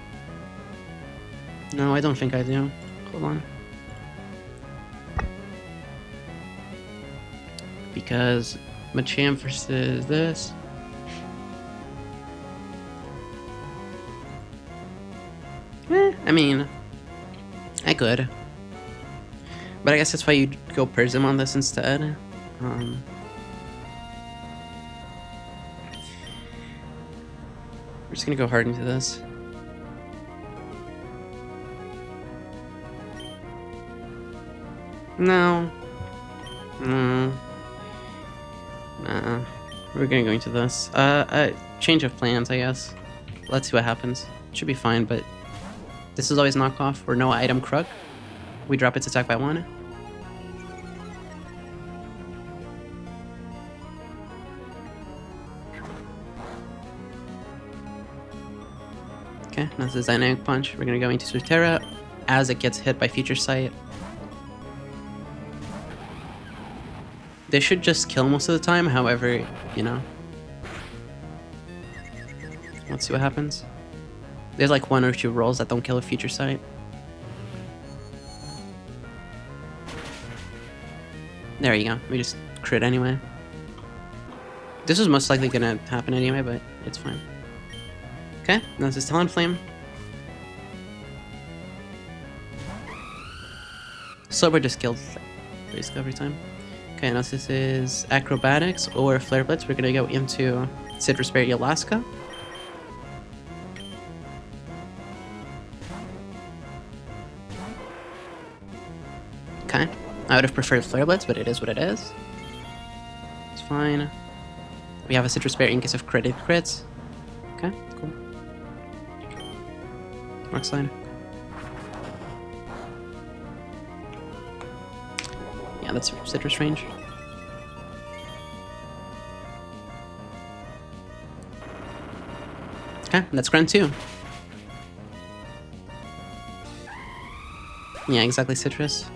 S1: No, I don't think I do. Hold on. Because Machamp versus this. I mean, I could. But I guess that's why you'd go Prism on this instead. We're just gonna go hard into this. No. No. Nah. We're gonna go into this. Change of plans, I guess. Let's see what happens. Should be fine, but this is always knockoff or no item crook. We drop its attack by 1. Okay, now this is Dynamic Punch. We're gonna go into Torterra as it gets hit by Future Sight. They should just kill most of the time, however, you know. Let's see what happens. There's like 1 or 2 rolls that don't kill a Future Sight. There you go. We just crit anyway. This was most likely gonna happen anyway, but it's fine. Okay, now this is Talonflame. Slowbro just killed basically every time. Okay, now this is Acrobatics or Flare Blitz. We're gonna go into Citrus Berry Alaska. Okay, I would have preferred Flare Blitz, but it is what it is. It's fine. We have a Citrus Berry in case of crits. Okay, cool. Rock Slide. Yeah, that's Citrus range. Okay, that's Grunt 2. Yeah, exactly Citrus.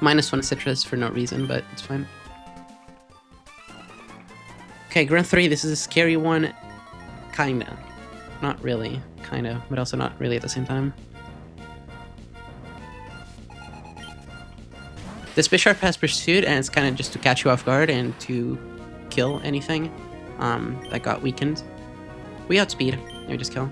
S1: -1 Citrus for no reason, but it's fine. Okay, Grunt 3, this is a scary one. Kinda. Not really. Kinda, but also not really at the same time. This Bisharp has Pursuit, and it's kind of just to catch you off guard and to kill anything that got weakened. We outspeed. We just kill.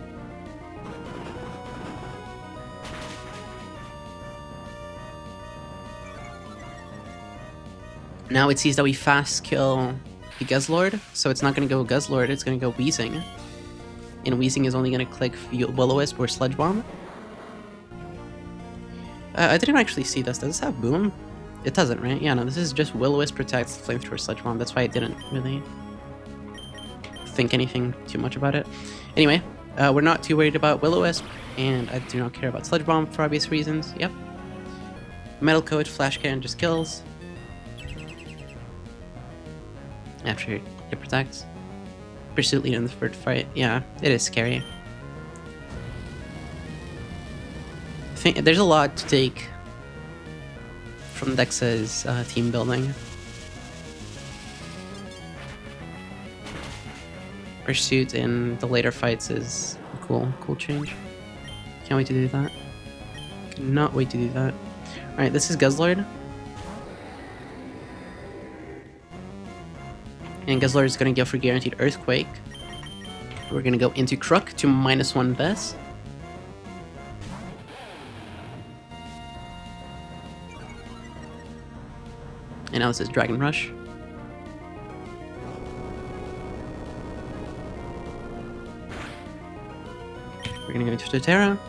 S1: Now it sees that we fast kill the Guzzlord, so it's not going to go Guzzlord, it's going to go Wheezing. And Wheezing is only going to click Will-O-Wisp or Sludge Bomb. I didn't actually see this. Does this have Boom? It doesn't, right? Yeah, no, this is just Will-O-Wisp protects Flamethrower Sludge Bomb. That's why I didn't really think anything too much about it. Anyway, we're not too worried about Will-O-Wisp, and I do not care about Sludge Bomb for obvious reasons. Yep. Metal Coat, Flash Cannon just kills. After it protects. Pursuit lead in the third fight. Yeah, it is scary. I think there's a lot to take from Dex's team building. Pursuit in the later fights is a cool change. Can't wait to do that. Cannot wait to do that. Alright, this is Guzzlord. And Guzzlord is going to go for Guaranteed Earthquake. We're going to go into Crook to -1 this. And now this is Dragon Rush. We're gonna go into Terra.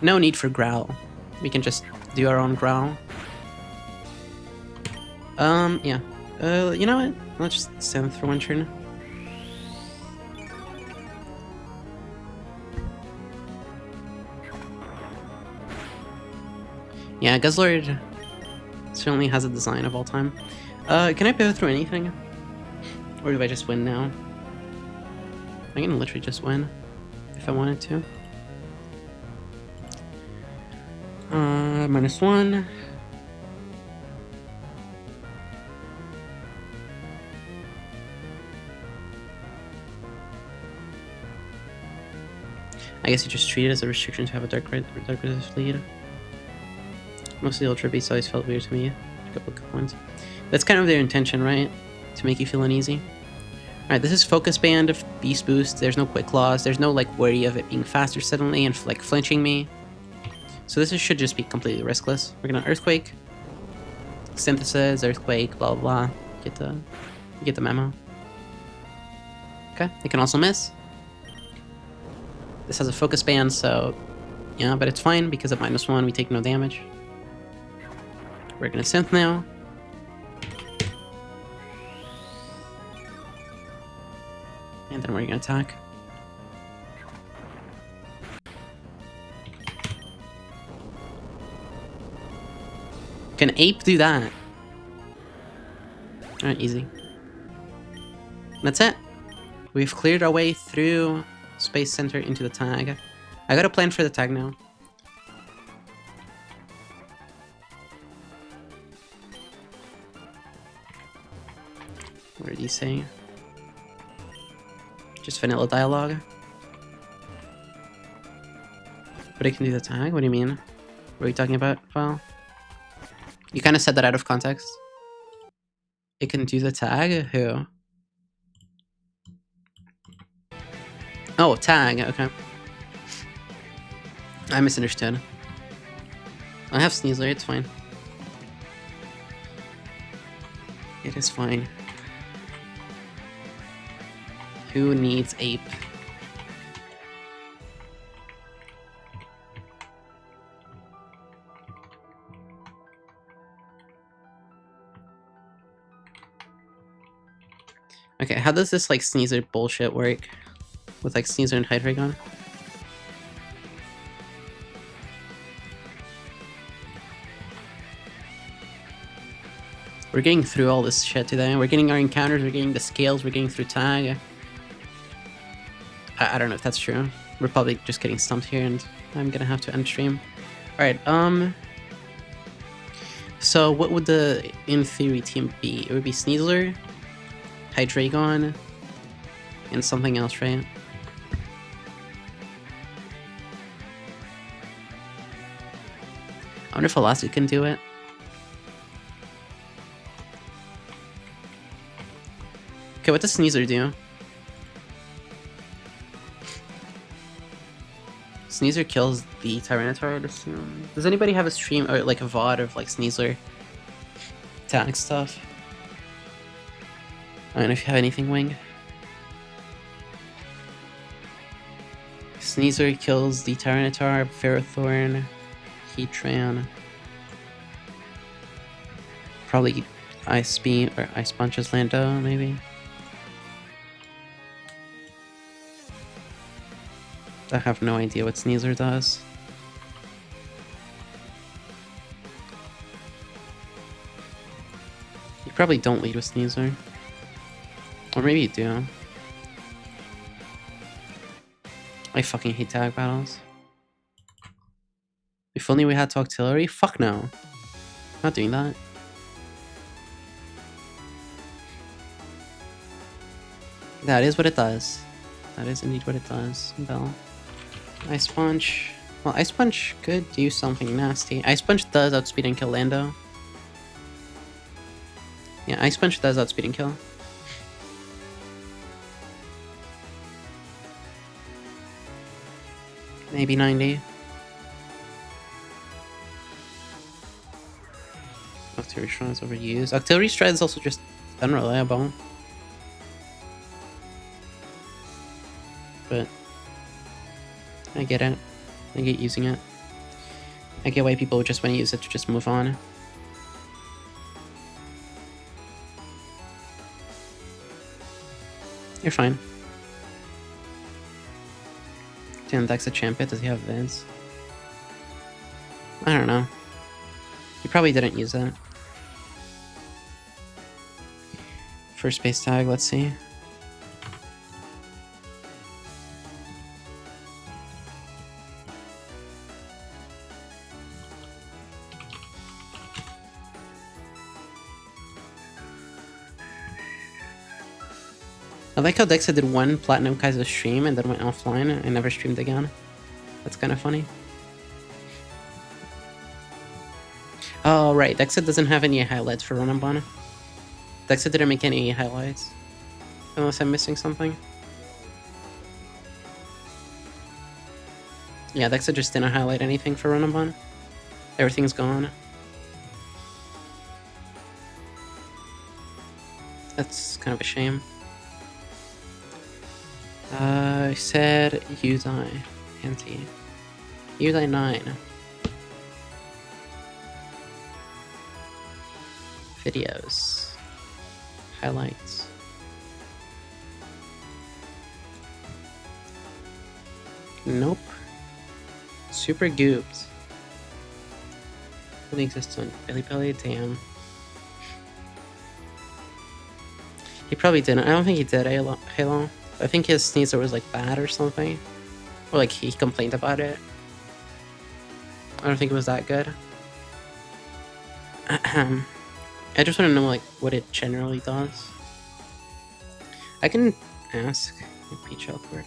S1: No need for Growl. We can just do our own Growl. Yeah. You know what? Let's just stand for one turn. Yeah, Guzzlord certainly has a design of all time. Can I pivot through anything? Or do I just win now? I can literally just win if I wanted to. -1. I guess you just treat it as a restriction to have a dark resist lead. Mostly Ultra Beasts always felt weird to me. A couple of good ones. That's kind of their intention, right? To make you feel uneasy. Alright, this is Focus Band of Beast Boost. There's no Quick Claws. There's no, like, worry of it being faster suddenly and, like, flinching me. So this should just be completely riskless. We're gonna Earthquake. Synthesis, Earthquake, blah, blah, blah. Get the memo. Okay, it can also miss. This has a Focus Band, so... yeah, but it's fine, because at -1 we take no damage. We're gonna Synth now. And then we're gonna attack. Can Ape do that? Alright, easy. That's it. We've cleared our way through Space Center into the tag. I got a plan for the tag now. What did he say? Just vanilla dialogue. But it can do the tag? What do you mean? What are you talking about, File? You kind of said that out of context. It can do the tag? Who? Oh, tag, okay. I misunderstood. I have Sneasler, it's fine. It is fine. Who needs Ape? Okay, how does this, like, Sneasler bullshit work? With, like, Sneasler and Hydreigon? We're getting through all this shit today. We're getting our encounters, we're getting the scales, we're getting through tag. I don't know if that's true. We're probably just getting stumped here and I'm gonna have to end stream. Alright, so what would the, in theory, team be? It would be Sneasler, Hydreigon, and something else, right? I wonder if Elastic can do it. Okay, what does Sneasler do? Sneasler kills the Tyranitar, I'd assume. Does anybody have a stream or like a VOD of like Sneasler tag stuff? I don't know if you have anything, Wing. Sneasler kills the Tyranitar, Ferrothorn, Heatran. Probably Ice Beam or Ice Punches Lando, maybe. I have no idea what Sneasler does. You probably don't lead with Sneasler. Or maybe you do. I fucking hate tag battles. If only we had Octillery? Fuck no. Not doing that. That is what it does. That is indeed what it does, Bell. Ice Punch. Well, Ice Punch could do something nasty. Ice Punch does outspeed and kill Lando. Yeah, Ice Punch does outspeed and kill. Maybe 90. Artillery Stride is overused. Artillery Stride is also just unreliable. But I get it. I get using it. I get why people just want to use it to just move on. You're fine. Damn, Dex a champion. Does he have vids? I don't know. He probably didn't use that. First space tag, let's see. I like how Dexa did one Platinum Kaiser stream and then went offline and never streamed again. That's kind of funny. Oh, right. Dexa doesn't have any highlights for Runabon. Dexa didn't make any highlights. Unless I'm missing something. Yeah, Dexa just didn't highlight anything for Runabon. Everything's gone. That's kind of a shame. I said Udai. Anti. Udai 9. Videos. Highlights. Nope. Super gooped. Only exists on Billy Belly, damn. He probably didn't. I don't think he did Halo. I think his sneezer was like bad or something. Or like he complained about it. I don't think it was that good. I just want to know like what it generally does. I can ask Peach real quick.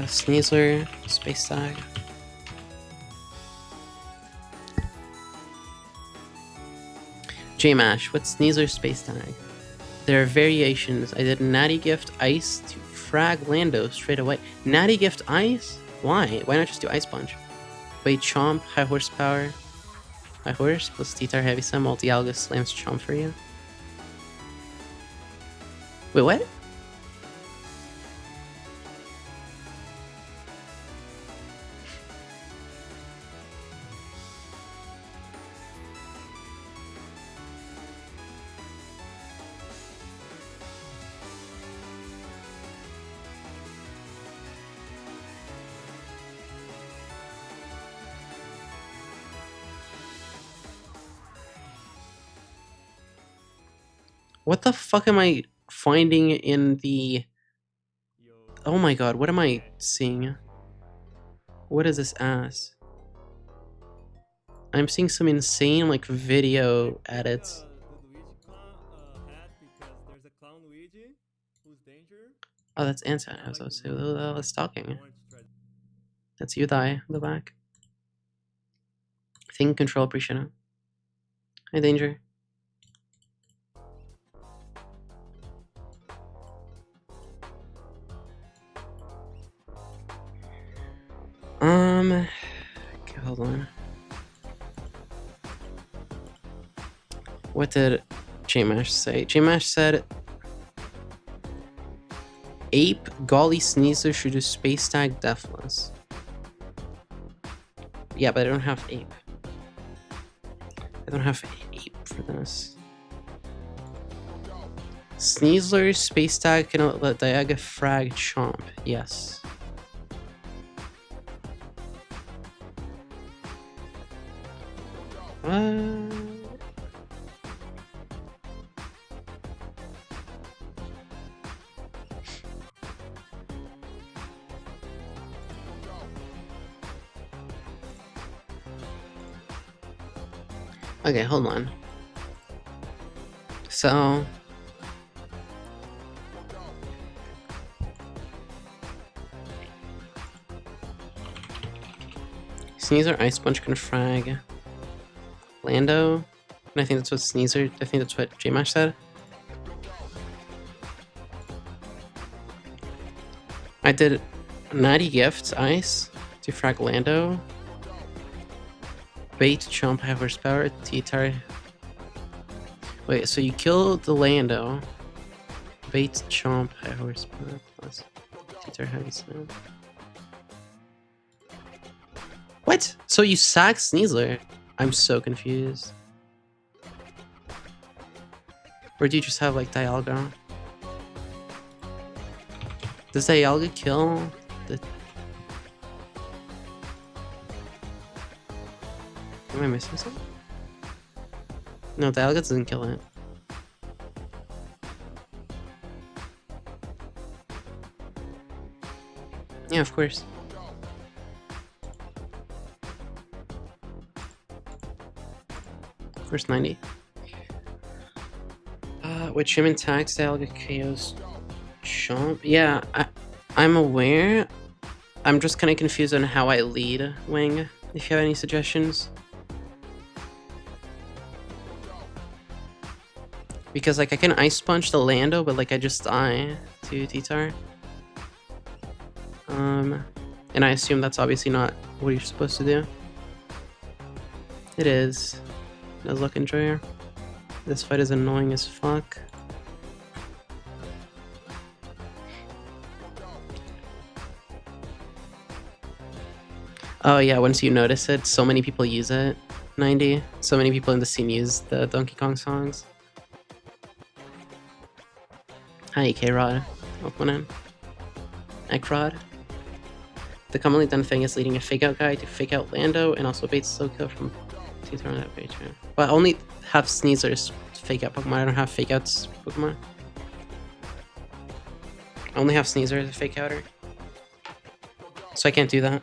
S1: Sneasler, Space Tag. J-Mash, what's Sneasler Space Tag? There are variations. I did Natty Gift Ice to frag Lando straight away. Natty Gift Ice? Why? Why not just do Ice Punch? Wait, Chomp, High Horsepower. High Horse plus T-Tar Heavy Sun, Multi-Alga slams Chomp for you. Wait, what? What the fuck am I finding in the... Oh my god, what am I seeing? What is this ass? I'm seeing some insane, like, video edits. Oh, that's Anti. I was talking. That's Udai in the back. Think, control, appreciate it. Hi, Danger. Okay, hold on. What did J-Mash say? J-Mash said Ape, Golly Sneezer should do Space Tag Deathless. Yeah, but I don't have Ape. I don't have Ape for this. Sneasler, Space Tag can let Diaga frag Chomp. Yes. Okay, hold on. So... Sneezer, Ice Punch can frag Lando. And I think that's what Sneezer, I think that's what J-Mash said. I did Natty Gift Ice Defrag Lando. Bait Chomp High Horsepower. T-Tar. Wait, so you kill the Lando. Bait Chomp High Horsepower plus T-Tar Heavy Slam. What? So you sack Sneasler? I'm so confused. Or do you just have like Dialga? Does Dialga kill the... Am I missing something? No, Dialga doesn't kill it. Yeah, of course. Of course, 90. Which him attacks Dialga KOs Chomp. Yeah, I'm aware. I'm just kind of confused on how I lead Wing. If you have any suggestions. Because like I can Ice Punch the Lando, but like I just die to T-Tar. And I assume that's obviously not what you're supposed to do. It is. Nuzlocke Enjoyer. This fight is annoying as fuck. Oh yeah, once you notice it, so many people use it. 90. So many people in the scene use the Donkey Kong songs. Hi, K-Rod. Opponent. Ekrod. The commonly done thing is leading a fake out guy to fake out Lando and also bait slow kill from T-Tar on that page. Right? But I only have Sneasler's fake out Pokemon. I don't have fake outs Pokemon. I only have Sneasler as a fake outer. So I can't do that.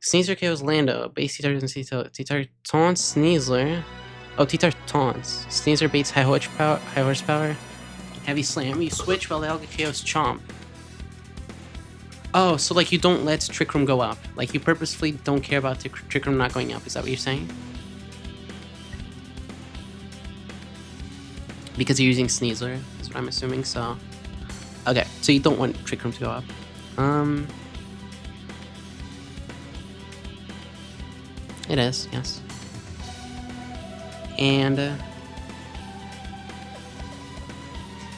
S1: Sneasler KOs Lando. Base T-Tar doesn't see T-Tar taunts Sneasler. Oh, T-Tar taunts. Sneasler baits high horsepower. Heavy Slam. You switch while Dialga KOs Chomp. Oh, so like you don't let Trick Room go up. Like you purposefully don't care about Trick Room not going up. Is that what you're saying? Because you're using Sneasler, is what I'm assuming, so... Okay, so you don't want Trick Room to go up. It is, yes. And...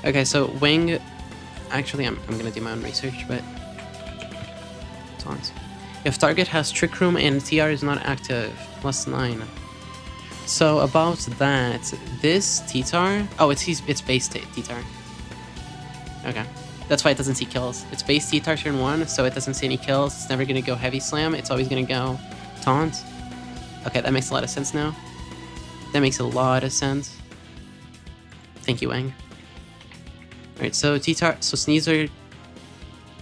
S1: okay, so Wing... Actually, I'm gonna do my own research, but... Taunts. If target has Trick Room and TR is not active, +9. So about that, this T-Tar... Oh, it's base T-Tar. Okay. That's why it doesn't see kills. It's base T-Tar turn 1, so it doesn't see any kills. It's never gonna go Heavy Slam. It's always gonna go Taunt. Okay, that makes a lot of sense now. That makes a lot of sense. Thank you, Wang. Alright, so T-Tar... So Sneasler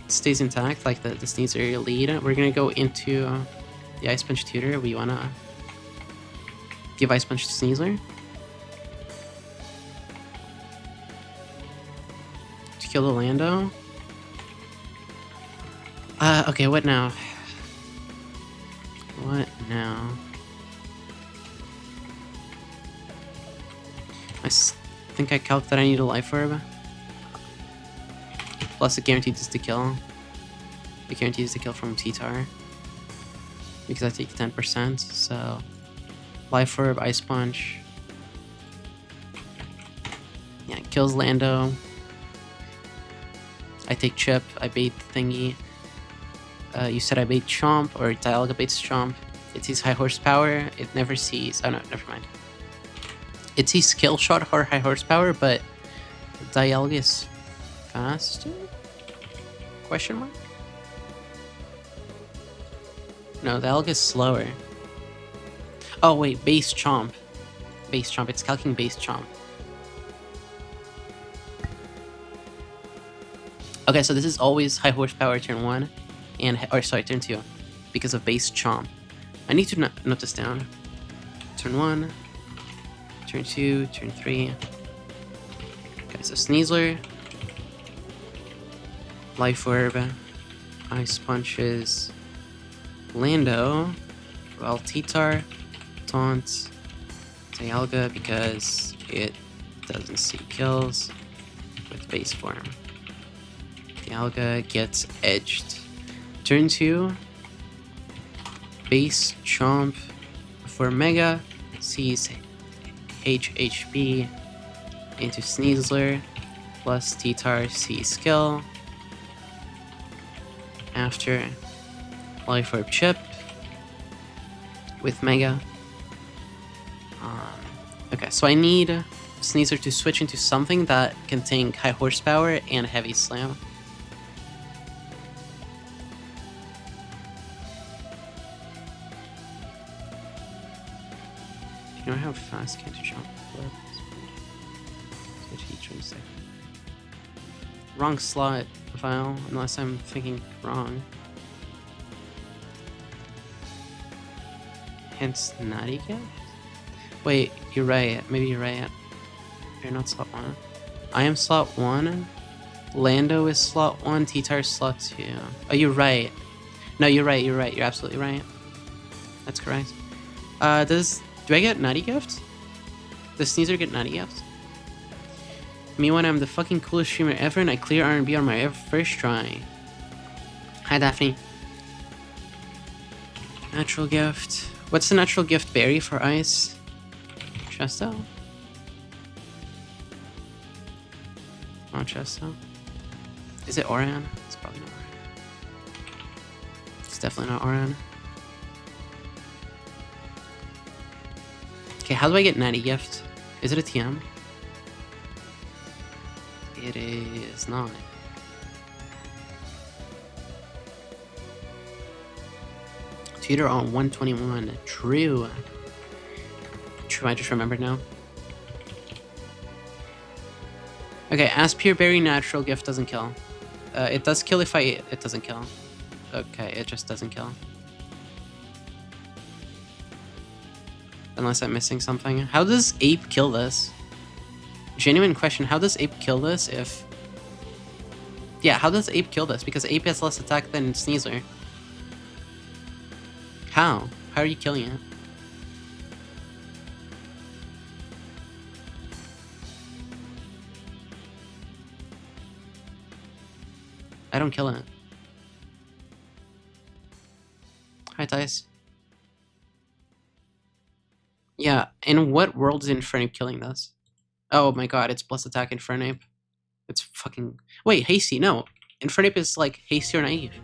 S1: stays intact, like the Sneasler lead. We're gonna go into the Ice Punch Tutor. We wanna give Ice Punch to Sneasler to kill the Lando. Okay, what now? What now? I think I calc that I need a Life Orb. Plus it guarantees to kill. It guarantees to kill from T-Tar. Because I take 10%, so... Life Orb, Ice Punch. Yeah, it kills Lando. I take Chip, I bait Thingy. You said I bait Chomp, or Dialga baits Chomp. It sees high horsepower, it never sees... Oh no, never mind. It sees Skill Shot or high horsepower, but Dialga is faster? Question mark? No, Dialga is slower. Oh wait, base Chomp. Base Chomp, it's calculating base Chomp. Okay, so this is always high horsepower turn 1, and or sorry, turn 2, because of base Chomp. I need to note this down. Turn 1, turn 2, turn 3. Okay, so Sneasler, Life Orb, Ice Punches, Lando, while T-Tar taunts Dialga because it doesn't see kills with base form. Dialga gets edged. Turn 2. Base Chomp for Mega. Sees HHP into Sneasler. Plus T-Tar C skill. After Life Orb Chip. With Mega. Okay, so I need Sneasler to switch into something that can tank high horsepower and heavy slam. Do you know how fast can to jump? Wrong slot file, unless I'm thinking wrong. Hence Natty Gift? Wait, you're right. Maybe you're right. You're not slot 1. I am slot 1. Lando is slot 1. T-Tar is slot 2. Oh, you're right. No, you're right. You're right. You're absolutely right. That's correct. Do I get Natty Gift? Does Sneasler get Natty Gift? Me when I'm the fucking coolest streamer ever and I clear R&B on my first try. Hi, Daphne. Natural Gift. What's the natural gift berry for ice? Chesto? Not Chesto. Is it Oran? It's probably not Oran. It's definitely not Oran. Okay, how do I get Natty Gift? Is it a TM? It is not. Tutor on 121. True. True, I just remembered now. Okay, Aspire Berry Natural Gift doesn't kill. It does kill if it doesn't kill. Okay, it just doesn't kill. Unless I'm missing something. How does Ape kill this? Genuine question, how does Ape kill this if... Yeah, how does Ape kill this? Because Ape has less attack than Sneasler. How? How are you killing it? I don't kill it. Hi, Dice. Yeah, in what world is Infernape killing this? Oh my god, it's plus attack Infernape. It's fucking... Wait, Hasty, no. Infernape is like Hasty or Naive.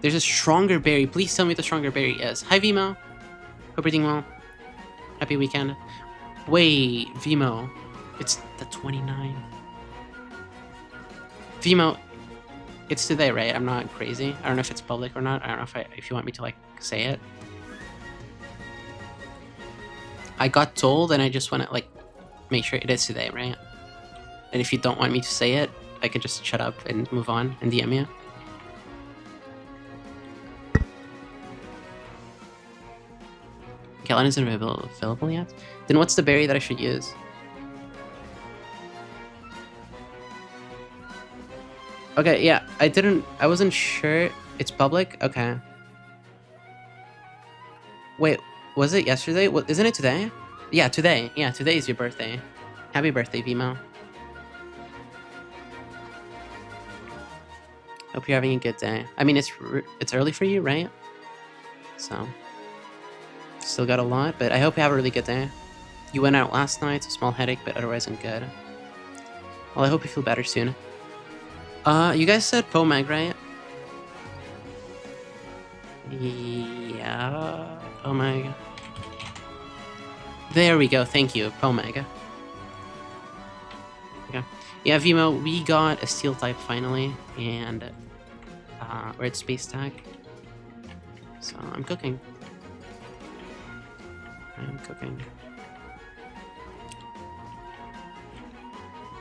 S1: There's a stronger berry. Please tell me what the stronger berry is. Hi, Vimo. Hope you're doing well. Happy weekend. Wait, Vimo. It's the 29. Vimo, it's today, right? I'm not crazy. I don't know if it's public or not. I don't know if you want me to, like, say it. I got told, and I just want to, like, make sure it is today, right? And if you don't want me to say it, I could just shut up and move on and DM you. Kellen isn't available yet? Then what's the berry that I should use? Okay, yeah, I wasn't sure. It's public? Okay. Wait, was it yesterday? Isn't it today? Yeah, today. Yeah, today is your birthday. Happy birthday, Vimo. Hope you're having a good day. I mean, it's early for you, right? So, still got a lot, but I hope you have a really good day. You went out last night, a small headache, but otherwise I'm good. Well, I hope you feel better soon. You guys said Pomag, right? Yeah, Pomag. There we go, thank you, Pomag. Okay. Yeah, Vimo, we got a Steel type finally, and Red Space Tag. So I'm cooking. I'm cooking.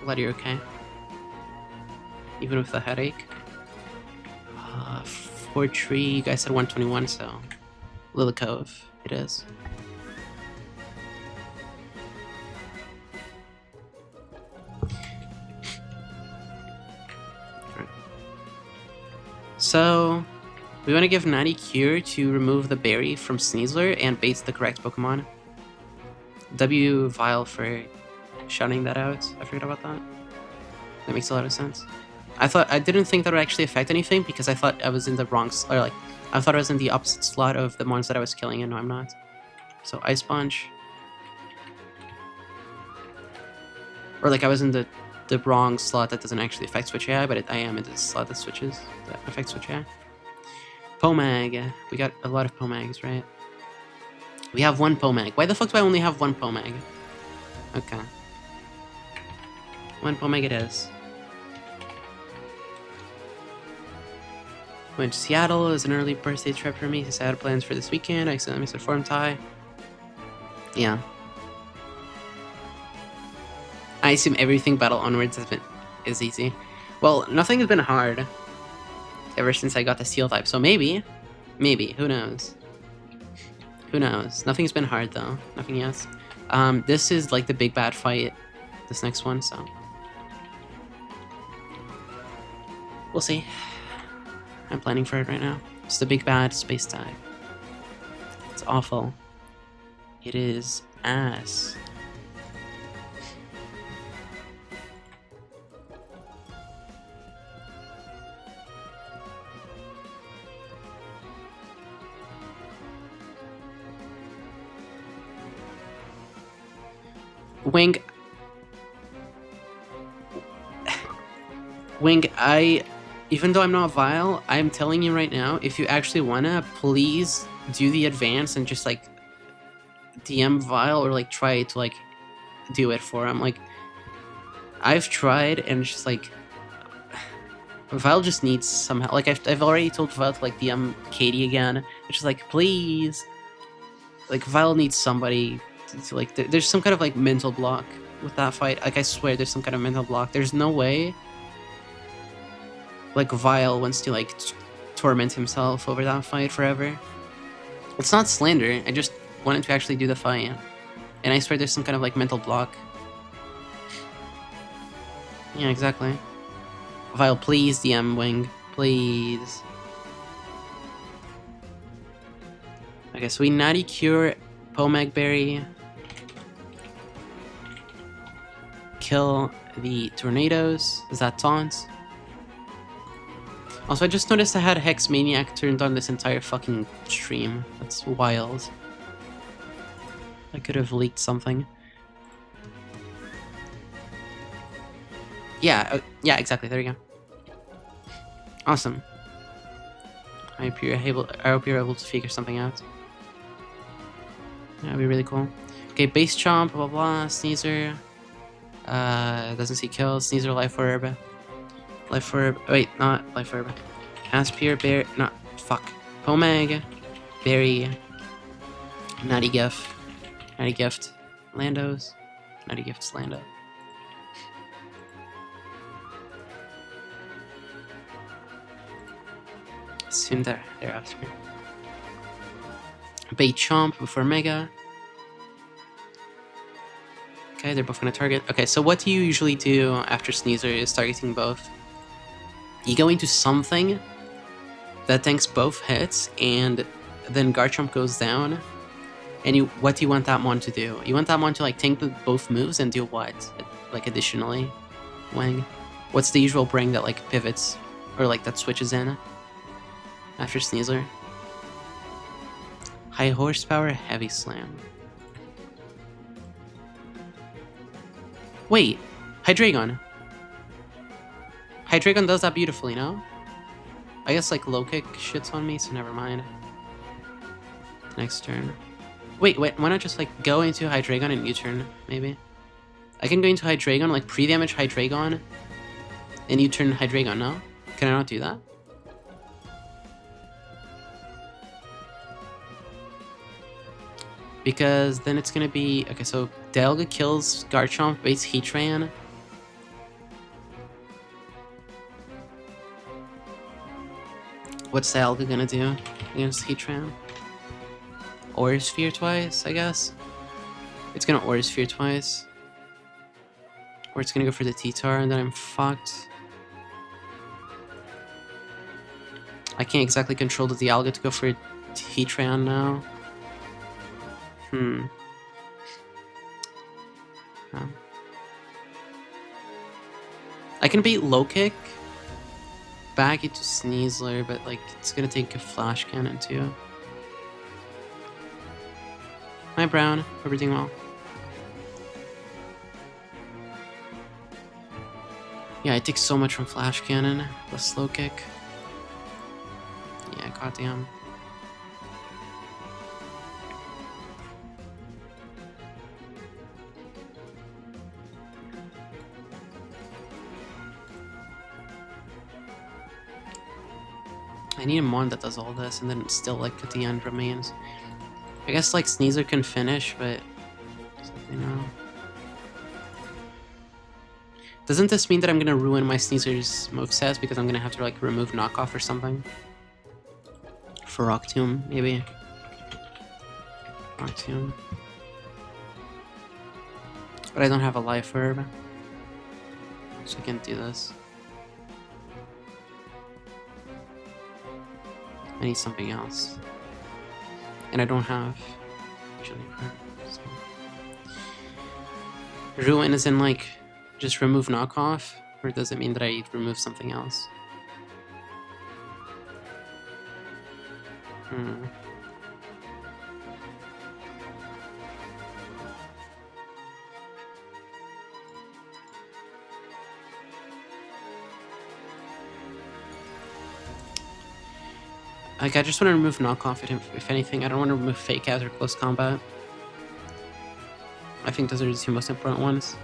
S1: Glad you're okay. Even with the headache. Fort Tree, you guys said 121, so Lily Cove, it is. Alright. So, we want to give Natty Cure to remove the berry from Sneasler and bait the correct Pokemon. W Vile for shouting that out. I forgot about that. That makes a lot of sense. I didn't think that would actually affect anything because I thought I was in the wrong, or like, I thought I was in the opposite slot of the ones that I was killing, and no, I'm not. So Ice Punch. Or like I was in the wrong slot that doesn't actually affect Switch AI, but I am in the slot that switches, that affects Switch AI. Pomag. We got a lot of Pomags, right? We have one Pomag. Why the fuck do I only have one Pomag? Okay. One Pomag it is. Went to Seattle as an early birthday trip for me since I had plans for this weekend. I accidentally missed a form tie. Yeah. I assume everything battle onwards is easy. Well, nothing has been hard ever since I got the Steel type, so maybe, who knows? Who knows? Nothing's been hard though. Nothing yet. This is like the big bad fight. This next one, so we'll see. I'm planning for it right now. It's the big bad space dive. It's awful. It is ass. Wing, even though I'm not Vile, I'm telling you right now, if you actually wanna, please do the advance and just like DM Vile or like try to like do it for him. Like, I've tried and it's just like Vile just needs some help. Like I've already told Vile to like DM Katie again. It's just like, please, like Vile needs somebody to like. There's some kind of like mental block with that fight. Like I swear, there's some kind of mental block. There's no way. Like Vile wants to like torment himself over that fight forever. It's not slander. I just wanted to actually do the fight, and I swear there's some kind of like mental block. Yeah, exactly. Vile, please DM Wing, please. Okay, so we Natty Cure Pomag Berry. Kill the tornadoes. Is that taunt? Also, I just noticed I had Hex Maniac turned on this entire fucking stream. That's wild. I could have leaked something. Yeah, yeah, exactly. There you go. Awesome. I hope you're able to figure something out. That'd be really cool. Okay, base chomp, blah blah blah, Sneezer. Doesn't see kills. Sneezer, Life Orb. Life Orb. Wait, not Life Orb. Aspire, Bear. Not. Fuck. Pomag. Berry. Natty Gift. Natty Gift. Landos. Natty Gift's Lando. Soon thereafter. Bait Chomp before Mega. Okay, they're both gonna target. Okay, so what do you usually do after Sneezer is targeting both? You go into something that tanks both hits, and then Garchomp goes down. And what do you want that mon to do? You want that mon to like tank both moves and do what? Like additionally, Wang? What's the usual bring that like pivots or like that switches in after Sneezer? High horsepower, heavy slam. Wait, Hydreigon. Hydreigon does that beautifully, no? I guess like low kick shits on me, so never mind. Next turn. Wait, why not just like go into Hydreigon and U-turn, maybe? I can go into Hydreigon, like pre-damage Hydreigon, and U-turn Hydreigon, no? Can I not do that? Because then it's gonna be... Okay, so Dialga kills Garchomp, baits Heatran. What's Dialga gonna do against Heatran? Aura Sphere twice, I guess? It's gonna Aura Sphere twice. Or it's gonna go for the T-Tar and then I'm fucked. I can't exactly control the Dialga to go for Heatran now. I can beat low kick back into Sneasler, but like it's gonna take a flash cannon too. Hi Brown, everything well? Yeah, I take so much from flash cannon, the slow kick. Yeah, goddamn. I need a mon that does all this, and then still like at the end remains. I guess like Sneasler can finish, but you know. Doesn't this mean that I'm gonna ruin my Sneasler's movesets because I'm gonna have to like remove knockoff or something? For Rock Tomb, maybe. Rock Tomb. But I don't have a life herb, so I can't do this. I need something else. And I don't have chili crab. So. Ruin is in like just remove knockoff, or does it mean that I remove something else? Like, I just want to remove knockoff, if anything. I don't want to remove fake out or close combat. I think those are the two most important ones.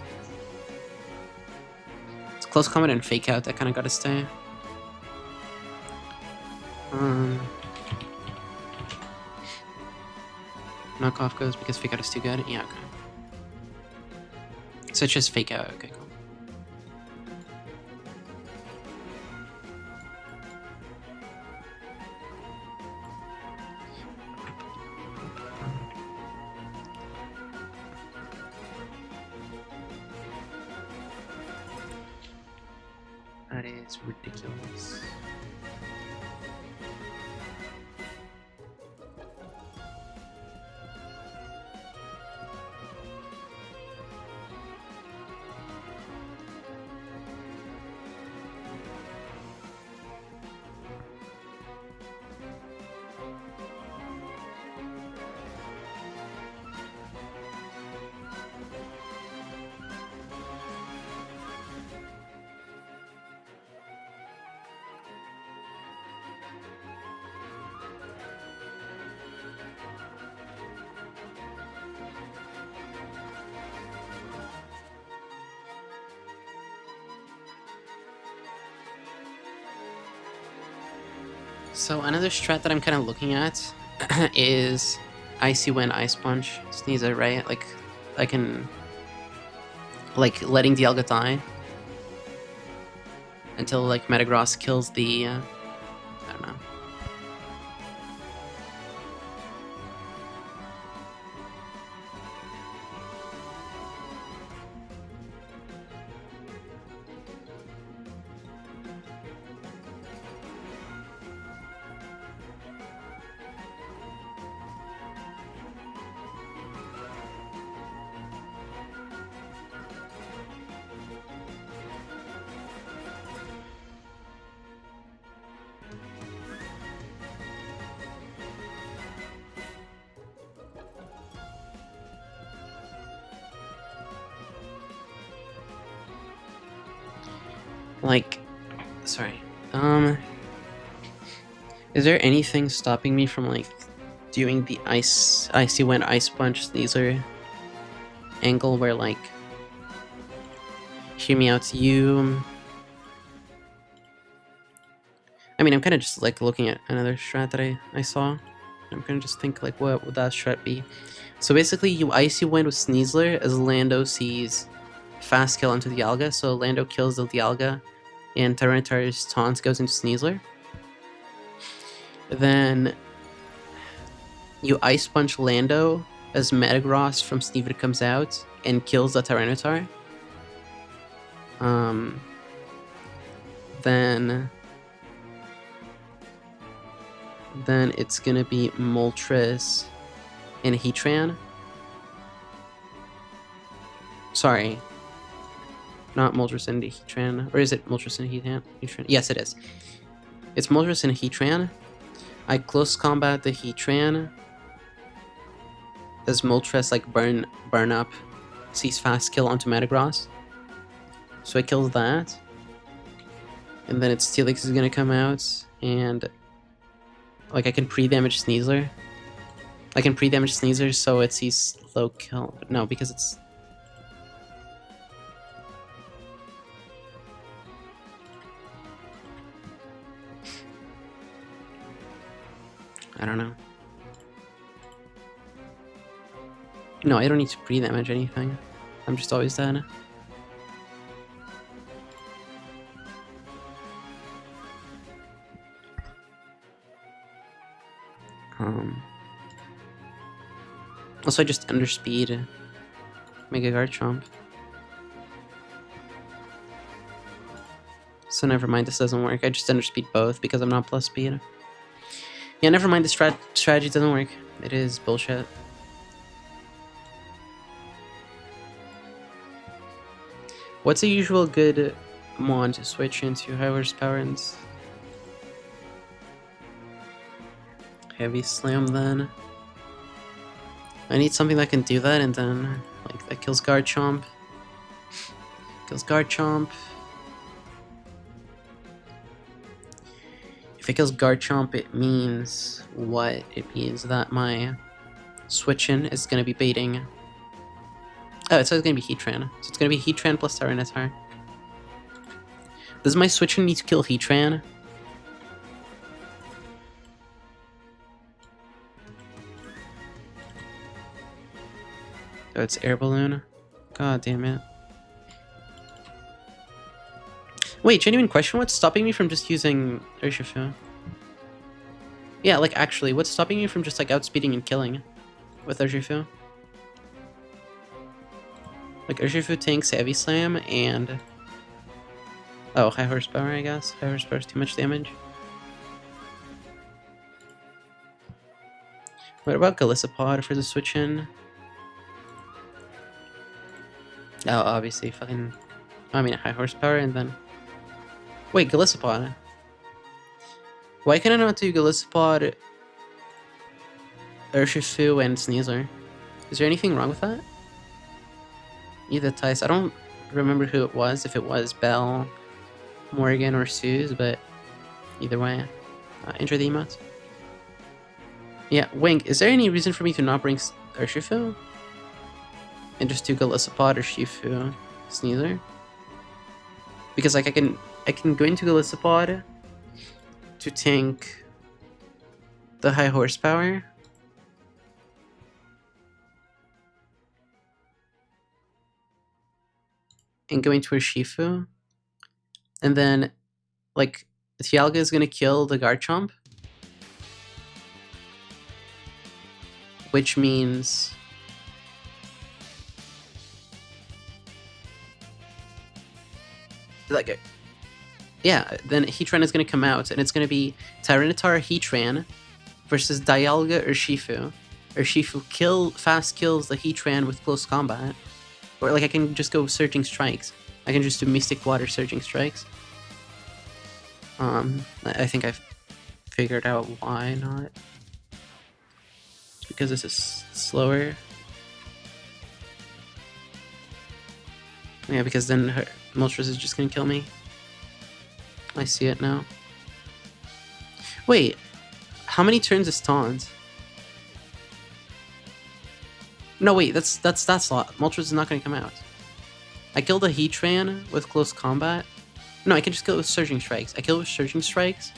S1: It's close combat and fake out that kind of gotta stay. Knockoff goes because fake out is too good? Yeah, okay. So it's just fake out, okay, cool. That is ridiculous. So another strat that I'm kind of looking at is Icy Wind, Ice Punch, Sneasler, right? Like, I can, like, letting Dialga die until, like, Metagross kills the, I don't know. Like, sorry. Is there anything stopping me from like doing the Icy Wind, Ice Punch Sneasler angle where like, hear me out, you. I mean, I'm kind of just like looking at another strat that I saw. I'm gonna just think like, what would that strat be? So basically, you Icy Wind with Sneasler as Lando sees fast kill into Dialga. So Lando kills the Dialga, and Tyranitar's taunt goes into Sneasler. Then you Ice Punch Lando as Metagross from Sneasler comes out and kills the Tyranitar. Then it's gonna be Moltres and Heatran. Sorry. Not Moltres and Heatran. Or is it Moltres and Heatran? Yes, it is. It's Moltres and Heatran. I close combat the Heatran. Does Moltres like burn up? Sees fast kill onto Metagross. So I kill that. And then its Steelix is gonna come out, and like I can pre-damage Sneasler. I can pre-damage Sneasler so it sees low kill. But no, because it's... I don't know. No, I don't need to pre-damage anything. I'm just always dead. Also, I just underspeed Mega Garchomp. So never mind, this doesn't work. I just underspeed both because I'm not plus speed. Yeah, never mind, the strategy doesn't work. It is bullshit. What's a usual good mon to switch into high horsepower and heavy slam then? I need something that can do that, and then like that kills Garchomp. Kills Garchomp. If it kills Garchomp, it means what? It means that my switch-in is gonna be baiting. Oh, it's gonna be Heatran. So it's gonna be Heatran plus Tyranitar. Does my switch-in need to kill Heatran? Oh, it's Air Balloon. God damn it. Wait, genuine question, what's stopping me from just using Urshifu? Yeah, like actually, what's stopping me from just like outspeeding and killing with Urshifu? Like Urshifu tanks Heavy Slam and... Oh, high horsepower, I guess. High horsepower is too much damage. What about Golisopod for the switch-in? Oh, obviously, fucking... I mean, high horsepower, and then... Wait, Golisopod. Why can I not do Golisopod, Urshifu, and Sneasler? Is there anything wrong with that? Either Tice. I don't remember who it was, if it was Belle, Morgan, or Suze, but either way. Enjoy the emotes. Yeah, Wink, is there any reason for me to not bring Urshifu? And just do Golisopod, Urshifu, Sneasler? Because like I can go into Golisopod to tank the high horsepower. And go into Urshifu. And then like Dialga is gonna kill the Garchomp. Which means like, yeah, then Heatran is going to come out, and it's going to be Tyranitar Heatran versus Dialga Urshifu. Urshifu fast kills the Heatran with close combat. Or like I can just go Surging Strikes. I can just do Mystic Water Surging Strikes. I think I've figured out why not. It's because this is slower. Yeah, because then Moltres is just gonna kill me. I see it now. Wait, how many turns is Taunt? No, wait, that's that slot. Moltres is not gonna come out. I killed a Heatran with close combat. No, I can just kill it with Surging Strikes. I kill it with Surging Strikes.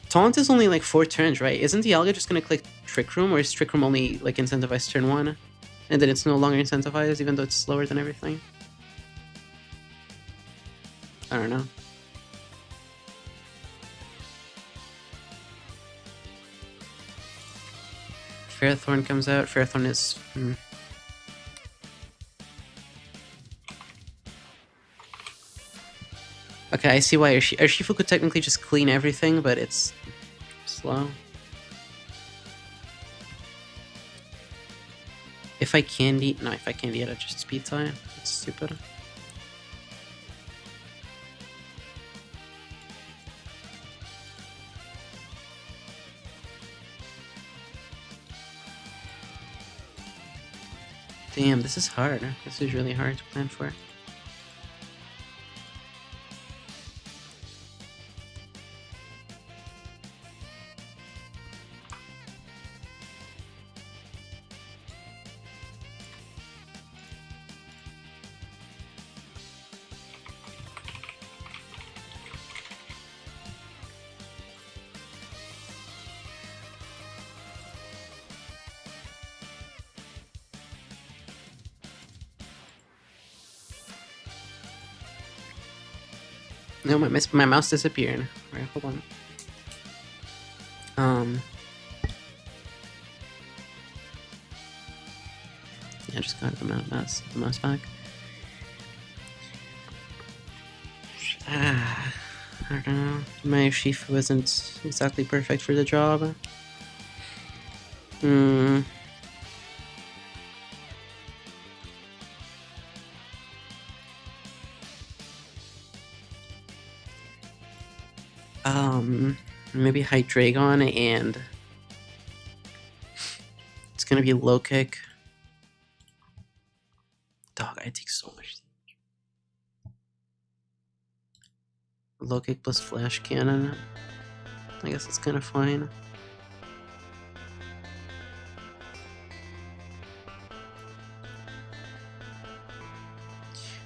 S1: Taunt is only like 4 turns, right? Isn't Dialga just gonna click Trick Room, or is Trick Room only like incentivized turn 1? And then it's no longer incentivized even though it's slower than everything? I don't know. Ferrothorn comes out. Ferrothorn is... Okay, I see why Urshifu could technically just clean everything, but it's slow. If I candy... No, if I candy it, I'll just speed tie. That's stupid. Damn, this is hard. This is really hard to plan for. No, my mouse disappeared. Alright, hold on. I just got the mouse back. I don't know. My Shifu wasn't exactly perfect for the job. Maybe Hydreigon, and it's gonna be low kick. Dog, I take so much. Low kick plus flash cannon. I guess it's kind of fine.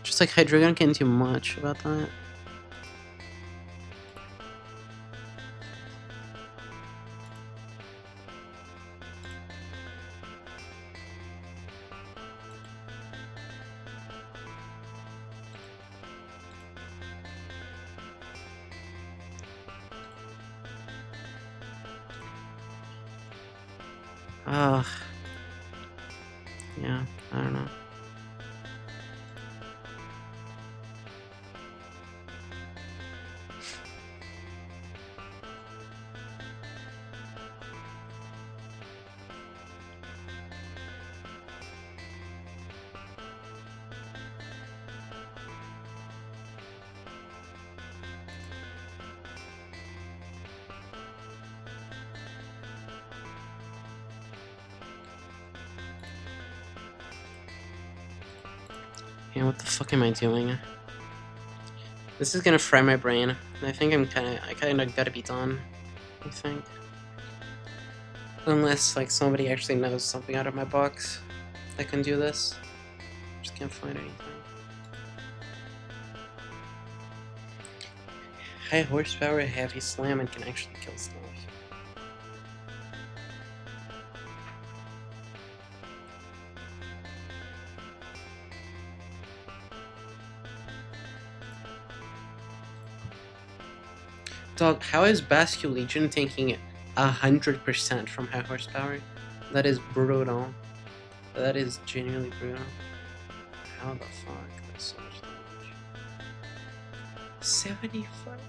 S1: Just like Hydreigon can't do much about that. Ugh. Yeah, I don't know. Yeah, what the fuck am I doing? This is gonna fry my brain. I think I kinda gotta be done. I think. Unless, like, somebody actually knows something out of my box that can do this. Just can't find anything. High horsepower, heavy slam, and can actually kill stuff. Dog, how is Bascule Legion taking 100% from high horsepower? That is brutal. That is genuinely brutal. How the fuck? That's so much damage. 75?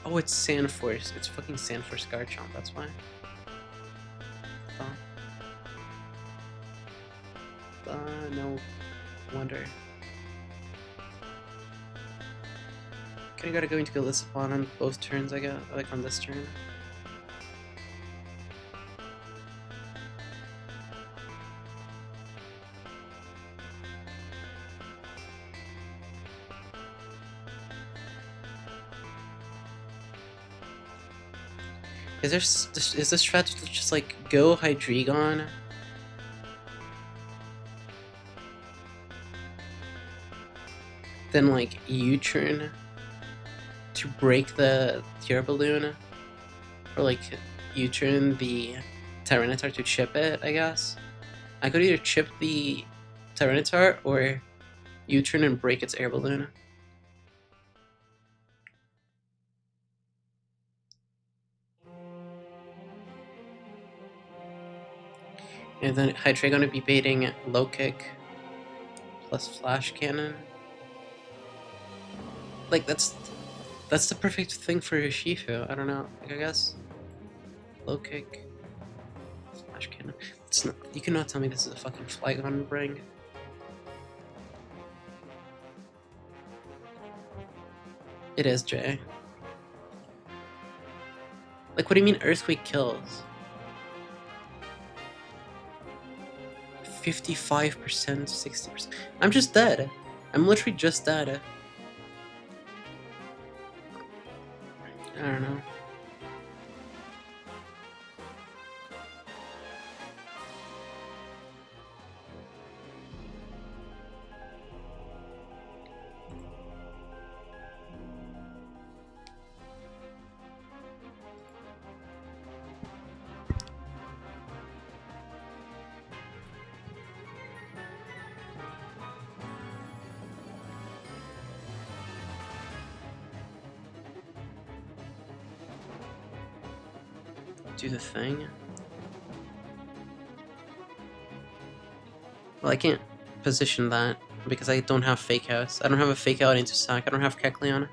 S1: Oh, it's Sandforce. It's fucking Sandforce Garchomp, that's why. No wonder. I gotta go into Galisapon on both turns, I guess, like on this turn. Is this strat just like go Hydreigon? Then like U-turn to break the Tear Balloon? Or like U-turn the Tyranitar to chip it, I guess? I could either chip the Tyranitar or U-turn and break its air balloon. And then Hydreigon would be baiting low kick plus flash cannon. Like that's the perfect thing for Urshifu. I don't know. Like, I guess low kick, flash cannon. It's not. You cannot tell me this is a fucking Flygon ring. It is, Jay. Like, what do you mean Earthquake kills? 55%, 60%. I'm just dead. I'm literally just dead. I don't know. Do the thing. Well, I can't position that because I don't have Fake House. I don't have a Fake Out into Sack. I don't have Kekleon.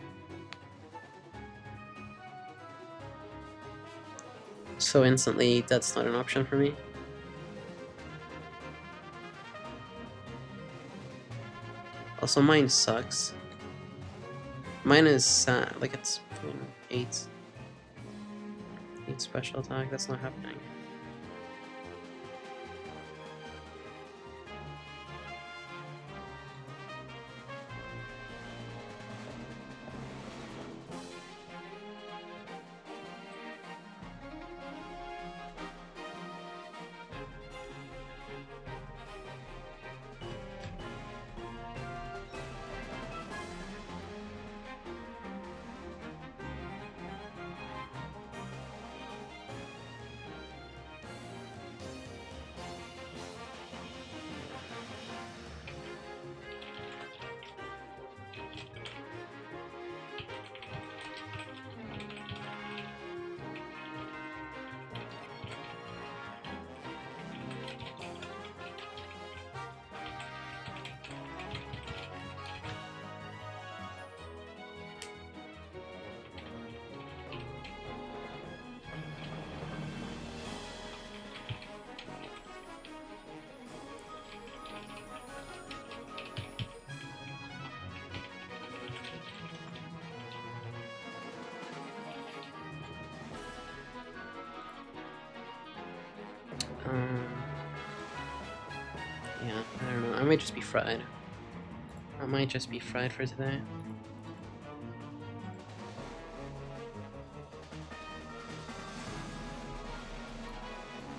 S1: So instantly, that's not an option for me. Also, mine sucks. Mine is like it's 8 special attack. That's not happening. Yeah, I don't know. I might just be fried. I might just be fried for today.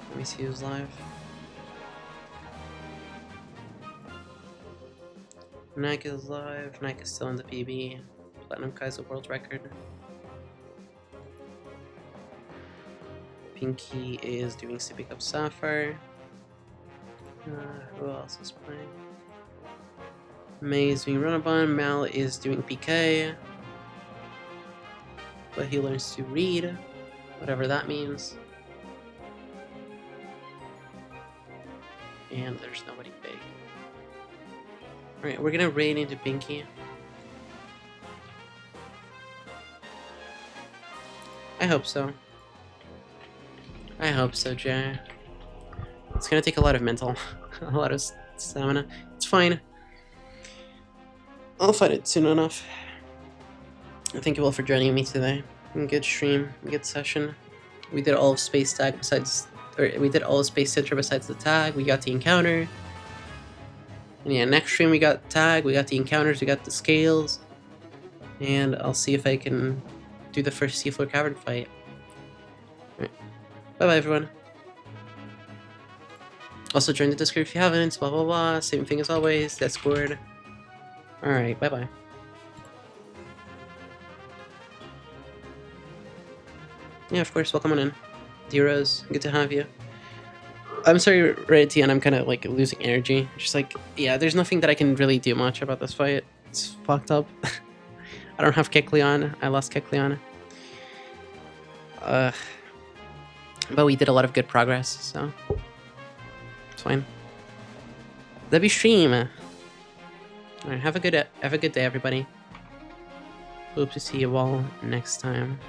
S1: Let me see who's live. Nike is live. Nike is still in the PB. Platinum Kaiser world record. Pinky is doing Sippy Cup Sapphire. Who else is playing? May is doing Runabon. Mal is doing PK. But he learns to read. Whatever that means. And there's nobody big. Alright, we're gonna raid into Pinky. I hope so. I hope so, Jay. It's gonna take a lot of mental, a lot of stamina. It's fine. I'll fight it soon enough. Thank you all for joining me today. Good stream, good session. We did all of Space Tag besides, or we did all of Space Citra besides the tag. We got the encounter. And yeah, next stream we got tag, we got the encounters, we got the scales. And I'll see if I can do the first Seafloor Cavern fight. Alright. Bye-bye, everyone. Also, join the Discord if you haven't, blah blah blah, same thing as always, Discord. Alright, bye-bye. Yeah, of course, welcome on in. D-Rose, good to have you. I'm sorry, right at the end, I'm kind of, like, losing energy. Just, like, yeah, there's nothing that I can really do much about this fight. It's fucked up. I don't have Kekleon. I lost Kekleon. But we did a lot of good progress, so... It's fine. Let me stream. Alright, have a good day, everybody. Hope to see you all next time.